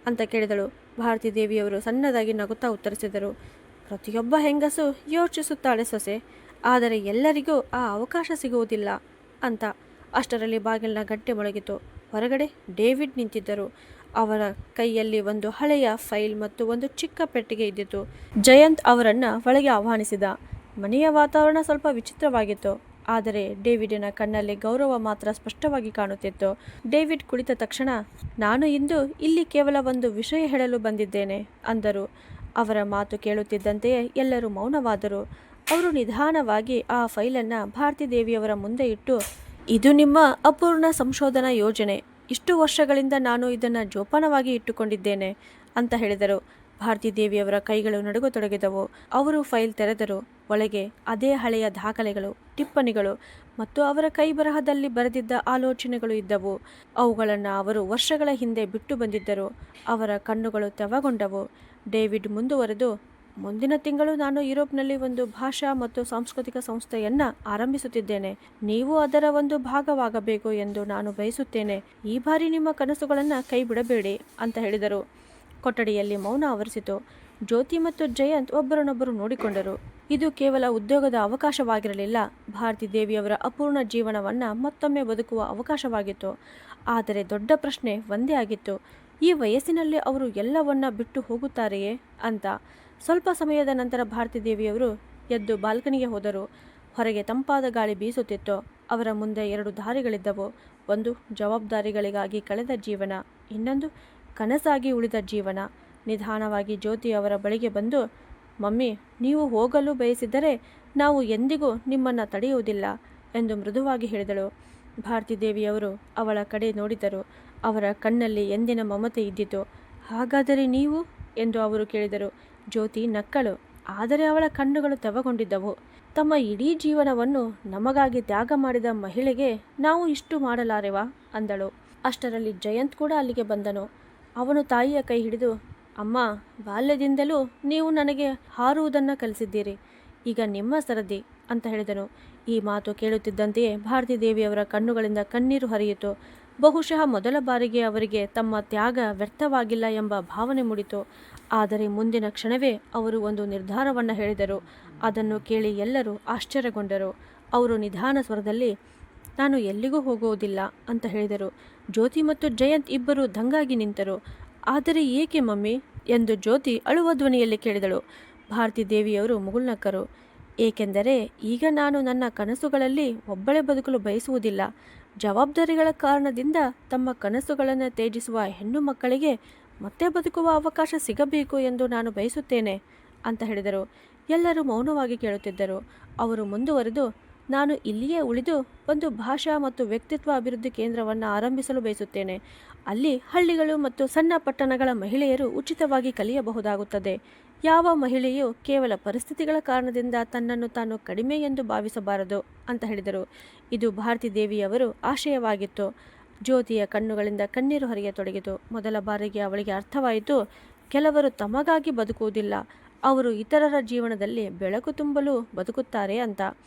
ಅಂತ ಕೇಳಿದಳು. ಭಾರತಿ ದೇವಿಯವರು ಸಣ್ಣದಾಗಿ ನಗುತ್ತಾ ಉತ್ತರಿಸಿದರು, ಪ್ರತಿಯೊಬ್ಬ ಹೆಂಗಸು ಯೋಚಿಸುತ್ತಾಳೆ ಸೊಸೆ, ಆದರೆ ಎಲ್ಲರಿಗೂ ಆ ಅವಕಾಶ ಸಿಗುವುದಿಲ್ಲ ಅಂತ. ಅಷ್ಟರಲ್ಲಿ ಬಾಗಿಲಿನ ಗಂಟೆ ಮೊಳಗಿತು. ಹೊರಗಡೆ ಡೇವಿಡ್ ನಿಂತಿದ್ದರು. ಅವರ ಕೈಯಲ್ಲಿ ಒಂದು ಹಳೆಯ ಫೈಲ್ ಮತ್ತು ಒಂದು ಚಿಕ್ಕ ಪೆಟ್ಟಿಗೆ ಇದ್ದಿತು. ಜಯಂತ್ ಅವರನ್ನು ಒಳಗೆ ಆಹ್ವಾನಿಸಿದ. ಮನೆಯ ವಾತಾವರಣ ಸ್ವಲ್ಪ ವಿಚಿತ್ರವಾಗಿತ್ತು, ಆದರೆ ಡೇವಿಡಿನ ಕಣ್ಣಲ್ಲಿ ಗೌರವ ಮಾತ್ರ ಸ್ಪಷ್ಟವಾಗಿ ಕಾಣುತ್ತಿತ್ತು. ಡೇವಿಡ್ ಕುಳಿತ ತಕ್ಷಣ, ನಾನು ಇಂದು ಇಲ್ಲಿ ಕೇವಲ ಒಂದು ವಿಷಯ ಹೇಳಲು ಬಂದಿದ್ದೇನೆ ಅಂದರು. ಅವರ ಮಾತು ಕೇಳುತ್ತಿದ್ದಂತೆಯೇ ಎಲ್ಲರೂ ಮೌನವಾದರು. ಅವರು ನಿಧಾನವಾಗಿ ಆ ಫೈಲನ್ನು ಭಾರತಿ ದೇವಿಯವರ ಮುಂದೆ ಇಟ್ಟು, ಇದು ನಿಮ್ಮ ಅಪೂರ್ಣ ಸಂಶೋಧನಾ ಯೋಜನೆ, ಇಷ್ಟು ವರ್ಷಗಳಿಂದ ನಾನು ಇದನ್ನು ಜೋಪಾನವಾಗಿ ಇಟ್ಟುಕೊಂಡಿದ್ದೇನೆ ಅಂತ ಹೇಳಿದರು. ಭಾರತಿ ದೇವಿಯವರ ಕೈಗಳು ನಡುಗತೊಡಗಿದವು. ಅವರು ಫೈಲ್ ತೆರೆದರು. ಒಳಗೆ ಅದೇ ಹಳೆಯ ದಾಖಲೆಗಳು, ಟಿಪ್ಪಣಿಗಳು ಮತ್ತು ಅವರ ಕೈ ಬರಹದಲ್ಲಿ ಬರೆದಿದ್ದ ಆಲೋಚನೆಗಳು ಇದ್ದವು. ಅವುಗಳನ್ನು ಅವರು ವರ್ಷಗಳ ಹಿಂದೆ ಬಿಟ್ಟು ಬಂದಿದ್ದರು. ಅವರ ಕಣ್ಣುಗಳು ತೆವಗೊಂಡವು. ಡೇವಿಡ್ ಮುಂದುವರೆದು, ಮುಂದಿನ ತಿಂಗಳು ನಾನು ಯುರೋಪ್ನಲ್ಲಿ ಒಂದು ಭಾಷಾ ಮತ್ತು ಸಾಂಸ್ಕೃತಿಕ ಸಂಸ್ಥೆಯನ್ನು ಆರಂಭಿಸುತ್ತಿದ್ದೇನೆ. ನೀವು ಅದರ ಒಂದು ಭಾಗವಾಗಬೇಕು ಎಂದು ನಾನು ಬಯಸುತ್ತೇನೆ. ಈ ಬಾರಿ ನಿಮ್ಮ ಕನಸುಗಳನ್ನು ಕೈ ಬಿಡಬೇಡಿ ಅಂತ ಹೇಳಿದರು. ಕೊಠಡಿಯಲ್ಲಿ ಮೌನ ಆವರಿಸಿತು. ಜ್ಯೋತಿ ಮತ್ತು ಜಯಂತ್ ಒಬ್ಬರನ್ನೊಬ್ಬರು ನೋಡಿಕೊಂಡರು. ಇದು ಕೇವಲ ಉದ್ಯೋಗದ ಅವಕಾಶವಾಗಿರಲಿಲ್ಲ, ಭಾರತಿ ದೇವಿಯವರ ಅಪೂರ್ಣ ಜೀವನವನ್ನು ಮತ್ತೊಮ್ಮೆ ಬದುಕುವ ಅವಕಾಶವಾಗಿತ್ತು. ಆದರೆ ದೊಡ್ಡ ಪ್ರಶ್ನೆ ಒಂದೇ ಆಗಿತ್ತು, ಈ ವಯಸ್ಸಿನಲ್ಲಿ ಅವರು ಎಲ್ಲವನ್ನ ಬಿಟ್ಟು ಹೋಗುತ್ತಾರೆಯೇ ಅಂತ. ಸ್ವಲ್ಪ ಸಮಯದ ನಂತರ ಭಾರತಿ ದೇವಿಯವರು ಎದ್ದು ಬಾಲ್ಕನಿಗೆ ಹೋದರು. ಹೊರಗೆ ತಂಪಾದ ಗಾಳಿ ಬೀಸುತ್ತಿತ್ತು. ಅವರ ಮುಂದೆ ಎರಡು ದಾರಿಗಳಿದ್ದವು. ಒಂದು ಜವಾಬ್ದಾರಿಗಳಿಗಾಗಿ ಕಳೆದ ಜೀವನ, ಇನ್ನೊಂದು ಕನಸಾಗಿ ಉಳಿದ ಜೀವನ. ನಿಧಾನವಾಗಿ ಜ್ಯೋತಿ ಅವರ ಬಳಿಗೆ ಬಂದು, ಮಮ್ಮಿ, ನೀವು ಹೋಗಲು ಬಯಸಿದ್ದರೆ ನಾವು ಎಂದಿಗೂ ನಿಮ್ಮನ್ನು ತಡೆಯುವುದಿಲ್ಲ ಎಂದು ಮೃದುವಾಗಿ ಹೇಳಿದಳು. ಭಾರತಿ ದೇವಿಯವರು ಅವಳ ಕಡೆ ನೋಡಿದರು. ಅವರ ಕಣ್ಣಲ್ಲಿ ಎಂದಿನ ಮಮತೆ ಇದ್ದಿತು. ಹಾಗಾದರೆ ನೀವು ಎಂದು ಅವರು ಕೇಳಿದರು. ಜ್ಯೋತಿ ನಕ್ಕಳು, ಆದರೆ ಅವಳ ಕಣ್ಣುಗಳು ತೆವಗೊಂಡಿದ್ದವು. ತಮ್ಮ ಇಡೀ ಜೀವನವನ್ನು ನಮಗಾಗಿ ತ್ಯಾಗ ಮಾಡಿದ ಮಹಿಳೆಗೆ ನಾವು ಇಷ್ಟು ಮಾಡಲಾರೆವಾ ಅಂದಳು. ಅಷ್ಟರಲ್ಲಿ ಜಯಂತ್ ಕೂಡ ಅಲ್ಲಿಗೆ ಬಂದನು. ಅವನು ತಾಯಿಯ ಕೈ ಹಿಡಿದು, ಅಮ್ಮ, ಬಾಲ್ಯದಿಂದಲೂ ನೀವು ನನಗೆ ಹಾರುವುದನ್ನು ಕಲಿಸಿದ್ದೀರಿ, ಈಗ ನಿಮ್ಮ ಸರದಿ ಅಂತ ಹೇಳಿದನು. ಈ ಮಾತು ಕೇಳುತ್ತಿದ್ದಂತೆಯೇ ಭಾರತಿ ದೇವಿಯವರ ಕಣ್ಣುಗಳಿಂದ ಕಣ್ಣೀರು ಹರಿಯಿತು. ಬಹುಶಃ ಮೊದಲ ಬಾರಿಗೆ ಅವರಿಗೆ ತಮ್ಮ ತ್ಯಾಗ ವ್ಯರ್ಥವಾಗಿಲ್ಲ ಎಂಬ ಭಾವನೆ ಮೂಡಿತು. ಆದರೆ ಮುಂದಿನ ಕ್ಷಣವೇ ಅವರು ಒಂದು ನಿರ್ಧಾರವನ್ನು ಹೇಳಿದರು. ಅದನ್ನು ಕೇಳಿ ಎಲ್ಲರೂ ಆಶ್ಚರ್ಯಗೊಂಡರು. ಅವರು ನಿಧಾನ ಸ್ವರದಲ್ಲಿ, ನಾನು ಎಲ್ಲಿಗೂ ಹೋಗುವುದಿಲ್ಲ ಅಂತ ಹೇಳಿದರು. ಜ್ಯೋತಿ ಮತ್ತು ಜಯಂತ್ ಇಬ್ಬರು ದಂಗಾಗಿ ನಿಂತರು. ಆದರೆ ಏಕೆ ಮಮ್ಮಿ ಎಂದು ಜ್ಯೋತಿ ಅಳುವ ಧ್ವನಿಯಲ್ಲಿ ಕೇಳಿದಳು. ಭಾರತಿ ದೇವಿಯವರು ಮುಗುಳ್ನಕ್ಕರು. ಏಕೆಂದರೆ ಈಗ ನಾನು ನನ್ನ ಕನಸುಗಳಲ್ಲಿ ಒಬ್ಬಳೇ ಬದುಕಲು ಬಯಸುವುದಿಲ್ಲ. ಜವಾಬ್ದಾರಿಗಳ ಕಾರಣದಿಂದ ತಮ್ಮ ಕನಸುಗಳನ್ನು ತ್ಯಜಿಸುವ ಹೆಣ್ಣು ಮಕ್ಕಳಿಗೆ ಮತ್ತೆ ಬದುಕುವ ಅವಕಾಶ ಸಿಗಬೇಕು ಎಂದು ನಾನು ಬಯಸುತ್ತೇನೆ ಅಂತ ಹೇಳಿದರು. ಎಲ್ಲರೂ ಮೌನವಾಗಿ ಕೇಳುತ್ತಿದ್ದರು. ಅವರು ಮುಂದುವರೆದು, ನಾನು ಇಲ್ಲಿಯೇ ಉಳಿದು ಒಂದು ಭಾಷಾ ಮತ್ತು ವ್ಯಕ್ತಿತ್ವ ಅಭಿವೃದ್ಧಿ ಕೇಂದ್ರವನ್ನು ಆರಂಭಿಸಲು ಬಯಸುತ್ತೇನೆ. ಅಲ್ಲಿ ಹಳ್ಳಿಗಳು ಮತ್ತು ಸಣ್ಣ ಪಟ್ಟಣಗಳ ಮಹಿಳೆಯರು ಉಚಿತವಾಗಿ ಕಲಿಯಬಹುದಾಗುತ್ತದೆ. ಯಾವ ಮಹಿಳೆಯೂ ಕೇವಲ ಪರಿಸ್ಥಿತಿಗಳ ಕಾರಣದಿಂದ ತನ್ನನ್ನು ತಾನು ಕಡಿಮೆ ಎಂದು ಭಾವಿಸಬಾರದು ಅಂತ ಹೇಳಿದರು. ಇದು ಭಾರತಿ ದೇವಿಯವರು ಆಶಯವಾಗಿತ್ತು. ಜ್ಯೋತಿಯ ಕಣ್ಣುಗಳಿಂದ ಕಣ್ಣೀರು ಹರಿಯತೊಡಗಿತು. ಮೊದಲ ಬಾರಿಗೆ ಅವಳಿಗೆ ಅರ್ಥವಾಯಿತು, ಕೆಲವರು ತಮಗಾಗಿ ಬದುಕುವುದಿಲ್ಲ, ಅವರು ಇತರರ ಜೀವನದಲ್ಲಿ ಬೆಳಕು ತುಂಬಲು ಬದುಕುತ್ತಾರೆ ಅಂತ.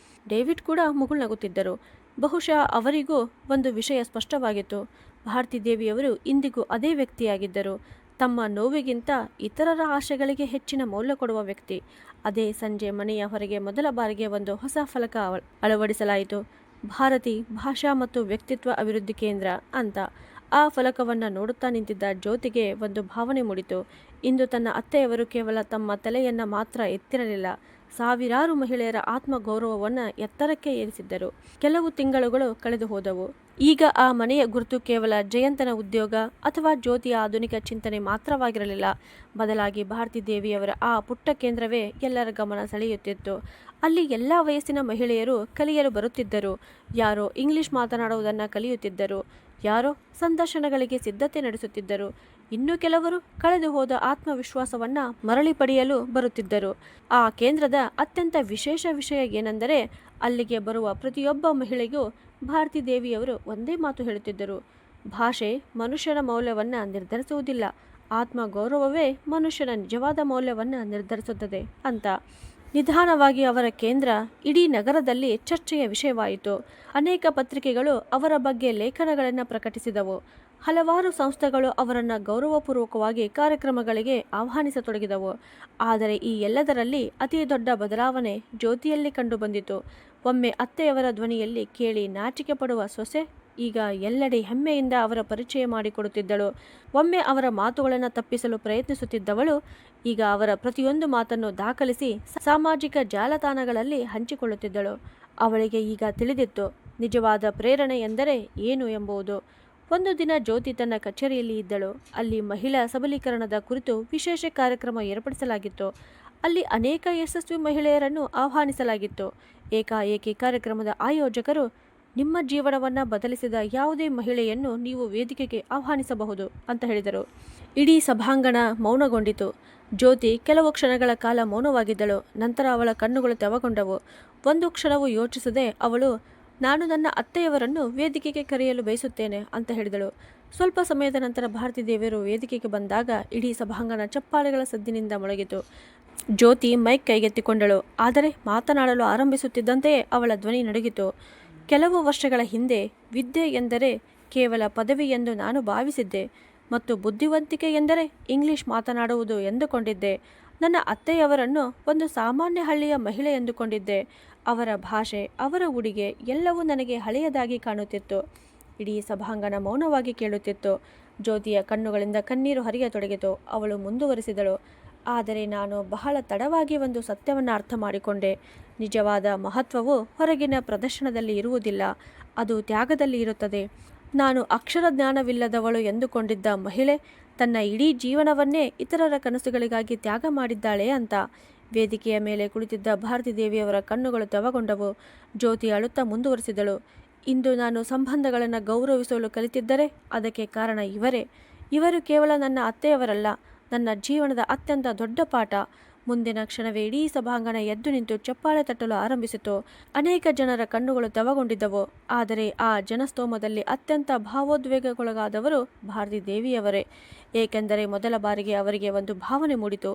ಡೇವಿಡ್ ಕೂಡ ಮುಗುಳ್ನಗುತ್ತಿದ್ದರು. ಬಹುಶಃ ಅವರಿಗೂ ಒಂದು ವಿಷಯ ಸ್ಪಷ್ಟವಾಗಿತ್ತು. ಭಾರತಿ ದೇವಿಯವರು ಇಂದಿಗೂ ಅದೇ ವ್ಯಕ್ತಿಯಾಗಿದ್ದರು. ತಮ್ಮ ನೋವಿಗಿಂತ ಇತರರ ಆಶೆಗಳಿಗೆ ಹೆಚ್ಚಿನ ಮೌಲ್ಯ ಕೊಡುವ ವ್ಯಕ್ತಿ. ಅದೇ ಸಂಜೆ ಮನೆಯ ಹೊರಗೆ ಮೊದಲ ಬಾರಿಗೆ ಒಂದು ಹೊಸ ಫಲಕ ಅಳವಡಿಸಲಾಯಿತು. ಭಾರತಿ ಭಾಷಾ ಮತ್ತು ವ್ಯಕ್ತಿತ್ವ ಅಭಿವೃದ್ಧಿ ಕೇಂದ್ರ ಅಂತ. ಆ ಫಲಕವನ್ನು ನೋಡುತ್ತಾ ನಿಂತಿದ್ದ ಜ್ಯೋತಿಗೆ ಒಂದು ಭಾವನೆ ಮೂಡಿತು. ಇಂದು ತನ್ನ ಅತ್ತೆಯವರು ಕೇವಲ ತಮ್ಮ ತಲೆಯನ್ನು ಮಾತ್ರ ಎತ್ತಿರಲಿಲ್ಲ, ಸಾವಿರಾರು ಮಹಿಳೆಯರ ಆತ್ಮಗೌರವವನ್ನು ಎತ್ತರಕ್ಕೆ ಏರಿಸಿದ್ದರು. ಕೆಲವು ತಿಂಗಳುಗಳು ಕಳೆದು ಹೋದವು. ಈಗ ಆ ಮನೆಯ ಗುರುತು ಕೇವಲ ಜಯಂತನ ಉದ್ಯೋಗ ಅಥವಾ ಜ್ಯೋತಿಯ ಆಧುನಿಕ ಚಿಂತನೆ ಮಾತ್ರವಾಗಿರಲಿಲ್ಲ. ಬದಲಾಗಿ ಭಾರತಿ ದೇವಿಯವರ ಆ ಪುಟ್ಟ ಕೇಂದ್ರವೇ ಎಲ್ಲರ ಗಮನ ಸೆಳೆಯುತ್ತಿತ್ತು. ಅಲ್ಲಿ ಎಲ್ಲ ವಯಸ್ಸಿನ ಮಹಿಳೆಯರು ಕಲಿಯಲು ಬರುತ್ತಿದ್ದರು. ಯಾರೋ ಇಂಗ್ಲಿಷ್ ಮಾತನಾಡುವುದನ್ನು ಕಲಿಯುತ್ತಿದ್ದರು, ಯಾರೋ ಸಂದರ್ಶನಗಳಿಗೆ ಸಿದ್ಧತೆ ನಡೆಸುತ್ತಿದ್ದರು, ಇನ್ನು ಕೆಲವರು ಕಳೆದು ಹೋದ ಆತ್ಮವಿಶ್ವಾಸವನ್ನು ಮರಳಿ ಪಡೆಯಲು ಬರುತ್ತಿದ್ದರು. ಆ ಕೇಂದ್ರದ ಅತ್ಯಂತ ವಿಶೇಷ ವಿಷಯ ಏನೆಂದರೆ, ಅಲ್ಲಿಗೆ ಬರುವ ಪ್ರತಿಯೊಬ್ಬ ಮಹಿಳೆಗೂ ಭಾರತಿ ದೇವಿಯವರು ಒಂದೇ ಮಾತು ಹೇಳುತ್ತಿದ್ದರು: ಭಾಷೆ ಮನುಷ್ಯನ ಮೌಲ್ಯವನ್ನು ನಿರ್ಧರಿಸುವುದಿಲ್ಲ, ಆತ್ಮಗೌರವವೇ ಮನುಷ್ಯನ ನಿಜವಾದ ಮೌಲ್ಯವನ್ನು ನಿರ್ಧರಿಸುತ್ತದೆ ಅಂತ. ನಿಧಾನವಾಗಿ ಅವರ ಕೇಂದ್ರ ಇಡೀ ನಗರದಲ್ಲಿ ಚರ್ಚೆಯ ವಿಷಯವಾಯಿತು. ಅನೇಕ ಪತ್ರಿಕೆಗಳು ಅವರ ಬಗ್ಗೆ ಲೇಖನಗಳನ್ನು ಪ್ರಕಟಿಸಿದವು. ಹಲವಾರು ಸಂಸ್ಥೆಗಳು ಅವರನ್ನು ಗೌರವಪೂರ್ವಕವಾಗಿ ಕಾರ್ಯಕ್ರಮಗಳಿಗೆ ಆಹ್ವಾನಿಸತೊಡಗಿದವು. ಆದರೆ ಈ ಎಲ್ಲದರಲ್ಲಿ ಅತಿ ದೊಡ್ಡ ಬದಲಾವಣೆ ಜ್ಯೋತಿಯಲ್ಲಿ ಕಂಡುಬಂದಿತು. ಒಮ್ಮೆ ಅತ್ತೆಯವರ ಧ್ವನಿಯಲ್ಲಿ ಕೇಳಿ ನಾಚಿಕೆ ಪಡುವ ಸೊಸೆ ಈಗ ಎಲ್ಲೆಡೆ ಹೆಮ್ಮೆಯಿಂದ ಅವರ ಪರಿಚಯ ಮಾಡಿಕೊಡುತ್ತಿದ್ದಳು. ಒಮ್ಮೆ ಅವರ ಮಾತುಗಳನ್ನು ತಪ್ಪಿಸಲು ಪ್ರಯತ್ನಿಸುತ್ತಿದ್ದವಳು ಈಗ ಅವರ ಪ್ರತಿಯೊಂದು ಮಾತನ್ನು ದಾಖಲಿಸಿ ಸಾಮಾಜಿಕ ಜಾಲತಾಣಗಳಲ್ಲಿ ಹಂಚಿಕೊಳ್ಳುತ್ತಿದ್ದಳು. ಅವಳಿಗೆ ಈಗ ತಿಳಿದಿತ್ತು ನಿಜವಾದ ಪ್ರೇರಣೆ ಎಂದರೆ ಏನು ಎಂಬುದು. ಒಂದು ದಿನ ಜ್ಯೋತಿ ತನ್ನ ಕಚೇರಿಯಲ್ಲಿ ಇದ್ದಳು. ಅಲ್ಲಿ ಮಹಿಳಾ ಸಬಲೀಕರಣದ ಕುರಿತು ವಿಶೇಷ ಕಾರ್ಯಕ್ರಮ ಏರ್ಪಡಿಸಲಾಗಿತ್ತು. ಅಲ್ಲಿ ಅನೇಕ ಯಶಸ್ವಿ ಮಹಿಳೆಯರನ್ನು ಆಹ್ವಾನಿಸಲಾಗಿತ್ತು. ಏಕಾಏಕಿ ಕಾರ್ಯಕ್ರಮದ ಆಯೋಜಕರು, ನಿಮ್ಮ ಜೀವನವನ್ನು ಬದಲಿಸಿದ ಯಾವುದೇ ಮಹಿಳೆಯನ್ನು ನೀವು ವೇದಿಕೆಗೆ ಆಹ್ವಾನಿಸಬಹುದು ಅಂತ ಹೇಳಿದರು. ಇಡೀ ಸಭಾಂಗಣ ಮೌನಗೊಂಡಿತು. ಜ್ಯೋತಿ ಕೆಲವು ಕ್ಷಣಗಳ ಕಾಲ ಮೌನವಾಗಿದ್ದಳು. ನಂತರ ಅವಳ ಕಣ್ಣುಗಳು ತೆವಗೊಂಡವು. ಒಂದು ಕ್ಷಣವೂ ಯೋಚಿಸದೆ ಅವಳು, ನಾನು ನನ್ನ ಅತ್ತೆಯವರನ್ನು ವೇದಿಕೆಗೆ ಕರೆಯಲು ಬಯಸುತ್ತೇನೆ ಅಂತ ಹೇಳಿದಳು. ಸ್ವಲ್ಪ ಸಮಯದ ನಂತರ ಭಾರತಿ ದೇವಿಯರು ವೇದಿಕೆಗೆ ಬಂದಾಗ ಇಡೀ ಸಭಾಂಗಣ ಚಪ್ಪಾಳೆಗಳ ಸದ್ದಿನಿಂದ ಮೊಳಗಿತು. ಜ್ಯೋತಿ ಮೈಕ್ ಕೈಗೆತ್ತಿಕೊಂಡಳು. ಆದರೆ ಮಾತನಾಡಲು ಆರಂಭಿಸುತ್ತಿದ್ದಂತೆಯೇ ಅವಳ ಧ್ವನಿ ನಡುಗಿತು. ಕೆಲವು ವರ್ಷಗಳ ಹಿಂದೆ ವಿದ್ಯೆ ಎಂದರೆ ಕೇವಲ ಪದವಿ ಎಂದು ನಾನು ಭಾವಿಸಿದ್ದೆ ಮತ್ತು ಬುದ್ಧಿವಂತಿಕೆ ಎಂದರೆ ಇಂಗ್ಲಿಷ್ ಮಾತನಾಡುವುದು ಎಂದುಕೊಂಡಿದ್ದೆ. ನನ್ನ ಅತ್ತೆಯವರನ್ನು ಒಂದು ಸಾಮಾನ್ಯ ಹಳ್ಳಿಯ ಮಹಿಳೆ ಎಂದುಕೊಂಡಿದ್ದೆ. ಅವರ ಭಾಷೆ, ಅವರ ಉಡುಗೆ ಎಲ್ಲವೂ ನನಗೆ ಹಳೆಯದಾಗಿ ಕಾಣುತ್ತಿತ್ತು. ಇಡೀ ಸಭಾಂಗಣ ಮೌನವಾಗಿ ಕೇಳುತ್ತಿತ್ತು. ಜ್ಯೋತಿಯ ಕಣ್ಣುಗಳಿಂದ ಕಣ್ಣೀರು ಹರಿಯತೊಡಗಿತು. ಅವಳು ಮುಂದುವರಿಸಿದಳು, ಆದರೆ ನಾನು ಬಹಳ ತಡವಾಗಿ ಒಂದು ಸತ್ಯವನ್ನು ಅರ್ಥ ಮಾಡಿಕೊಂಡೆ. ನಿಜವಾದ ಮಹತ್ವವು ಹೊರಗಿನ ಪ್ರದರ್ಶನದಲ್ಲಿ ಇರುವುದಿಲ್ಲ, ಅದು ತ್ಯಾಗದಲ್ಲಿ ಇರುತ್ತದೆ. ನಾನು ಅಕ್ಷರ ಜ್ಞಾನವಿಲ್ಲದವಳು ಎಂದುಕೊಂಡಿದ್ದ ಮಹಿಳೆ ತನ್ನ ಇಡೀ ಜೀವನವನ್ನೇ ಇತರರ ಕನಸುಗಳಿಗಾಗಿ ತ್ಯಾಗ ಮಾಡಿದ್ದಾಳೆ ಅಂತ. ವೇದಿಕೆಯ ಮೇಲೆ ಕುಳಿತಿದ್ದ ಭಾರತಿ ದೇವಿಯವರ ಕಣ್ಣುಗಳು ತೆವಗೊಂಡವು. ಜ್ಯೋತಿ ಅಳುತ್ತಾ ಮುಂದುವರಿಸಿದಳು, ಇಂದು ನಾನು ಸಂಬಂಧಗಳನ್ನು ಗೌರವಿಸಲು ಕಲಿತಿದ್ದರೆ ಅದಕ್ಕೆ ಕಾರಣ ಇವರೇ. ಇವರು ಕೇವಲ ನನ್ನ ಅತ್ತೆಯವರಲ್ಲ, ನನ್ನ ಜೀವನದ ಅತ್ಯಂತ ದೊಡ್ಡ ಪಾಠ. ಮುಂದಿನ ಕ್ಷಣವೇ ಇಡೀ ಸಭಾಂಗಣ ಎದ್ದು ನಿಂತು ಚಪ್ಪಾಳೆ ತಟ್ಟಲು ಆರಂಭಿಸಿತು. ಅನೇಕ ಜನರ ಕಣ್ಣುಗಳು ತೆವಗೊಂಡಿದ್ದವು. ಆದರೆ ಆ ಜನಸ್ತೋಮದಲ್ಲಿ ಅತ್ಯಂತ ಭಾವೋದ್ವೇಗಕ್ಕೊಳಗಾದವರು ಭಾರತಿ ದೇವಿಯವರೇ. ಏಕೆಂದರೆ ಮೊದಲ ಬಾರಿಗೆ ಅವರಿಗೆ ಒಂದು ಭಾವನೆ ಮೂಡಿತು.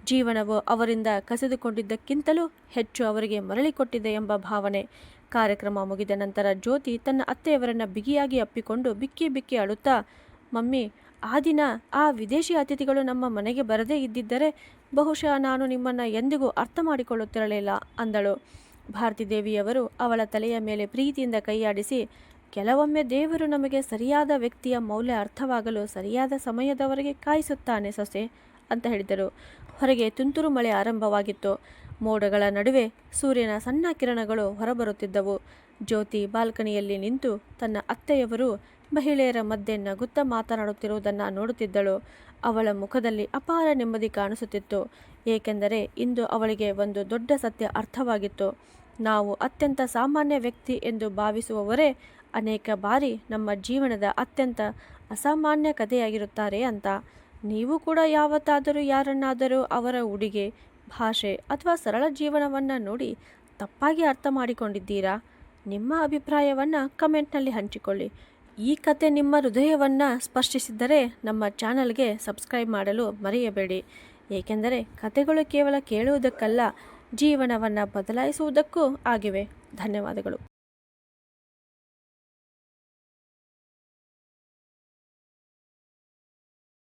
ಜೀವನವು ಅವರಿಂದ ಕಸಿದುಕೊಂಡಿದ್ದಕ್ಕಿಂತಲೂ ಹೆಚ್ಚು ಅವರಿಗೆ ಮರಳಿಕೊಟ್ಟಿದೆ ಎಂಬ ಭಾವನೆ. ಕಾರ್ಯಕ್ರಮ ಮುಗಿದ ನಂತರ ಜ್ಯೋತಿ ತನ್ನ ಅತ್ತೆಯವರನ್ನು ಬಿಗಿಯಾಗಿ ಅಪ್ಪಿಕೊಂಡು ಬಿಕ್ಕಿ ಬಿಕ್ಕಿ ಅಳುತ್ತಾ, ಮಮ್ಮಿ, ಆ ದಿನ ಆ ವಿದೇಶಿ ಅತಿಥಿಗಳು ನಮ್ಮ ಮನೆಗೆ ಬರದೇ ಇದ್ದಿದ್ದರೆ ಬಹುಶಃ ನಾನು ನಿಮ್ಮನ್ನು ಎಂದಿಗೂ ಅರ್ಥ ಮಾಡಿಕೊಳ್ಳುತ್ತಿರಲಿಲ್ಲ ಅಂದಳು. ಭಾರತಿ ದೇವಿಯವರು ಅವಳ ತಲೆಯ ಮೇಲೆ ಪ್ರೀತಿಯಿಂದ ಕೈಯಾಡಿಸಿ, ಕೆಲವೊಮ್ಮೆ ದೇವರು ನಮಗೆ ಸರಿಯಾದ ವ್ಯಕ್ತಿಯ ಮೌಲ್ಯ ಅರ್ಥವಾಗಲು ಸರಿಯಾದ ಸಮಯದವರೆಗೆ ಕಾಯಿಸುತ್ತಾನೆ ಸೊಸೆ ಅಂತ ಹೇಳಿದರು. ಹೊರಗೆ ತುಂತುರು ಮಳೆ ಆರಂಭವಾಗಿತ್ತು. ಮೋಡಗಳ ನಡುವೆ ಸೂರ್ಯನ ಸಣ್ಣ ಕಿರಣಗಳು ಹೊರಬರುತ್ತಿದ್ದವು. ಜ್ಯೋತಿ ಬಾಲ್ಕನಿಯಲ್ಲಿ ನಿಂತು ತನ್ನ ಅತ್ತೆಯವರು ಮಹಿಳೆಯರ ಮಧ್ಯೆ ನಗುತ್ತಾ ಮಾತನಾಡುತ್ತಿರುವುದನ್ನು ನೋಡುತ್ತಿದ್ದಳು. ಅವಳ ಮುಖದಲ್ಲಿ ಅಪಾರ ನೆಮ್ಮದಿ ಕಾಣಿಸುತ್ತಿತ್ತು. ಏಕೆಂದರೆ ಇಂದು ಅವಳಿಗೆ ಒಂದು ದೊಡ್ಡ ಸತ್ಯ ಅರ್ಥವಾಗಿತ್ತು. ನಾವು ಅತ್ಯಂತ ಸಾಮಾನ್ಯ ವ್ಯಕ್ತಿ ಎಂದು ಭಾವಿಸುವವರೇ ಅನೇಕ ಬಾರಿ ನಮ್ಮ ಜೀವನದ ಅತ್ಯಂತ ಅಸಾಮಾನ್ಯ ಕಥೆಯಾಗಿರುತ್ತಾರೆ ಅಂತ. ನೀವು ಕೂಡ ಯಾವತ್ತಾದರೂ ಯಾರನ್ನಾದರೂ ಅವರ ಉಡುಗೆ, ಭಾಷೆ ಅಥವಾ ಸರಳ ಜೀವನವನ್ನು ನೋಡಿ ತಪ್ಪಾಗಿ ಅರ್ಥ ಮಾಡಿಕೊಂಡಿದ್ದೀರಾ? ನಿಮ್ಮ ಅಭಿಪ್ರಾಯವನ್ನು ಕಮೆಂಟ್ನಲ್ಲಿ ಹಂಚಿಕೊಳ್ಳಿ. ಈ ಕತೆ ನಿಮ್ಮ ಹೃದಯವನ್ನು ಸ್ಪರ್ಶಿಸಿದ್ದರೆ ನಮ್ಮ ಚಾನಲ್ಗೆ ಸಬ್ಸ್ಕ್ರೈಬ್ ಮಾಡಲು ಮರೆಯಬೇಡಿ. ಏಕೆಂದರೆ ಕತೆಗಳು ಕೇವಲ ಕೇಳುವುದಕ್ಕಲ್ಲ, ಜೀವನವನ್ನು ಬದಲಾಯಿಸುವುದಕ್ಕೂ ಆಗಿವೆ. ಧನ್ಯವಾದಗಳು.